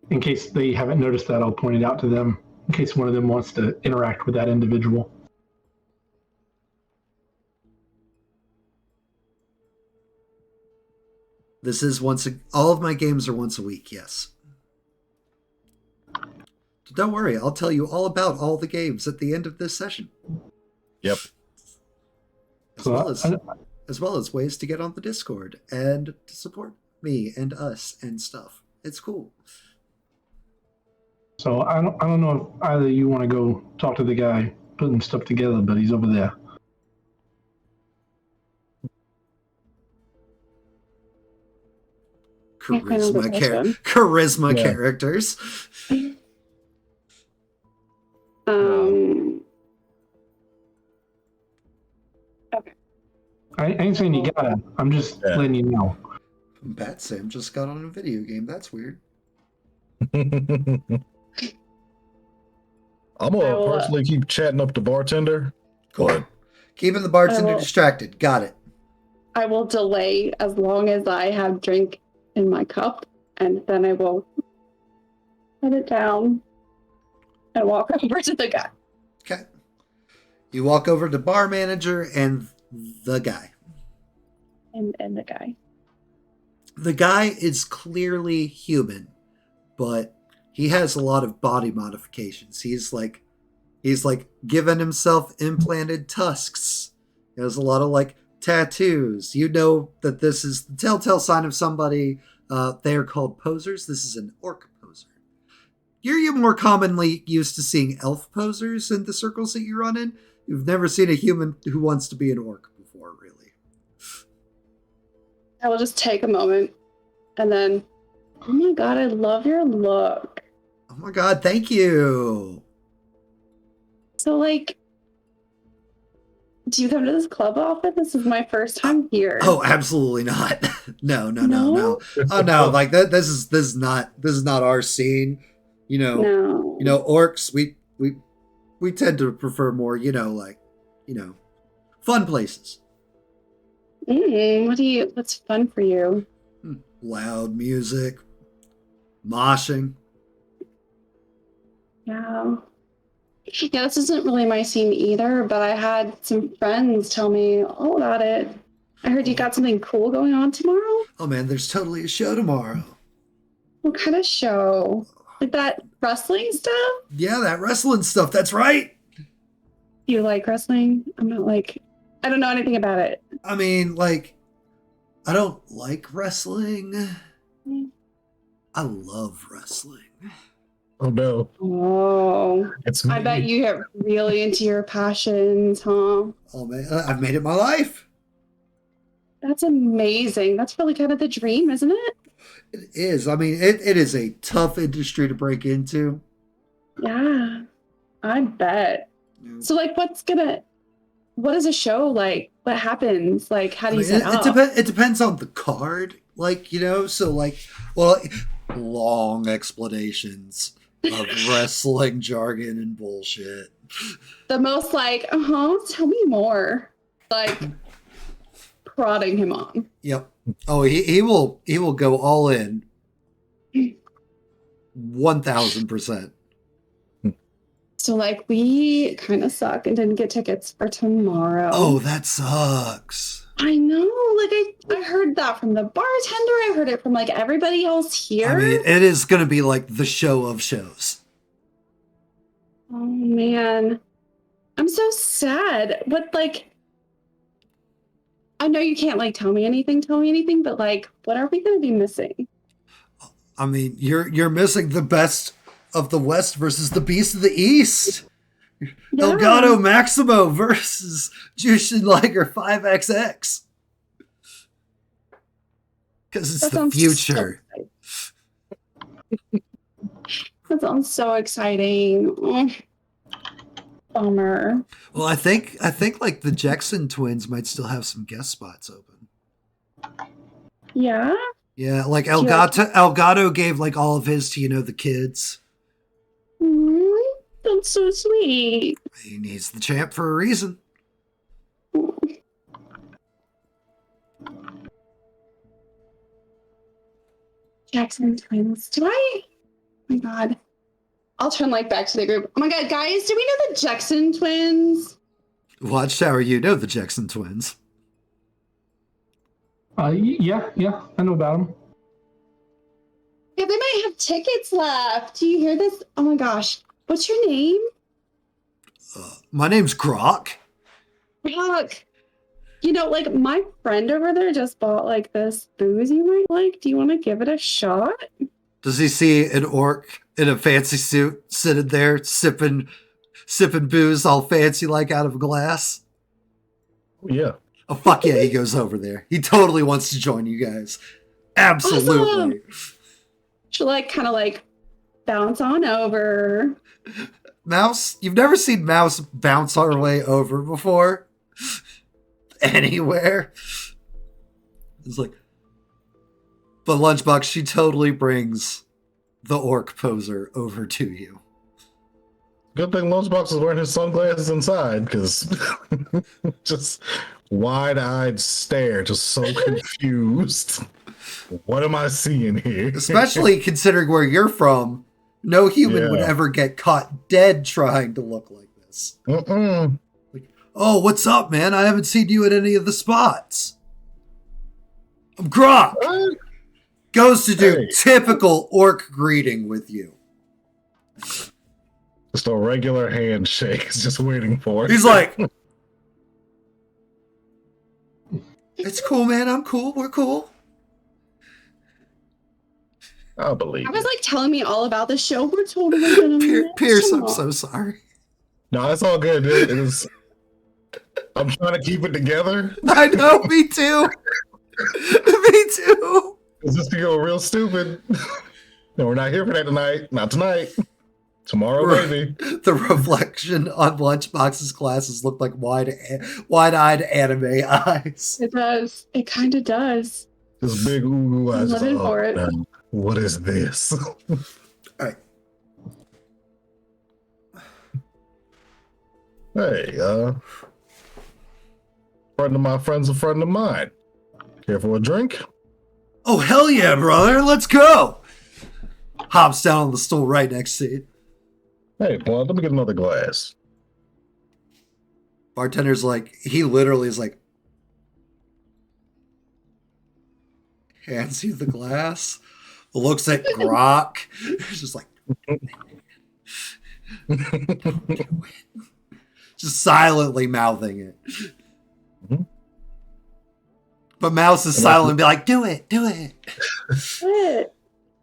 In case they haven't noticed that, I'll point it out to them in case one of them wants to interact with that individual. This is all of my games are once a week, yes. Don't worry, I'll tell you all about all the games at the end of this session. Yep. As well as ways to get on the Discord and to support me and us and stuff. It's cool. So I don't know if either you want to go talk to the guy putting stuff together, but he's over there. charisma Yeah. characters. Okay. I ain't saying you gotta. I'm just letting you know. Bat Sam just got on a video game. That's weird. I'm gonna personally keep chatting up the bartender. Cool. But Keeping the bartender distracted. Got it. I will delay as long as I have drink in my cup, and then I will put it down and walk over to the guy. Okay. You walk over to bar manager and the guy. And the guy. The guy is clearly human, but he has a lot of body modifications. He's like given himself implanted tusks. He has a lot of like tattoos. You know that this is the telltale sign of somebody. They are called posers. This is an orc poser. You're more commonly used to seeing elf posers in the circles that you run in. You've never seen a human who wants to be an orc before, really. I will just take a moment and then, oh my god, I love your look. Oh my god, thank you. So, like, do you come to this club often? This is my first time here. Oh, absolutely not. No. Oh no, like that. This is not our scene. You know, orcs. We tend to prefer more, fun places. What's fun for you? Loud music, moshing. Yeah, this isn't really my scene either, but I had some friends tell me all about it. I heard you got something cool going on tomorrow. Oh man, there's totally a show tomorrow. What kind of show? Like that wrestling stuff? Yeah, that wrestling stuff. That's right. You like wrestling? I don't know anything about it. I mean, I don't like wrestling. I love wrestling. Oh no. Oh. It's me. I bet you get really into your passions, huh? Oh man, I've made it my life. That's amazing. That's really kind of the dream, isn't it? It is. I mean, it is a tough industry to break into. Yeah, I bet. Yeah. So, what is a show like? What happens? Like, how do you set up? It depends on the card. Long explanations of wrestling jargon and bullshit. The most tell me more. Like, prodding him on. Yep. Oh, he will go all in. 1000%. So, we kind of suck and didn't get tickets for tomorrow. Oh, that sucks. I know. I heard that from the bartender. I heard it from, everybody else here. I mean, it is going to be, the show of shows. Oh, man. I'm so sad. But, I know you can't, tell me anything, but, what are we going to be missing? I mean, you're missing the best of the West versus the Beast of the East. Yeah. Elgato Maximo versus Jushin Liger 5XX. Because it's the future. That sounds so exciting. Oh, bummer. Well, I think the Jackson twins might still have some guest spots open. Yeah? Yeah, Elgato gave all of his to, the kids. That's so sweet. He's the champ for a reason. Jackson twins. Do I? Oh my god. I'll turn back to the group. Oh my god, guys, do we know the Jackson twins? Watchtower, you know the Jackson twins. Yeah, I know about them. Yeah, they might have tickets left. Do you hear this? Oh my gosh. What's your name? My name's Grok. Grok. My friend over there just bought this booze you might like. Do you want to give it a shot? Does he see an orc in a fancy suit sitting there sipping booze all fancy out of a glass? Yeah. Oh, fuck yeah, he goes over there. He totally wants to join you guys. Absolutely. She'll like kind of like bounce on over. Mouse, you've never seen Mouse bounce her way over before? Anywhere. It's like, but Lunchbox, she totally brings the orc poser over to you. Good thing Lunchbox is wearing his sunglasses inside, because just wide-eyed stare, just so confused. What am I seeing here? Especially considering where you're from, no human would Yeah. ever get caught dead trying to look like this. Mm-mm. Like, oh, what's up, man? I haven't seen you at any of the spots. I'm Grok. Goes to do Hey. typical orc greeting with you. Just a regular handshake, just waiting for it. He's like, it's cool, man. I'm cool. We're cool. I'll believe I was it. like telling me all about the show. We're totally gonna Pierce, I'm so sorry. No, it's all good. It is. I'm trying to keep it together. I know, me too. Me too. It's just to go real stupid. No, we're not here for that tonight. Not tonight. Tomorrow, maybe. The reflection on Lunchbox's glasses looked like wide-eyed anime eyes. It does. It kind of does. This big ooh eyes. I'm living for it. Man, what is this? All right. Hey, friend of my friend's a friend of mine. Care for a drink? Oh, hell yeah, brother. Let's go. Hops down on the stool right next to you. Hey, well, let me get another glass. Bartender's like, he literally is like, hands you the glass, looks at Grok, just like, just silently mouthing it. Mm-hmm. But Mouse is silent and be like, do it, do it.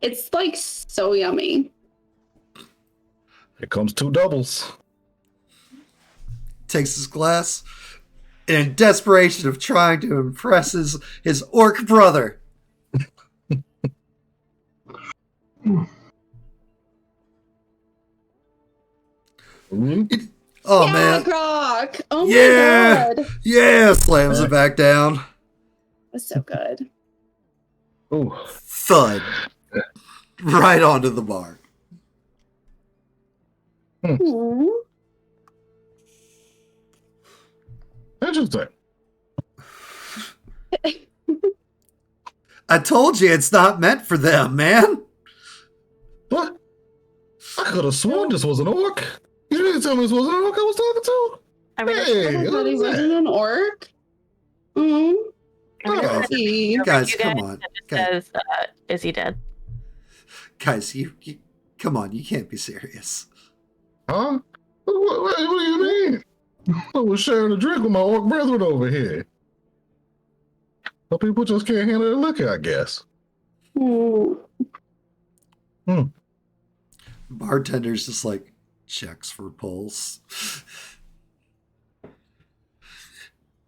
It's like so yummy. Here comes 2 doubles. Takes his glass, and in desperation of trying to impress his orc brother. Mm-hmm. Oh, yeah, man. Grok. Oh Yeah. my god. Yeah, slams it back down. That's so good. Ooh. Thud. Right onto the bar. Hmm. Interesting. I told you it's not meant for them, man. What? I could have sworn this was an orc. You didn't tell me this wasn't an orc I was talking to. I mean, Hey, But he what's wasn't that? an orc. Hmm. Oh, See. guys, come on. says, is he dead? Guys, you come on. You can't be serious. Huh? What do you mean? I was sharing a drink with my orc brethren over here. Some people just can't handle the liquor, I guess. Hmm. Bartender's just like checks for pulse.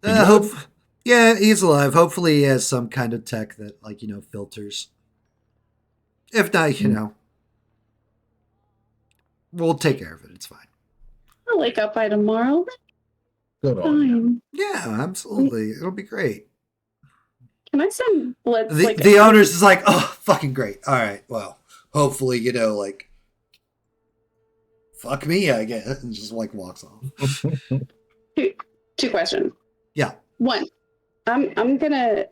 Yeah, he's alive. Hopefully he has some kind of tech that, like, filters. If not, we'll take care of it. It's fine. I'll wake up by tomorrow. Good on you. Fine. Yeah, absolutely. It'll be great. Can I send Blitz The owner's is like, oh, fucking great. All right, well, hopefully, like, fuck me, I guess, and just like walks off. two questions. Yeah. One, I'm gonna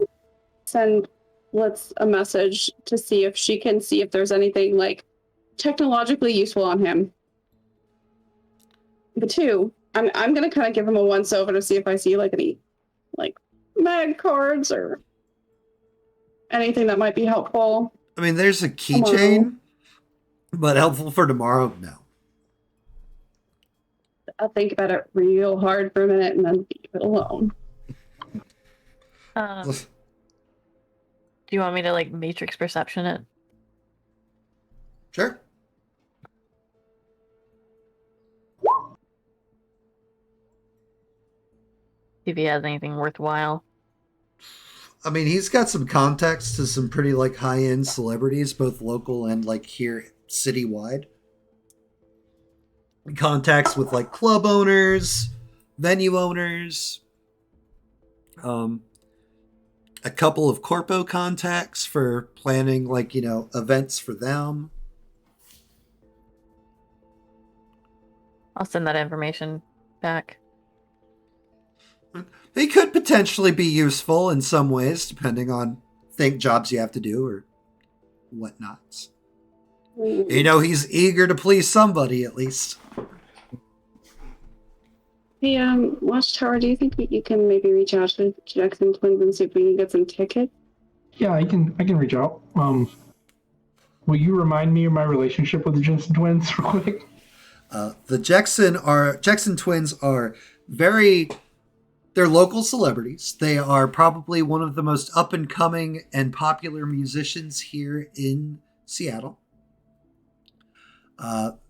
send Blitz a message to see if she can see if there's anything like technologically useful on him. But 2, I'm gonna kind of give him a once over to see if I see like any like mag cards or anything that might be helpful. I mean, there's a keychain, but helpful for tomorrow? No. I'll think about it real hard for a minute and then leave it alone. Do you want me to like matrix perception it? Sure. See if he has anything worthwhile. I mean, he's got some contacts to some pretty like high-end celebrities, both local and like here citywide. Contacts with like club owners, venue owners, a couple of corpo contacts for planning like, events for them. I'll send that information back. They could potentially be useful in some ways, depending on jobs you have to do or whatnots. He's eager to please somebody at least. Hey, Watchtower, do you think that you can maybe reach out to Jackson Twins and see if we can get some tickets? Yeah, I can reach out. Will you remind me of my relationship with the Jensen twins real quick? The Jackson Twins are they're local celebrities. They are probably one of the most up and coming and popular musicians here in Seattle.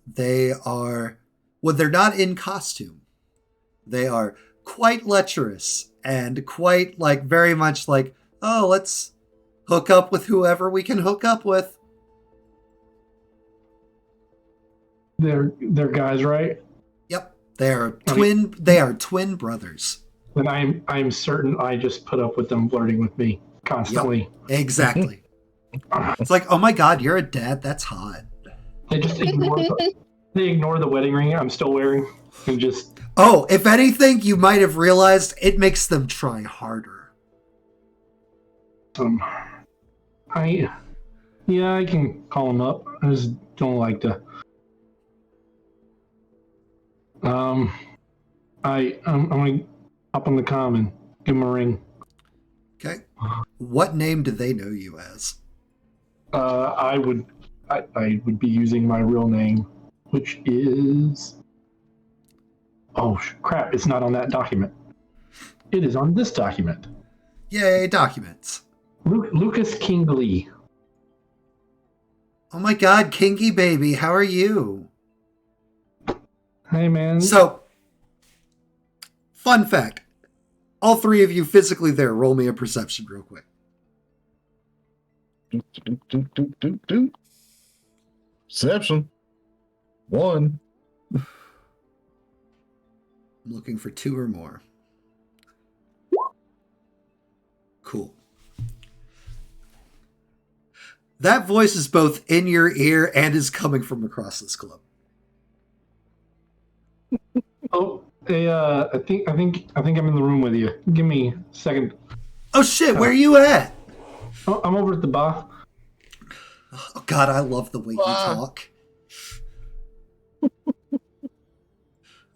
They're not in costume, they are quite lecherous and quite like very much like, oh, let's hook up with whoever we can hook up with. They're guys, right? Yep. They are twin brothers. Then I'm certain I just put up with them flirting with me constantly. Yep, exactly. It's like, oh my god, you're a dad. That's hot. They just ignore the wedding ring I'm still wearing and just. Oh, if anything, you might have realized it makes them try harder. I can call them up. I just don't like to. I'm gonna hop on the comm and give them a ring. Okay. What name do they know you as? I would be using my real name, which is. Oh crap! It's not on that document. It is on this document. Yay, documents. Lucas Kingley. Oh my god, Kingy baby, how are you? Hey man. So, fun fact. All three of you physically there, roll me a perception real quick. Perception. 1. I'm looking for 2 or more. Cool. That voice is both in your ear and is coming from across this club. Oh, hey, I think I'm in the room with you. Give me a second. Oh shit, where are you at? Oh, I'm over at the bar. Oh god, I love the way you talk.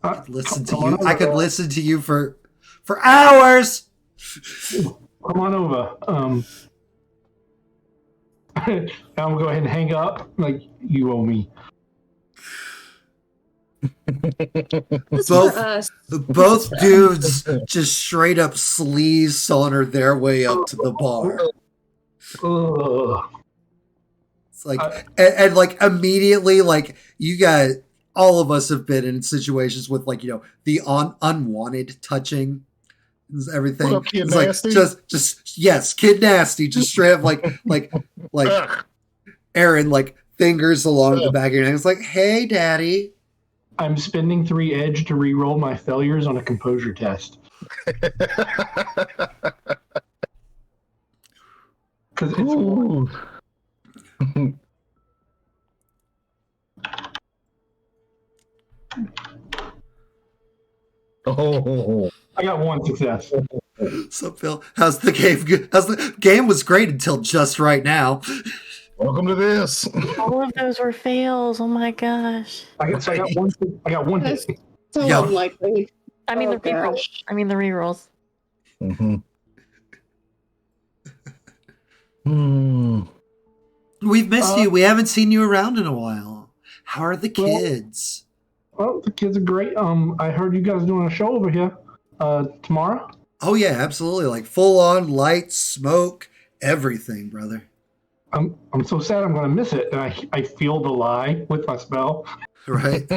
I could listen to you. I could listen to you for hours. Come on over. I'm gonna go ahead and hang up. Like you owe me. Both dudes just straight up sleaze saunter their way up to the bar. It's like and like immediately like you guys, all of us have been in situations with like the unwanted touching and everything. What up, Kid it's Nasty? like just yes, Kid Nasty, just straight up like Aaron like fingers along the back of your neck. It's like, hey, daddy. I'm spending 3 edge to re-roll my failures on a composure test. Because it's Oh, I got 1 success. So Phil, how's the game? The game was great until just right now. welcome to this. All of those were fails. Oh my gosh. I got one hit. So Yeah. unlikely. I mean Oh, the rerolls. gosh. I mean the rerolls. We've missed you. We haven't seen you around in a while. How are the kids? Well, the kids are great. I heard you guys doing a show over here tomorrow. Oh yeah, absolutely. Like full on lights, smoke, everything, brother. I'm so sad I'm gonna miss it, and I feel the lie with my spell. Right?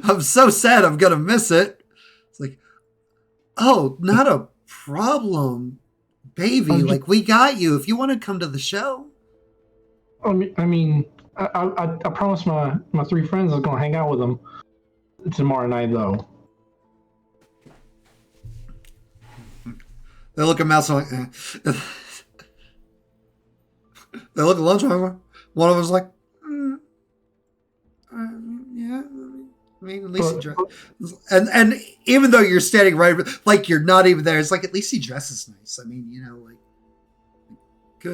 I'm so sad I'm gonna miss it. It's like, oh, not a problem. Baby, like, we got you if you want to come to the show. I promised my 3 friends I was going to hang out with them tomorrow night, though. They look at Mouse like, They look at lunch. One of them's like, yeah. I mean, at least he dresses. And even though you're standing right, like you're not even there, it's like at least he dresses nice. I mean, like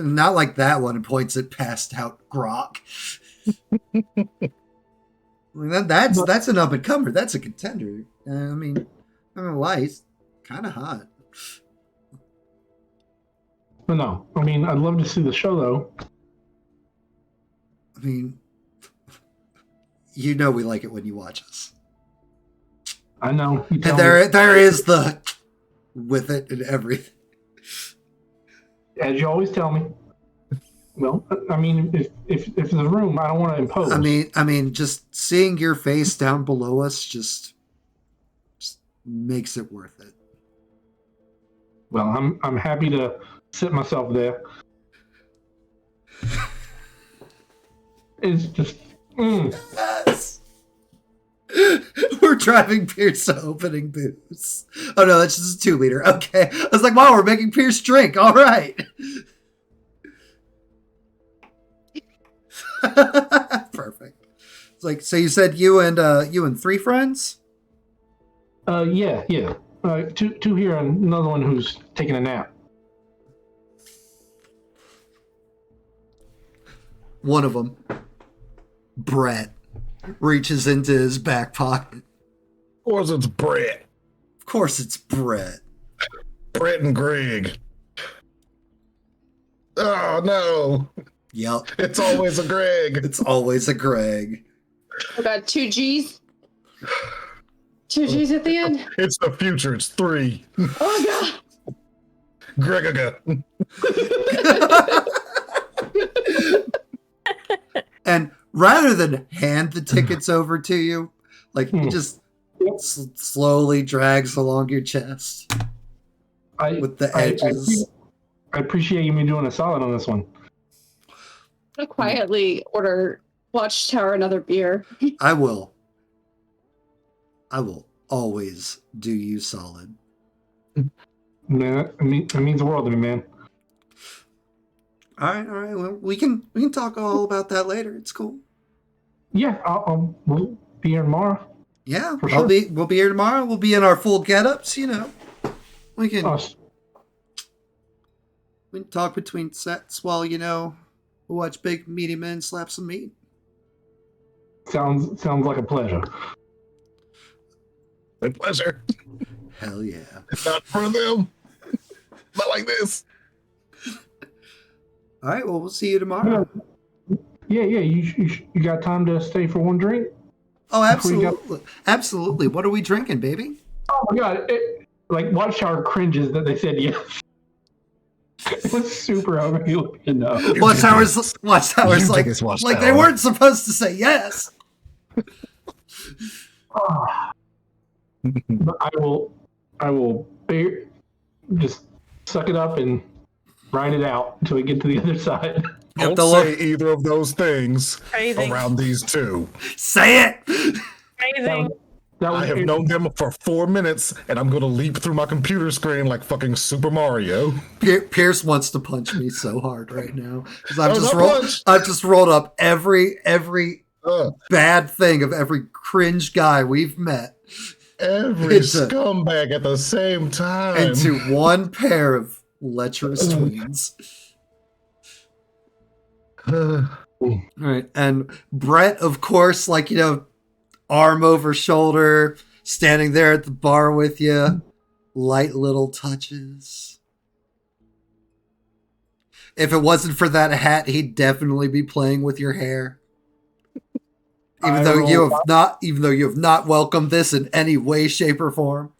not like that one and points at passed out Grok. That's an up and comer. That's a contender. I mean, I'm gonna lie, he's kind of hot. But no, I mean, I'd love to see the show, though. I mean, we like it when you watch us. I know. And there is the with it and everything. As you always tell me. Well, I mean, if there's room, I don't want to impose. I mean, just seeing your face down below us just makes it worth it. Well, I'm happy to sit myself there. It's just. Yes. We're driving Pierce to opening booze. Oh no, that's just a 2-liter. Okay. I was like, wow, we're making Pierce drink. All right. Perfect. It's like, so you said you and 3 friends? Yeah. 2 here and another one who's taking a nap. One of them, Brett, reaches into his back pocket. Of course it's Brett. Of course it's Brett. Brett and Greg. Oh, no. Yep. It's always a Greg. It's always a Greg. I got 2 G's. 2 G's at the end. It's the future. It's 3. Oh, God. Greg. And rather than hand the tickets over to you, like he just slowly drags along your chest with the edges. I appreciate you doing a solid on this one. I'll quietly order Watchtower another beer. I will always do you solid. Man, that means the world to me, man. All right. Well, we can talk all about that later. It's cool. Yeah, we'll be here tomorrow. Yeah, for sure. We'll be here tomorrow. We'll be in our full get-ups. We can talk between sets while we'll watch big meaty men slap some meat. Sounds like a pleasure. A pleasure. Hell yeah. Not for them. Not like this. All right. Well, we'll see you tomorrow. Yeah. You got time to stay for one drink? Oh, absolutely. Absolutely. What are we drinking, baby? Oh my God! Watchtower cringes that they said yes. It was super overlooking though. Watchtower's like they weren't supposed to say yes. But I will just suck it up and ride it out until we get to the other side. Don't say either of those things Phrasing. around these 2. Say it. Phrasing. I have known them for 4 minutes, and I'm going to leap through my computer screen like fucking Super Mario. Pierce wants to punch me so hard right now because I've just rolled up every bad thing of every cringe guy we've met. Every scumbag at the same time. Into one pair of lecherous twins. All right. And Brett, of course, arm over shoulder, standing there at the bar with you. Light little touches. If it wasn't for that hat, he'd definitely be playing with your hair. Even though you have not welcomed this in any way, shape, or form.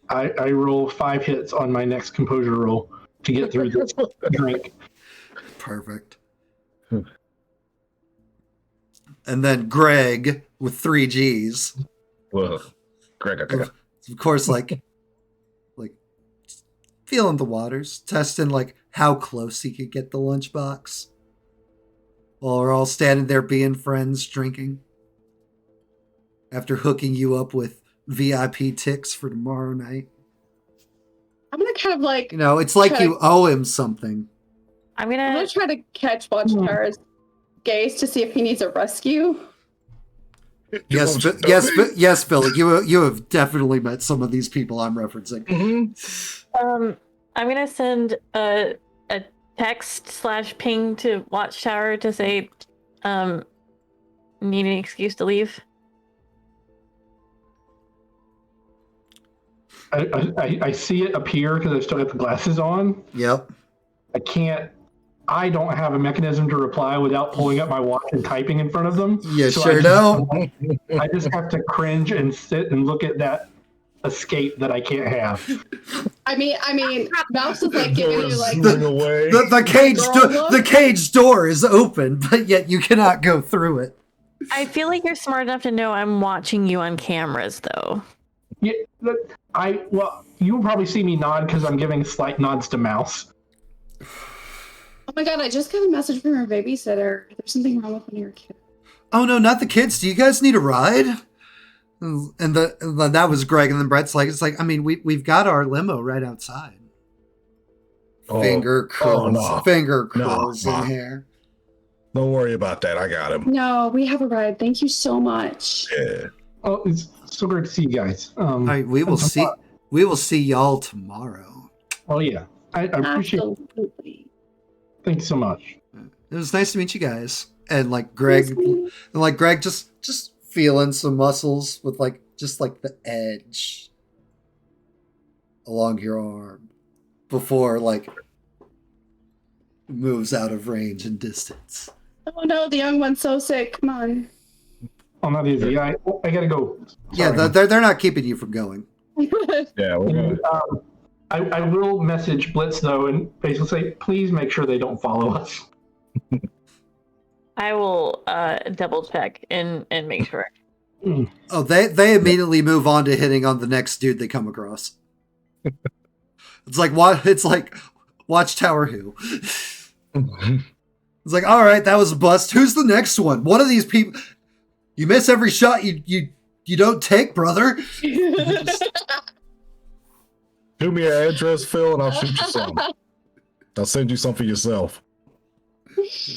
I roll 5 hits on my next composure roll to get through this drink. Perfect. And then Greg with 3 G's. Whoa. Greg. Of course, feeling the waters, testing like how close he could get the lunchbox. While we're all standing there being friends, drinking. After hooking you up with VIP ticks for tomorrow night. I'm gonna kind of like, it's like you owe him something. I'm I'm gonna gonna try to catch Watchtower's gaze to see if he needs a rescue. Yes, yes, Billy. You have definitely met some of these people I'm referencing. Mm-hmm. I'm gonna send a text/ping to Watchtower to say, need an excuse to leave. I see it appear because I still got the glasses on. Yep. I don't have a mechanism to reply without pulling up my watch and typing in front of them. You sure don't. I just have to cringe and sit and look at that escape that I can't have. I mean, Mouse is like giving you like the cage door is open, but yet you cannot go through it. I feel like you're smart enough to know I'm watching you on cameras, though. Yeah, you'll probably see me nod because I'm giving slight nods to Mouse. Oh my god, I just got a message from our babysitter. There's something wrong with one of your kids. Oh no, not the kids. Do you guys need a ride? And that was Greg, and then Brett's like, it's like, I mean, we've got our limo right outside. Finger curls in here. Don't worry about that. I got him. No, we have a ride. Thank you so much. Yeah. Oh, it's so great to see you guys. All right, we will see y'all tomorrow. Oh yeah, I appreciate it. Absolutely. Thanks so much. It was nice to meet you guys. And like Greg, just feeling some muscles with just the edge along your arm before moves out of range and distance. Oh no, the young one's so sick. Come on. Oh, not easy. I gotta go. Sorry. Yeah, they're not keeping you from going. Yeah, we're good. I will message Blitz though and basically say, please make sure they don't follow us. I will double check and make sure. Oh, they immediately move on to hitting on the next dude they come across. It's like what? It's like Watchtower who? It's like, all right, that was a bust. Who's the next one? One of these people. You miss every shot you don't take, brother. Shoot me your address, Phil, and I'll shoot you some. I'll send you some for yourself.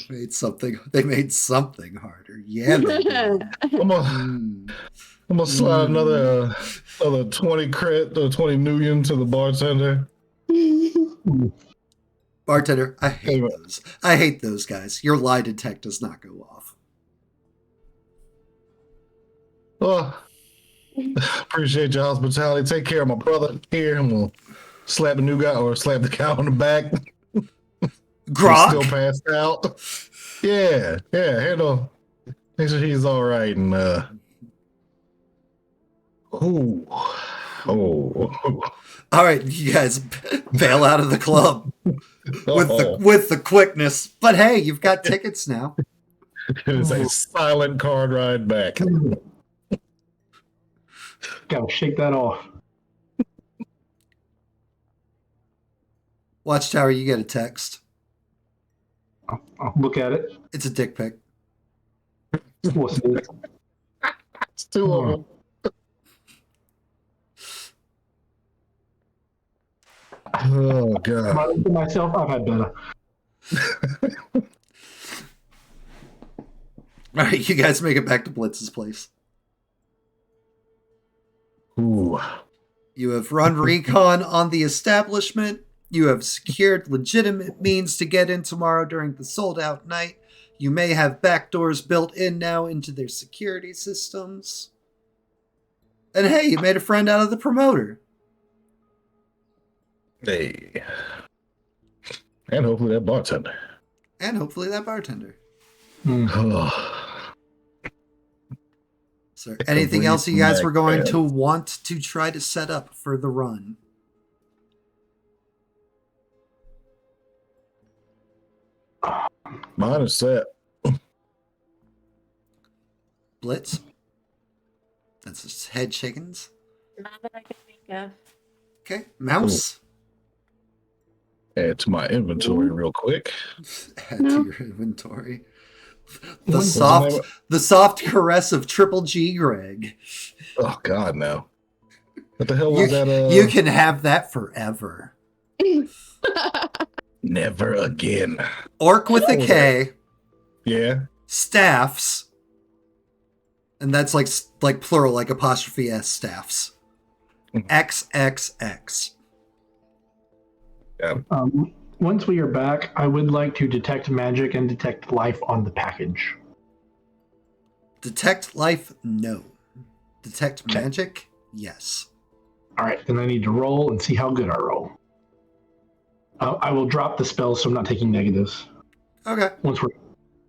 They made something harder. Yeah. I'm gonna slide another 20 credit or 20 million to the bartender. Bartender, I hate those. I hate those guys. Your lie detect does not go off. Oh, appreciate your hospitality. Take care of my brother here, and we'll slap the new guy or slap the guy on the back. Grok? Still passed out. Yeah, handle. Make sure he's all right. And all right, you guys bail out of the club with the quickness. But hey, you've got tickets now. It's a silent card ride back. Gotta shake that off. Watchtower, you get a text. I'll look at it. It's a dick pic. What's this? It's two of them. Oh god. Myself, I've had better. All right, you guys make it back to Blitz's place. Ooh. You have run recon on the establishment. You have secured legitimate means to get in tomorrow during the sold-out night. You may have backdoors built in now into their security systems. And hey, you made a friend out of the promoter. Hey. And hopefully that bartender. Is there anything else you guys were going to want to try to set up for the run? Mine is set. Blitz? That's his head shakings. Not that I can think of. Okay. Mouse? Add to my inventory real quick. Add No. to your inventory. What's The soft caress of Triple G Greg. Oh God, no! What the hell You, was that? you can have that forever. Never again. Orc with a What was K. Yeah. Staffs. And that's like plural, like apostrophe S staffs. XXX. Yeah. Once we are back, I would like to detect magic and detect life on the package. Detect life? No. Detect Okay. magic? Yes. All right, then I need to roll and see how good I roll. I will drop the spell so I'm not taking negatives. Okay.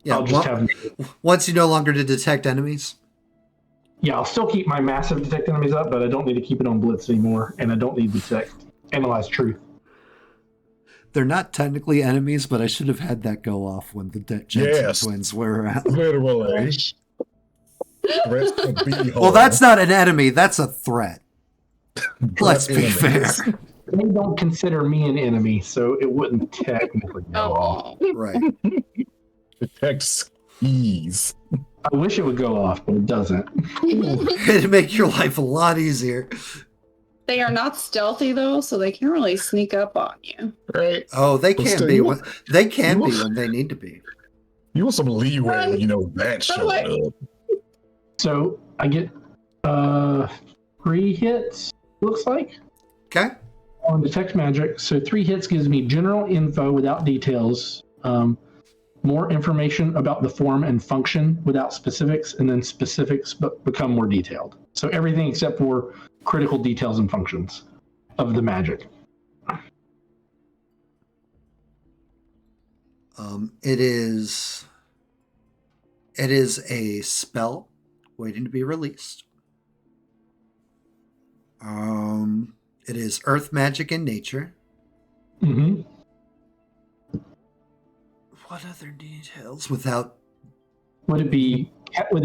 Yeah. I'll just have. Once you no longer to detect enemies. Yeah, I'll still keep my massive detect enemies up, but I don't need to keep it on blitz anymore, and I don't need to analyze truth. They're not technically enemies, but I should have had that go off when the Jensen twins were around. Literally. Threats to be Well, that's not an enemy. That's a threat. Let's be fair. They don't consider me an enemy, so it wouldn't technically go off. Right. Detect skis. I wish it would go off, but it doesn't. It'd make your life a lot easier. They are not stealthy though, so they can't really sneak up on you. Right. Oh, they But can still, be. you- They can you- be when they need to be. You want some leeway when you know that showing up. So I get 3 hits, looks like, Okay. on detect magic. So 3 hits gives me general info without details, more information about the form and function without specifics, and then specifics become more detailed. So everything except for critical details and functions of the magic. It is a spell waiting to be released. It is earth magic in nature. Mm-hmm. What other details without? Would the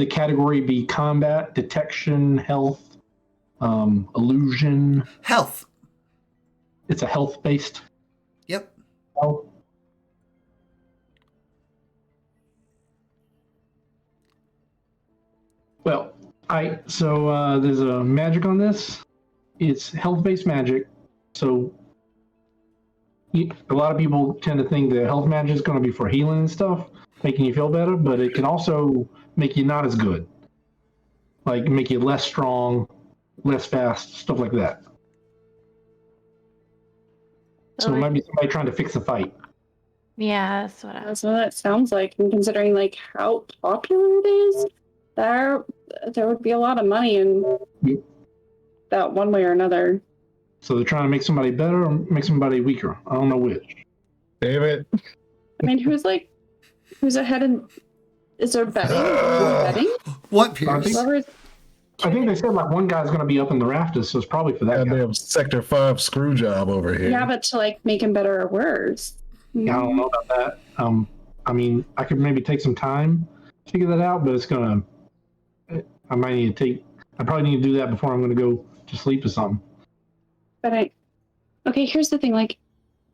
category be combat, detection, health, illusion? Health. It's a health-based Yep. spell. Well, there's a magic on this. It's health-based magic, so a lot of people tend to think that health magic is going to be for healing and stuff, making you feel better, but it can also make you not as good, like make you less strong, less fast, stuff like that. So it might be somebody trying to fix a fight. Yeah, that's what I That's what it sounds like. And considering like how popular it is, there would be a lot of money in that one way or another. So they're trying to make somebody better or make somebody weaker. I don't know which. Damn it. I mean, who's ahead in? Is there betting? Betting? What, Pierce? I think they said like one guy's going to be up in the rafters, so it's probably for that guy. Goddamn Sector 5 screw job over here. Yeah, but to like make him better or worse. Yeah, I don't know about that. I mean, I could maybe take some time to figure that out, but it's gonna. I probably need to do that before I'm going to go to sleep or something. But okay, here's the thing. Like,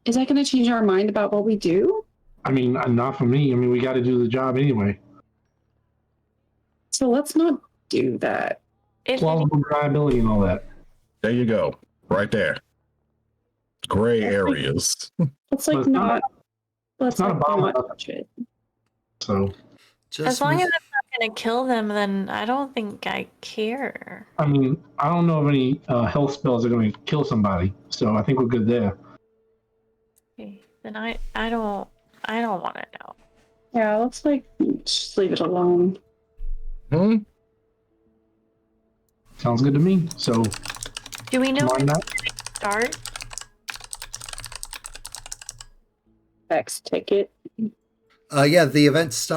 is that going to change our mind about what we do? I mean, not for me. I mean, we got to do the job anyway. So let's not do that. Plausible deniability and all that. There you go. Right there. Gray areas. Let's like But it's not- let's not like a bomb. not touch it. So, As long as it's not going to kill them, then I don't think I care. I mean, I don't know of any health spells that are going to kill somebody. So I think we're good there. Okay, then I don't want to know. Yeah, let's like just leave it alone. Hmm? Sounds good to me. So, Do we know why when not? to start? X ticket. Yeah, the event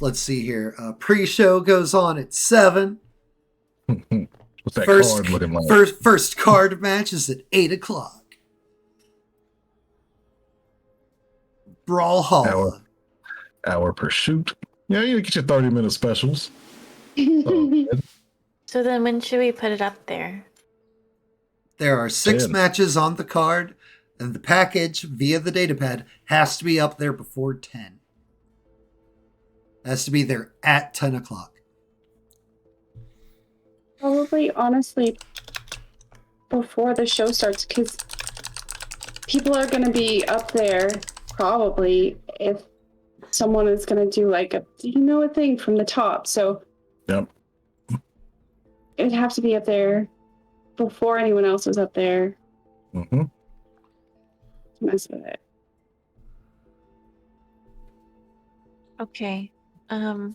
let's see here. Pre-show goes on at 7. What's that First, card looking like? first card match is at 8 o'clock. Brawlhalla. Hour per shoot. Yeah, you get your 30-minute specials. Oh, So then when should we put it up there? There are 6 10. matches on the card, And the package via the datapad has to be up there before 10. It has to be there at 10 o'clock. Probably, honestly, before the show starts, because people are going to be up there probably if someone is going to do like a thing from the top. So Yep. it'd have to be up there before anyone else is up there Mm-hmm. to mess with it. Okay. Because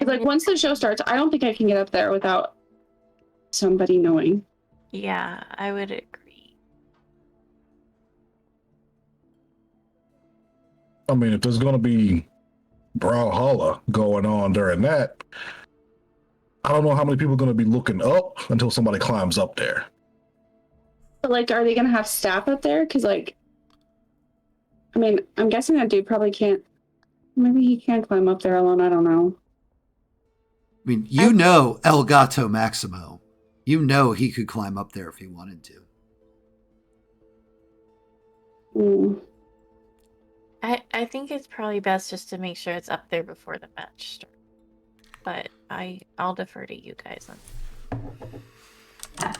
like once the show starts, I don't think I can get up there without somebody knowing. Yeah, I would agree. I mean, if there's going to be brawlhalla going on during that, I don't know how many people are going to be looking up until somebody climbs up there. But like, are they gonna have staff up there? Because like, I mean, I'm guessing that dude probably can't. Maybe he can climb up there alone. I don't know. I mean, you know El Gato Maximo. You know he could climb up there if he wanted to. Mm. I think it's probably best just to make sure it's up there before the match starts. But I'll defer to you guys on.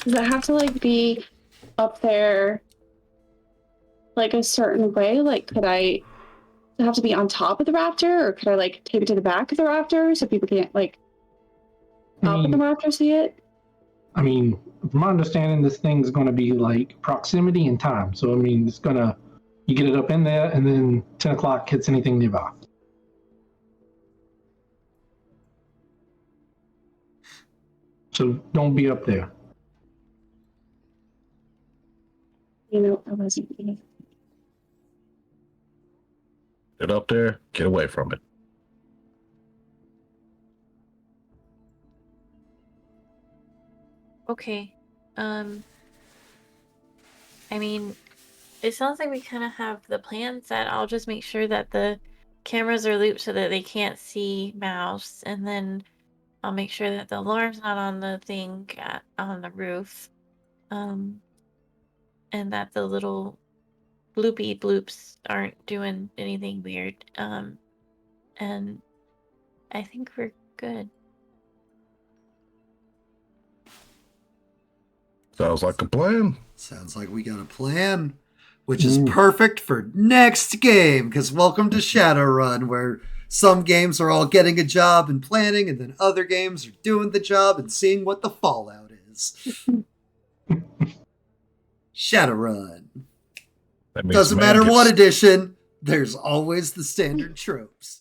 Does it have to like be up there like a certain way? Like, could I does it have to be on top of the raptor, or could I like tape it to the back of the raptor so people can't like up in the raptor see it? I mean, from my understanding, this thing's going to be like proximity and time. So, I mean, it's going to, you get it up in there, and then 10 o'clock hits anything nearby. So, don't be up there. You know, I wasn't. Get up there, get away from it. Okay. I mean, it sounds like we kind of have the plan set. I'll just make sure that the cameras are looped so that they can't see Mouse, and then I'll make sure that the alarm's not on the thing on the roof, and that the little bloopy bloops aren't doing anything weird. And I think we're good. Sounds like a plan. Sounds like we got a plan, which is perfect for next game, because welcome to Shadowrun, where some games are all getting a job and planning, and then other games are doing the job and seeing what the fallout is. Shadowrun. Doesn't matter what edition, there's always the standard tropes.